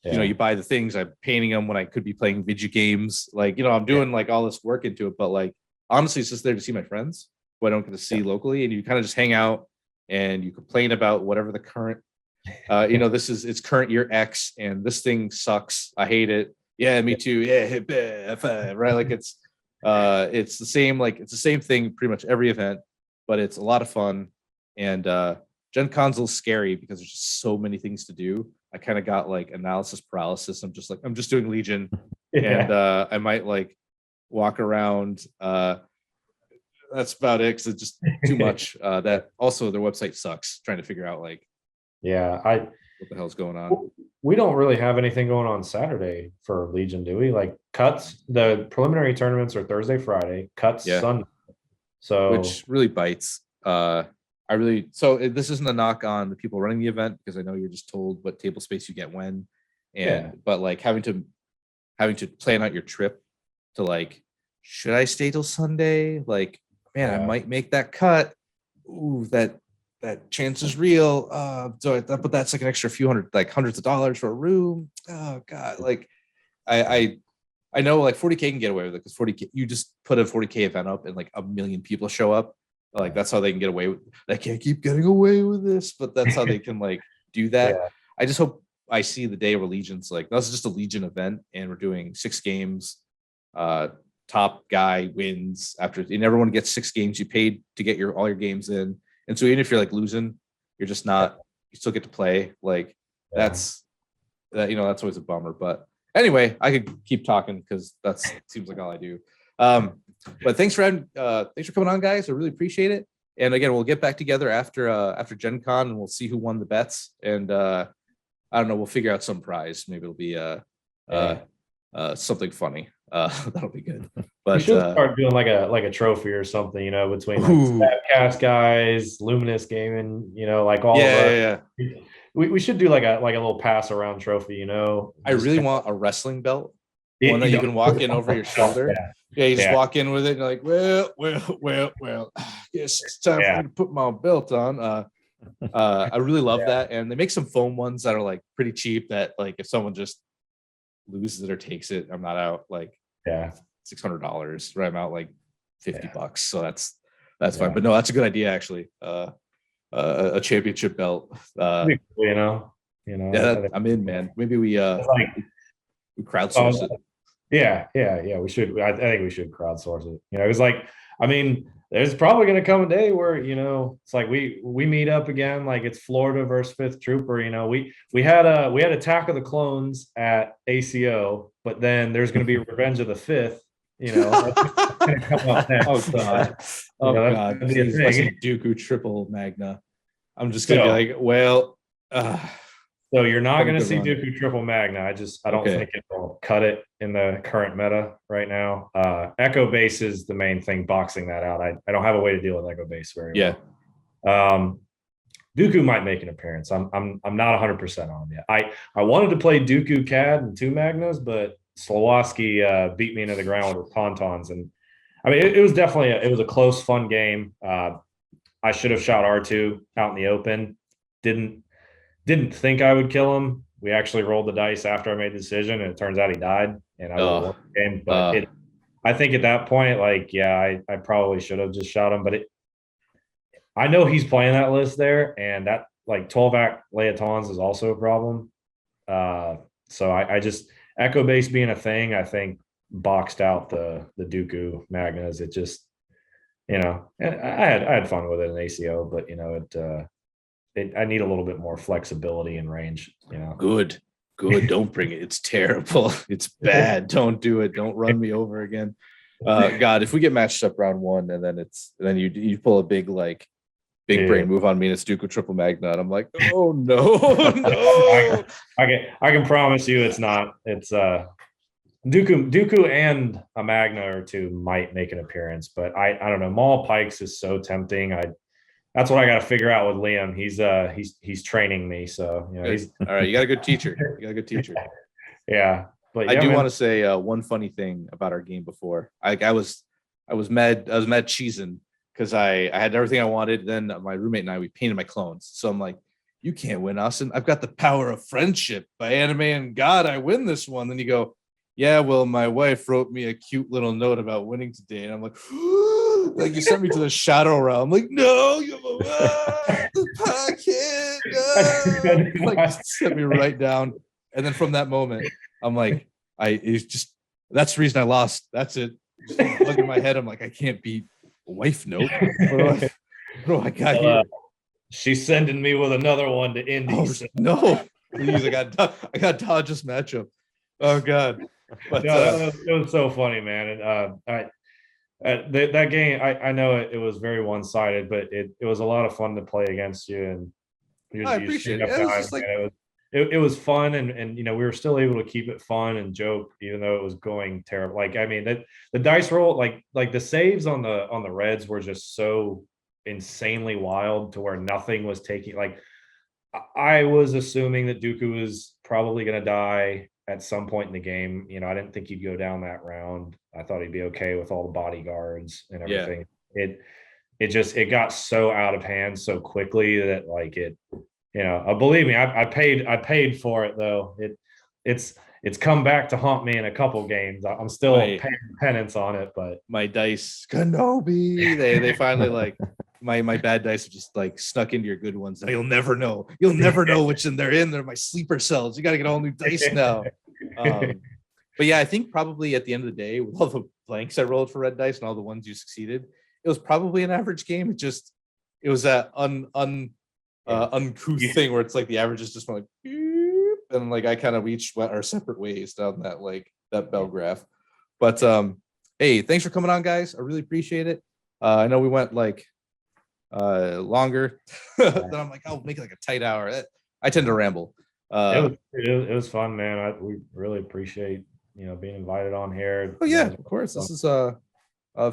You buy the things. I'm painting them when I could be playing video games. Like I'm doing like all this work into it, but like honestly, it's just there to see my friends who I don't get to see locally, and you kind of just hang out and you complain about whatever the current. It's current year X, and this thing sucks. I hate it. Yeah, me too. Yeah, right. Like it's the same. Like it's the same thing pretty much every event, but it's a lot of fun. And Gen Con's a little scary because there's just so many things to do. I kind of got like analysis paralysis. I'm just doing Legion, and I might like walk around. That's about it because it's just too much. That also their website sucks. Trying to figure out like. What the hell's going on? We don't really have anything going on Saturday for Legion, do we? Like cuts, the preliminary tournaments are Thursday, Friday, cuts Sunday. So which really bites. This isn't a knock on the people running the event because I know you're just told what table space you get when, but like having to plan out your trip to like, should I stay till Sunday? Like, man, I might make that cut. Ooh, that chance is real. But that's like an extra few hundreds of dollars for a room. Oh God. Like I know like 40K can get away with it because 40K, you just put a 40K event up and like a million people show up. Like that's how they can get away with. They can't keep getting away with this, but that's how they can like do that. I just hope I see the day where Legion's like, that's just a Legion event and we're doing 6 games. Top guy wins and everyone gets 6 games. You paid to get all your games in. And so even if you're like losing, you're just not, you still get to play. Like that's always a bummer. But anyway, I could keep talking because that seems like all I do. But thanks for coming on, guys. I really appreciate it. And again, we'll get back together after Gen Con and we'll see who won the bets. And I don't know, we'll figure out some prize. Maybe it'll be something funny. That'll be good. But we should start doing like a trophy or something, between like Snapcast guys, Luminous Gaming, like all of us. We should do like a little pass around trophy, I really want a wrestling belt. One that you can walk in over your shoulder. You just walk in with it and you're like, well, yes, it's time for me to put my belt on. I really love that. And they make some foam ones that are like pretty cheap that like if someone just loses it or takes it, I'm not out like $600, right? I'm out like $50. So that's fine. But no, that's a good idea actually. A championship belt. I'm in, man. Maybe we crowdsource it. Yeah. We should. I think we should crowdsource it. It was like, I mean, there's probably going to come a day where it's like we meet up again. Like it's Florida versus Fifth Trooper. We had Attack of the Clones at ACO, but then there's going to be Revenge of the Fifth. Oh God! God! Dooku triple Magna. I'm just gonna be like, well. So you're not going to see Dooku triple Magna. I don't think it will cut it in the current meta right now. Echo Base is the main thing boxing that out. I don't have a way to deal with Echo Base very well. Dooku might make an appearance. I'm not 100% on him yet. I wanted to play Dooku CAD and 2 Magnas, but Slowoski beat me into the ground with Tauntauns. And I mean, it was definitely a close, fun game. I should have shot R2 out in the open. Didn't think I would kill him. We actually rolled the dice after I made the decision, and it turns out he died. And I won the game. But I think at that point, like, I probably should have just shot him. But I know he's playing that list there, and that like 12-act Leotons is also a problem. So I just Echo Base being a thing, I think boxed out the Dooku Magnas. It just, and I had fun with it in ACO, but I need a little bit more flexibility and range, Good. Don't bring it. It's terrible. It's bad. Don't do it. Don't run me over again. God, if we get matched up round 1 and then you pull a big brain move on me and it's Dooku triple Magna, and I'm like, oh no, no. I can promise you it's not. It's Dooku and a Magna or two might make an appearance, but I don't know. Maul Pikes is so tempting. That's what I got to figure out with Liam. He's training me, so you know he's all right. You got a good teacher. You got a good teacher. yeah. But I yeah, do man. want to say one funny thing about our game before. I was mad cheesing because I had everything I wanted. Then my roommate and we painted my clones. So I'm like, you can't win, Austin. I've got the power of friendship by anime and God. I win this one. Then you go, yeah, well, my wife wrote me a cute little note about winning today, and I'm like, like you sent me to the shadow realm. Like, no, you have the pocket. No. Like, just sent me right down. And then from that moment, I'm like, it's just that's the reason I lost. That's it. Just plug in my head. I'm like, I can't beat a wife note. What do I got here? She's sending me with another one to Indy. Oh, no, please! I got to dodge this matchup. Oh God. But no, it was so funny, man. And that game, I know it was very one-sided, but it was a lot of fun to play against you. And I appreciate it. It was fun, and you know we were still able to keep it fun and joke, even though it was going terrible. Like I mean, the dice roll, like the saves on the Reds were just so insanely wild to where nothing was taking. Like I was assuming that Dooku was probably going to die at some point in the game. You know, I didn't think he'd go down that round. I thought he'd be okay with all the bodyguards and everything. Yeah. It got so out of hand so quickly that like it, you know, believe me, I paid for it though. It's come back to haunt me in a couple games. I'm still paying penance on it, but my dice Kenobi, they finally like my bad dice have just like snuck into your good ones. Now you'll never know which they're in. They're my sleeper cells. You got to get all new dice now. But yeah, I think probably at the end of the day, with all the blanks I rolled for red dice and all the ones you succeeded, it was probably an average game. It was that uncouth thing where it's like the averages just went like, beep, and like I kind of each went our separate ways down that bell graph. But hey, thanks for coming on, guys. I really appreciate it. I know we went like longer. Then I'm like, I'll make it like a tight hour. I tend to ramble. It was fun, man. We really appreciate being invited on here. Oh yeah, of course. This is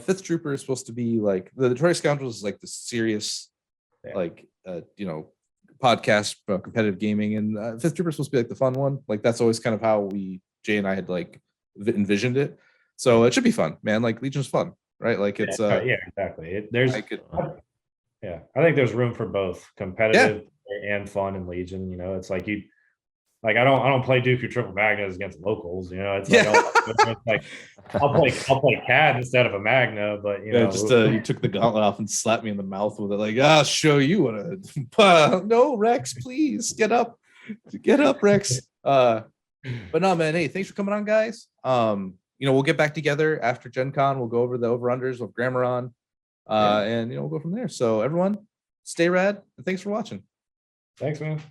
Fifth Trooper is supposed to be like the Detroit Scoundrels is like the serious like podcast about competitive gaming, and Fifth Trooper is supposed to be like the fun one. Like that's always kind of how Jay and I had like envisioned it. So it should be fun, man. Like Legion's fun, right? Like it's exactly. I think there's room for both competitive and fun in Legion. You know, it's like I don't play Dooku Triple Magnas against locals. You know, it's like I'll play CAD instead of a Magna. But you took the gauntlet off and slapped me in the mouth with it. Like, I'll show you what no, Rex, please get up, Rex. But no, man. Hey, thanks for coming on, guys. We'll get back together after Gen Con. We'll go over the over-unders with Grammar on. And we'll go from there. So everyone, stay rad, and thanks for watching. Thanks, man.